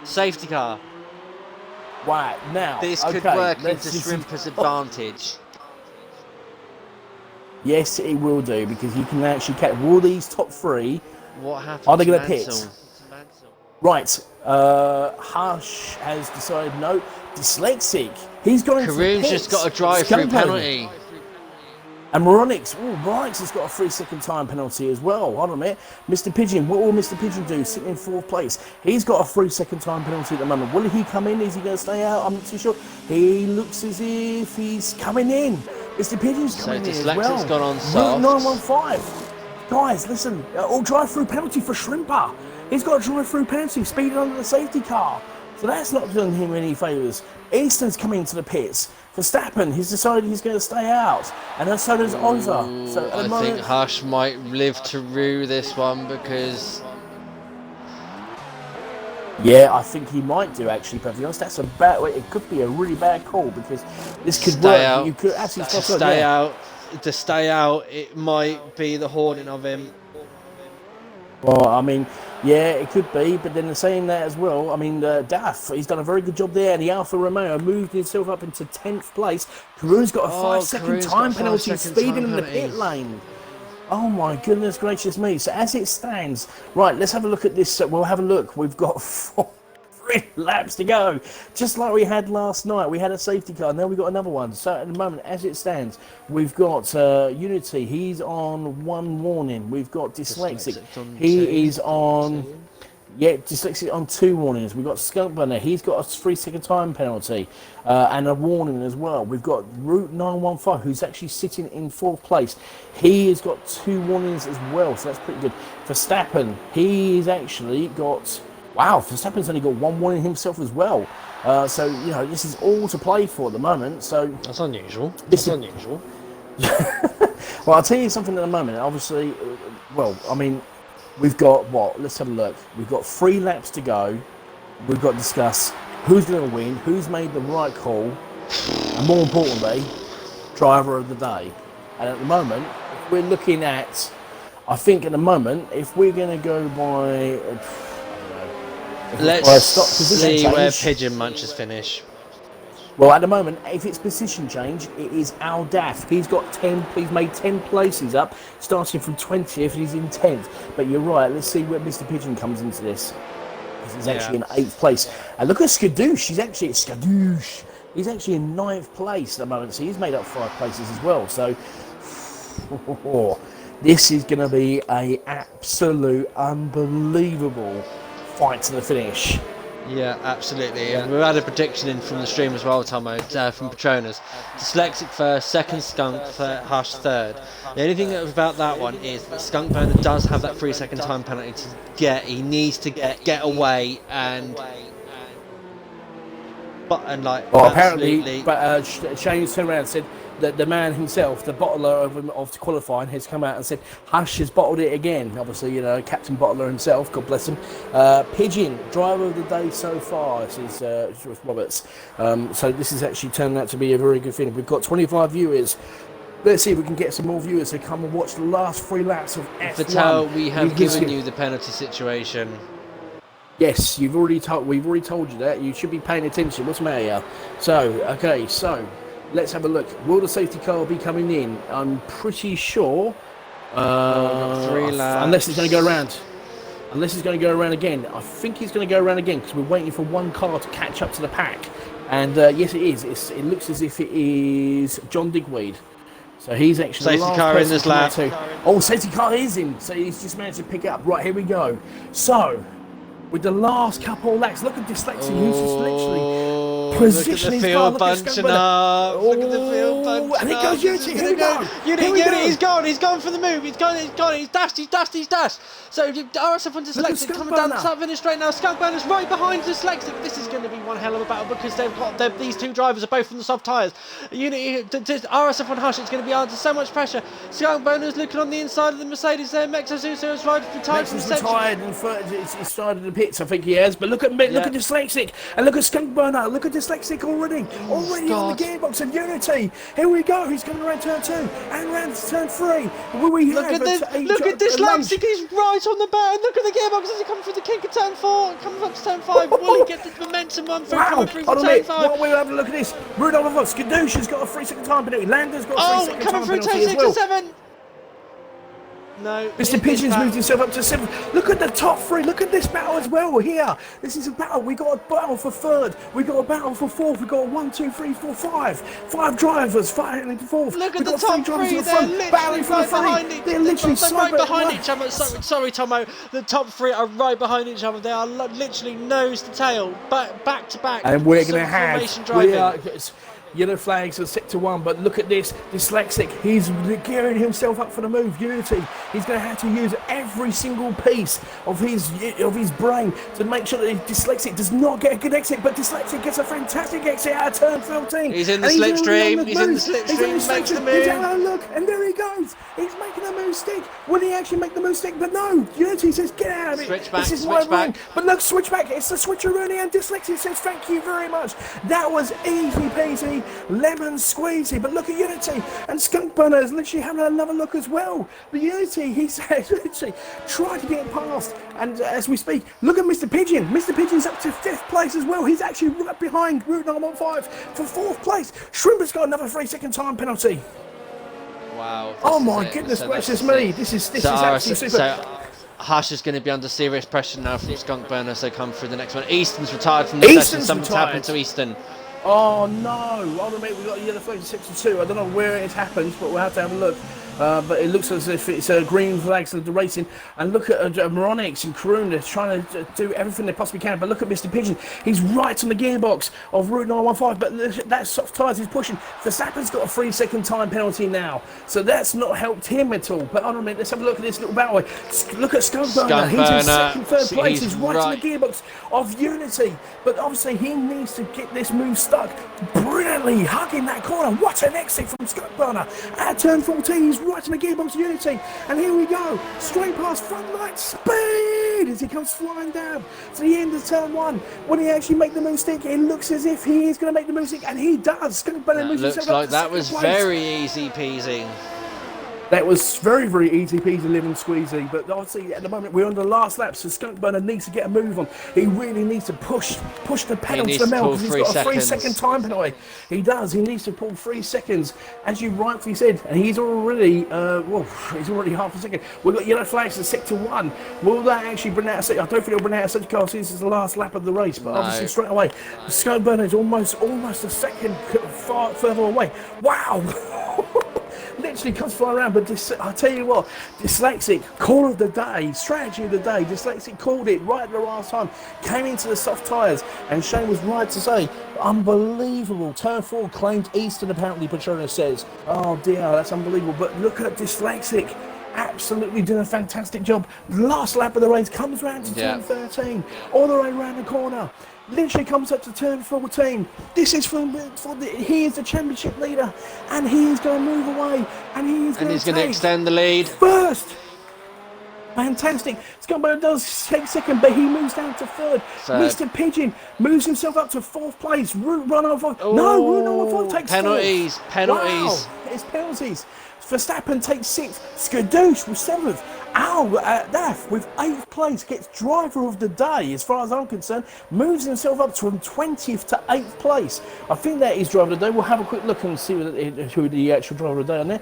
Safety car. Right, now. This could work into Shrimper's advantage. Yes, it will do, because you can actually catch all these top 3 What happened? Are they going to pit? Right. Hush has decided no. Dyslexic. He's gone into the Karoon's pits. just got a drive-through penalty. And Moronix has got a 3-second time penalty as well. Hold on a minute. Mr. Pigeon, what will Mr. Pigeon do sitting in 4th place? He's got a 3-second time penalty at the moment. Will he come in? Is he going to stay out? I'm not too sure. He looks as if he's coming in. Mr. Pigeon's coming in as well. Dyslexic's gone on soft. 915. Guys, listen. Drive-through penalty for Shrimper. He's got a drive-through penalty, speeding under the safety car. So that's not doing him any favours. Easton's coming into the pits. Verstappen, he's decided he's going to stay out. And so does Oliver. So I think Hush might live to rue this one because... Yeah, I think he might do, actually, perfectly honest. That's a bad... It could be a really bad call because this could work. Out. You could actually To stay out, it might be the hoarding of him. Well, I mean, yeah, it could be, but then saying that as well, I mean, Daff, he's done a very good job there, and the Alfa Romeo moved himself up into 10th place. Karoon's got a 5-second time penalty, speeding in the pit lane. Oh my goodness gracious me. So as it stands, right, let's have a look at this. We'll have a look. We've got 3 laps to go. Just like we had last night. We had a safety car, and then we got another one. So at the moment, as it stands, we've got Unity. He's on 1 warning. We've got Dyslexic. He is on... Yeah, Dyslexic on 2 warnings. We've got Skunk Burner. He's got a 3-second time penalty and a warning as well. We've got Route 915, who's actually sitting in 4th place. He has got 2 warnings as well, so that's pretty good. Verstappen, he's actually got... Wow, Verstappen's only got 1 warning himself as well. So, you know, this is all to play for at the moment. So that's unusual. That's unusual. Well, I'll tell you something at the moment. Obviously, well, I mean... We've got what? Let's have a look. We've got 3 laps to go. We've got to discuss who's going to win, who's made the right call, and more importantly, driver of the day. And at the moment, if we're looking at, I think at the moment, if we're going to go by, let's see where Pigeon Munchers finish. Well, at the moment, if it's position change, it is Al Daff. He's made 10 places up, starting from 20th, and he's in 10th. But you're right, let's see where Mr. Pigeon comes into this. He's actually in 8th place. And look at Skadoosh, he's actually in 9th place at the moment, so he's made up 5 places as well. So, this is going to be an absolute unbelievable fight to the finish. Yeah, absolutely. And we've had a prediction in from the stream as well, Tomo, from Patronus. Dyslexic first, second Skunk, Hush third. The only thing about that one is that Skunk Burner does have that 3-second time penalty to get. He needs to get away and apparently, but Shane's turned around and said that the man himself, the bottler of qualifying, has come out and said Hush has bottled it again. Obviously, you know, Captain Bottler himself, God bless him. Pigeon, driver of the day so far, this is Roberts. So this has actually turned out to be a very good thing. We've got 25 viewers. Let's see if we can get some more viewers to come and watch the last 3 laps of F1. Vital, we have given you the penalty situation. Yes, we've already told you that. You should be paying attention. What's the matter here? So, okay, so let's have a look. Will the safety car be coming in? I'm pretty sure. 3 laps. Unless it's going to go around. Unless it's going to go around again. I think he's going to go around again because we're waiting for 1 car to catch up to the pack. And yes, it is. It looks as if it is John Digweed. So he's actually safety car in this lap. Oh, safety car is in. So he's just managed to pick it up. Right, here we go. So, with the last couple of laps, look at Dyslexic, who's just literally positioning his car. Look at the field bunching up. Look at the field bunching up. And it goes Unity. Here we go. Unity, he's gone for the move. He's gone. He's dashed. So RSF1 Dyslexic coming down the start finish straight now. Skunk Burner's right behind Dyslexic. This is going to be one hell of a battle because these 2 drivers are both from the soft tyres. Unity, RSF1 Hush, it's going to be under so much pressure. Skunk Burner's looking on the inside of the Mercedes there. Mexozuso has retired from the section. He's started the pits, I think he has. But look at Dyslexic and look at Skunk Burner. Look at Dyslexic already on the gearbox of Unity. Here we go. He's coming around turn 2 and around turn 3. Look at Dyslexic. He's right on the back. Look at the gearbox as he comes through the kink of turn 4, comes up to turn 5. Will he get the momentum on through turn 5? What we'll have a look at this. Rudolph Skadoosh has got a 3-second time penalty. Lander's got a 3-second time penalty as well. Coming through turn 6 and 7. No. Mr. Pigeon's moved himself up to 7th. Look at the top 3. Look at this battle as well here. This is a battle. We got a battle for 3rd. We got a battle for 4th. We got 1, 2, 3, 4, 5. 5 drivers fighting for 4th. Look at the top 3. They're literally right behind each other. They're literally right behind each other. Sorry, Tomo. The top 3 are right behind each other. They are literally nose to tail, back to back. And we're going to have yellow flags for sector 1, but look at this, Dyslexic, he's gearing himself up for the move, Unity. He's going to have to use every single piece of his brain to make sure that Dyslexic does not get a good exit, but Dyslexic gets a fantastic exit out of turn 13. He's in the slipstream, makes the move. He's having a look, and there he goes. He's making the move stick. Will he actually make the move stick? But no, Unity says, get out of it. This is my wrong. But look, switch back. It's the switcheroonie, and Dyslexic says, thank you very much. That was easy peasy, lemon squeezy. But look at Unity, and Skunkburner is literally having another look as well. But Unity, he says, literally, try to get past. And as we speak, look at Mr. Pigeon. Mr. Pigeon's up to 5th place as well. He's actually right behind Route 915 for 4th place. Shrimp has got another 3-second time penalty. Wow. Oh my goodness gracious me. This is absolutely super. So Hush is going to be under serious pressure now from Skunkburner, so come through the next one. Easton's retired from the session. Something's happened to Easton. Oh no! Hold on, mate. We've got a yellow flag in sector 2. I don't know where it happened, but we'll have to have a look. But it looks as if it's a green flag for the racing. And look at Moronix and Karun. They're trying to do everything they possibly can. But look at Mr. Pigeon. He's right on the gearbox of Route 915. But that soft tyres is pushing. Verstappen's got a 3-second time penalty now. So that's not helped him at all. But hold on a minute. Let's have a look at this little battle. Look at Skunkburner. He's in second, 3rd place. He's right on the gearbox of Unity. But obviously he needs to get this move stuck. Brilliantly hugging that corner. What an exit from Skunkburner. At turn 14, he's right in the gearbox Unity, and here we go, straight past front light speed as he comes flying down to the end of turn 1. When he actually make the move stick, it looks as if he is going to make the move stick, and he does. Looks like that was very easy peasy. That was very, very easy peasy, lemon squeezy. But obviously, at the moment, we're on the last lap, so Skunkburner needs to get a move on. He really needs to push the pedal to the metal because he's got a 3-second time penalty. He does. He needs to pull 3 seconds, as you rightfully said. And he's already, he's already half a second. We've got yellow flags in sector 1. Will that actually bring out a second? I don't think it'll bring out a second car since it's the last lap of the race. But obviously, straight away, Skunkburner is almost a second far further away. Wow. Literally comes flying around, but I'll tell you what, Dyslexic, call of the day, strategy of the day, Dyslexic called it right at the last time, came into the soft tyres, and Shane was right to say, unbelievable, turn 4 claimed Easton apparently, Petronas says, oh dear, that's unbelievable, but look at Dyslexic, absolutely doing a fantastic job. Last lap of the race comes round to turn 13, all the way around the corner. Literally comes up to turn 14. This is he is the championship leader, and he is going to move away, and he's going to extend the lead first. Fantastic. Skunkburner does take second, but he moves down to third. Mr. Pigeon moves himself up to 4th place. Route 105. No, Route 105 takes penalties. fourth. Penalties. Wow, it's penalties. Verstappen takes 6th. Skadoosh with 7th. Al Daff with 8th place gets driver of the day, as far as I'm concerned, moves himself up from 20th to 8th place. I think that is driver of the day. We'll have a quick look and see who the actual driver of the day on there.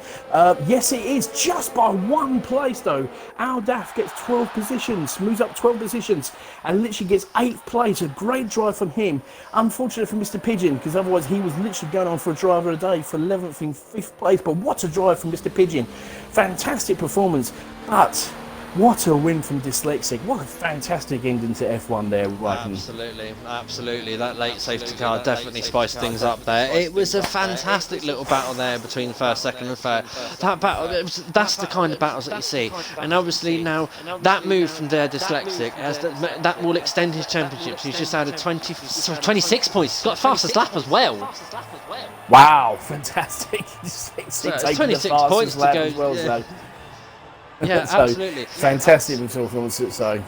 Yes, it is, just by 1 place though. Al Daff gets 12 positions, moves up 12 positions, and literally gets 8th place. A great drive from him. Unfortunate for Mr. Pigeon, because otherwise he was literally going on for a driver of the day for 11th and 5th place. But what a drive from Mr. Pigeon. Fantastic performance. But what a win from Dyslexic. What a fantastic ending to F1 there. Absolutely. That late safety car definitely spiced things up there. It was a fantastic little battle there between first, second and third. That battle, that's the kind of battles that you see. And obviously now, that move from their Dyslexic, that will extend his championships. He's just added 26 points. He's got fastest lap as well. Wow, fantastic. So 26 points to go. Well, yeah, absolutely. Fantastic performance. So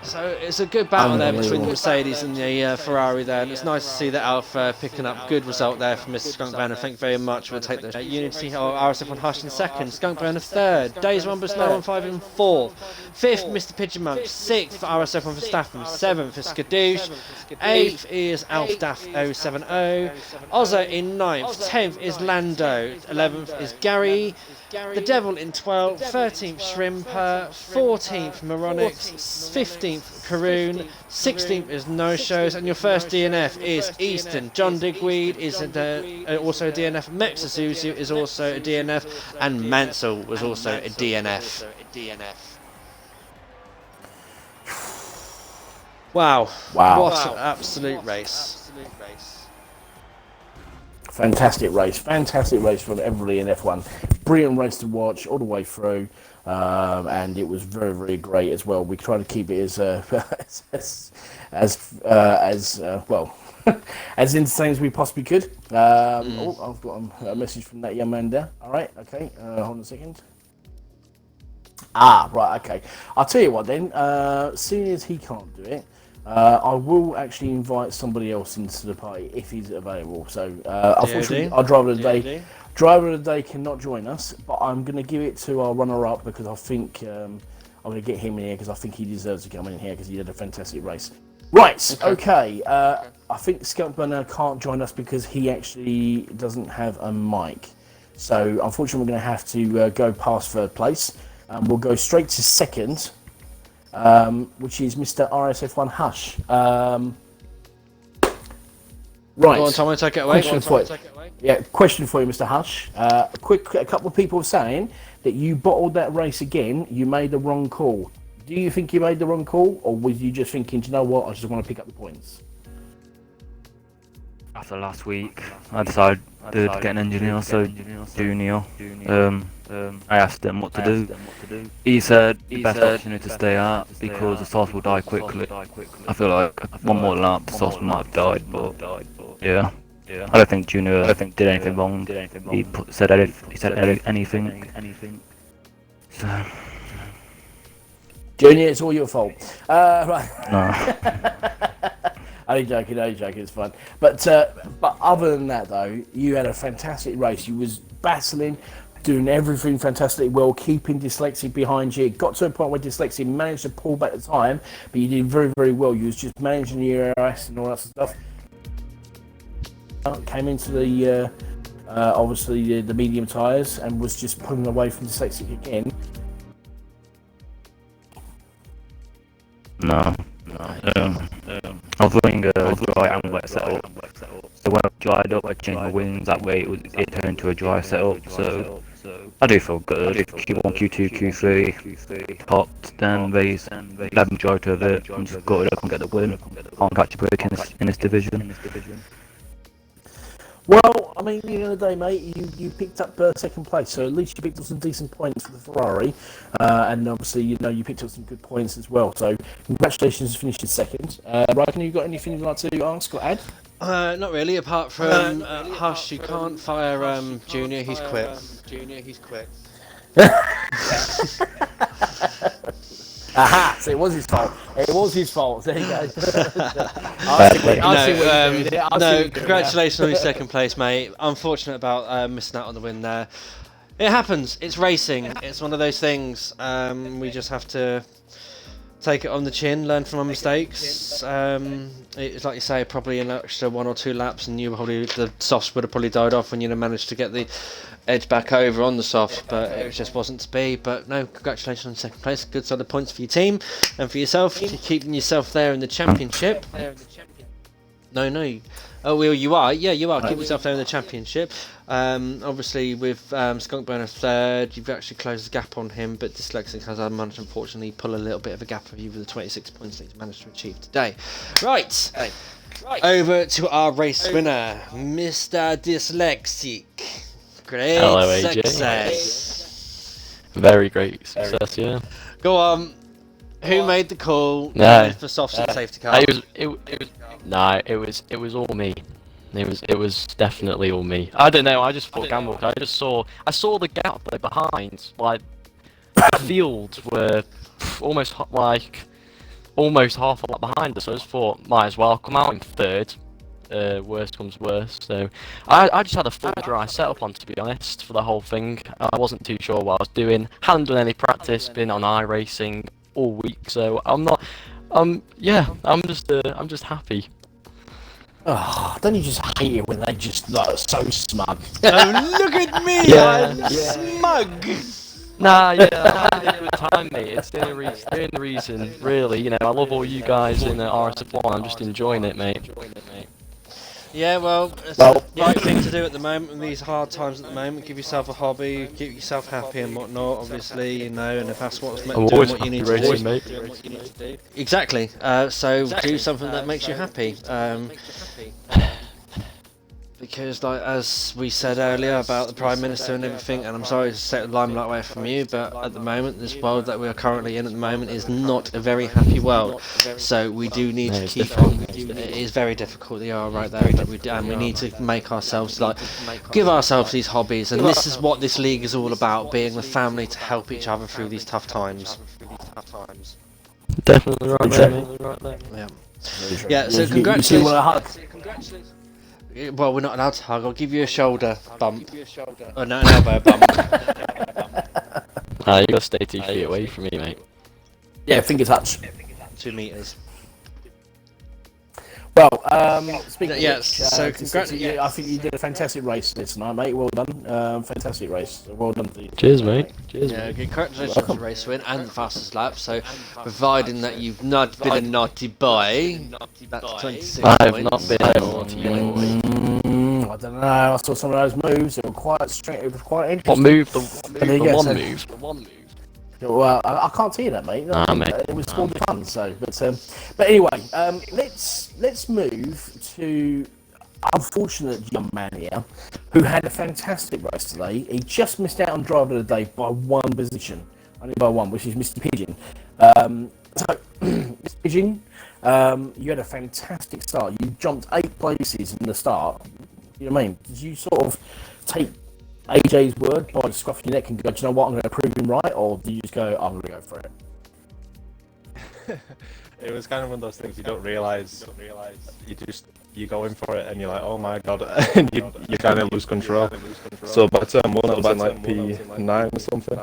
So it's a good battle there between the Mercedes and the Ferrari there, and it's nice to see that Alpha picking up good result there from Mr. Skunkburner. Thank you very much. We'll take the Unity or RSF1 Hush in second, Skunkburner third, Days Rumbus 915 in fourth, fifth Mr. Pigeon Monk, sixth RSF1 Verstappen, seventh is Skadoosh, eighth is Alfdaf 070, Ozzo in ninth, 10th is Lando, 11th is Gary, the Devil in 12th, 13th Shrimper, 14th Moronix, 15th Karoon, 16th is No Shows, and your first DNF is Easton. John Digweed is also a DNF, Mex Isuzu is also a DNF, and Mansell was also a DNF. Wow. What an absolute race. Fantastic race from everybody in F1. Brilliant race to watch all the way through, and it was very, very great as well. We tried to keep it as well as entertaining as we possibly could. Oh, I've got a message from that young man there. All right, okay, hold on a second. Right, okay. I'll tell you what then. Seeing as he can't do it, I will actually invite somebody else into the party if he's available. So, unfortunately, our driver of the day cannot join us, but I'm going to give it to our runner-up because I think I'm going to get him in here because I think he deserves to come in here because he had a fantastic race. Right, okay. I think Skunkburner can't join us because he actually doesn't have a mic. So, unfortunately, we're going to have to go past third place. We'll go straight to second. Which is Mr. RSF1 Hush. Right. Go on, Tom, take it away. Question for you, Mr. Hush. A couple of people saying that you bottled that race again. You made the wrong call. Do you think you made the wrong call, or was you just thinking, do you know what? I just want to pick up the points. After last week, I decided to get an engineer, so Junior. I asked him what to do. He said the best option is to stay out because the sauce will die quickly. I feel like one more lap, the sauce might have died, but yeah. I don't think Junior did anything wrong. He said anything. So. Junior, it's all your fault. Right. No. Only joking, it's fun. But other than that, though, you had a fantastic race. You was battling, doing everything fantastically well, keeping Dyslexic behind you. It got to a point where Dyslexic managed to pull back the time, but you did very, very well. You was just managing your RS and all that stuff. Came into the, obviously, the medium tyres and was just pulling away from Dyslexic again. No. I was running a dry and wet setup, so when I dried up I changed my wings, that way it turned into a dry setup, so I do feel good. Q1, Q2, Q3, popped, then race, 11 majority of it, and just got it up and get the win. Can't catch a break in this division. Well, I mean, at the end of the day, mate, you picked up second place, so at least you picked up some decent points for the Ferrari, and obviously, you picked up some good points as well. So, congratulations, finishing second. Ryan, you got anything you'd like to ask or add? Not really, apart from Hush. You can't fire Junior. He's quit. Aha! So it was his fault. There you go. Congratulations on your second place, mate. Unfortunate about missing out on the win there. It happens. It's racing. It's one of those things. We just have to take it on the chin, learn from our mistakes. It's like you say, probably an extra 1 or 2 laps, and the softs would have probably died off when you'd have managed to get the edge back over on the softs, but it just wasn't to be. But no, congratulations on second place. Good solid points for your team and for yourself. You're keeping yourself there in the championship. No. Oh, well, you are. Yeah, you are. Keep yourself there in the championship. Obviously, with Skunkburner third, you've actually closed the gap on him, but Dyslexic has managed, unfortunately, pull a little bit of a gap of you with the 26 points that he's managed to achieve today. Right. Over to our race winner, Mr. Dyslexic. Great success. Very great success, yeah. Go on. Who made the call for soft safety car? It was all me. It was definitely all me. I don't know. I just thought gamble. I saw the gap there behind. Like the fields were almost almost half a lap behind us. So I just thought, might as well come out in third. Worst comes worst. So I just had a full dry setup on, to be honest, for the whole thing. I wasn't too sure what I was doing. Hadn't done any practice. Been on iRacing all week, so I'm not. Yeah, I'm just happy. Oh, don't you just hate it when they just like so smug? Oh, look at me! Yeah. I'm smug! Nah, yeah, I'm having a good time, mate. It's the only reason, really. You know, I love all you guys in RSF1. I'm just enjoying it, mate. Yeah, well, it's the right thing to do at the moment in these hard times at the moment. Give yourself a hobby, keep yourself happy and whatnot, obviously, you know, and if that's what's I'm doing always what you need happy to racing, do. mate. Exactly. So do something that makes you happy. Because, like, as we said earlier about the Prime Minister and everything, and I'm sorry to set the limelight away from you, but at the moment, this world that we are currently in at the moment is not a very happy world. So we do need to keep on. It is very difficult. They are right there, but we need to make ourselves give ourselves these hobbies, and this is what this league is all about: being the family to help each other through these tough times. Definitely right there, mate. Yeah. Yeah. So congratulations. Well, we're not allowed to hug. I'll give you a shoulder bump. Oh, no, an elbow bump. You gotta stay 2 feet away from me, mate. Yeah, finger touch. 2 meters. Well, speaking of yes, which, so congratulations. I think you did a fantastic race this night, mate. Well done. Fantastic race. Well done to you. Cheers, mate. Cheers, Yeah, mate. congratulations on the race win and the fastest lap. So, providing that you've not been a naughty boy, that's 26 I have points. not been a naughty boy. I don't know. I saw some of those moves. They were quite straight. It was quite interesting. What move? there you The go, one so- move. Well, I can't tell you that, mate. Nah, mate. It was all fun. So, but anyway, let's move to unfortunate young man here who had a fantastic race today. He just missed out on driver of the day by one position, only by one, which is Mr. Pigeon. So, Mr. Pigeon, you had a fantastic start. You jumped 8 places in the start. You know what I mean? Did you sort of take AJ's word by scruffing your neck and go, do you know what, I'm going to prove him right? Or do you just go, I'm going to go for it? It was kind of one of those things you don't realise. You go in for it and you're like, oh my god, and you kind of lose control. So by turn 1 I was in like P9 or something.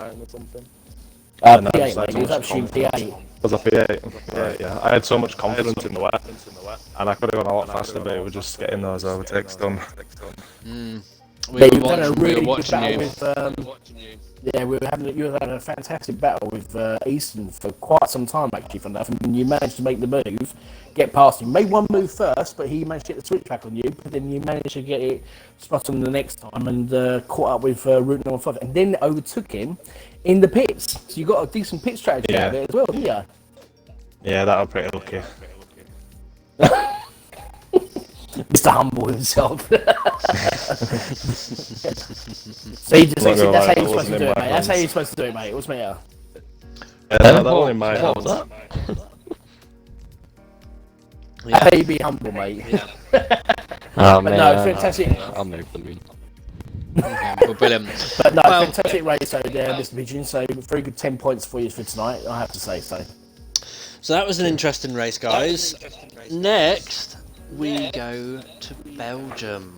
P8, mate. It was actually P8. Was a P8? Right, yeah. I had so much confidence in the wet, and I could have gone a lot faster, but it was just getting those overtakes done. We Yeah, were you've done a watching, really we were good watching battle you. with. Yeah, you were having a fantastic battle with Easton for quite some time, actually, for that. And you managed to make the move, get past him. Made one move first, but he managed to get the switch back on you. But then you managed to get it spot on the next time and caught up with route number 5, and then overtook him in the pits. So you got a decent pit strategy out of it as well, didn't you? Yeah, that was pretty lucky. Mr. Humble himself. So you just, that's how you're supposed to do it, mate. That's how you're supposed to do it, mate. What's me out? That was in my What was hands. that? That's how you be humble, mate. Oh, But mate. no, fantastic. I'll move the moon. Well, brilliant. But no, Well- fantastic race over there, Mr. Pigeon. So very good 10 points for you for tonight, I have to say so. So that was an interesting race, guys. Next, we go to Belgium.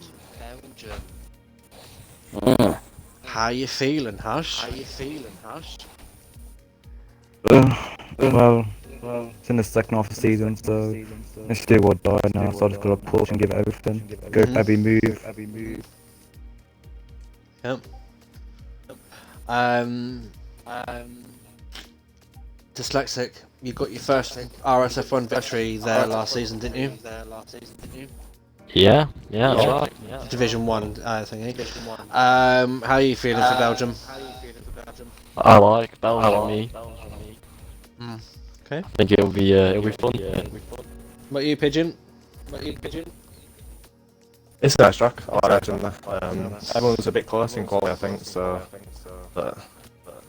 How you feeling, Hush? Well, it's in the second half of the season, so it's do or die now. So I just gotta push and give it everything. Go for every move. Yep. Dyslexic, you got your first RSF1 victory there last season, didn't you? Yeah, that's right. Yeah. Division 1 thingy. How are you feeling for Belgium? I like Belgium. Me. Okay. I think it'll be fun. What are you, Pigeon? It's a nice track. I like it. Everyone was a bit close in quality, I think, so. But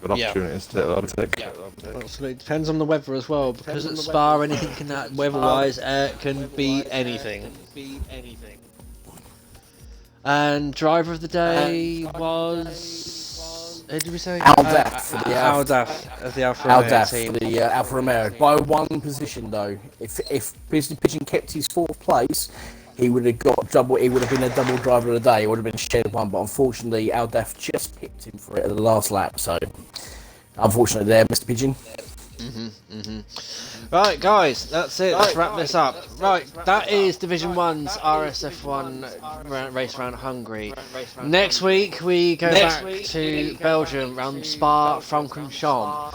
good opportunities to overtake. Absolutely. Depends on the weather as well, because at Spa anything can happen weather-wise. Can be anything. And driver of the day was Who did we say? Aldaf for the Aldaf of the Alfa Romeo Aldaf team. for the Alfa Romeo by one position though. If Business Pigeon kept his 4th place, he would have got double. He would have been a double driver of the day. It would have been shed one, but unfortunately, Aldaf just picked him for it at the last lap. So, unfortunately, there, Mr. Pigeon. Right, guys, that's it. Let's wrap this up. Right, that is Division 1's RSF1 race around Hungary. Next week, we go back to Belgium, around Spa-Francorchamps.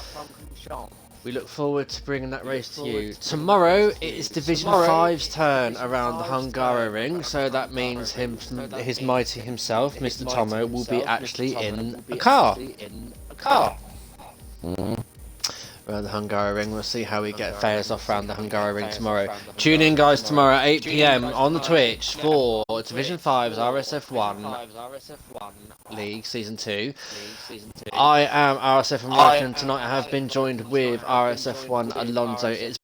We look forward to bringing that race to you. Tomorrow, it is Division 5's turn around the Hungaroring, so that means his mighty himself, Mr. Tomo, will be actually in a car. Around the Hungaroring. We'll see how we get fares off around the Hungaroring tomorrow. Tune in, guys, tomorrow at 8 PM on the Twitch for Division 5's RSF1 League Season 2. I am RSF1 Martin. Tonight I have been joined with RSF1 Alonso. It's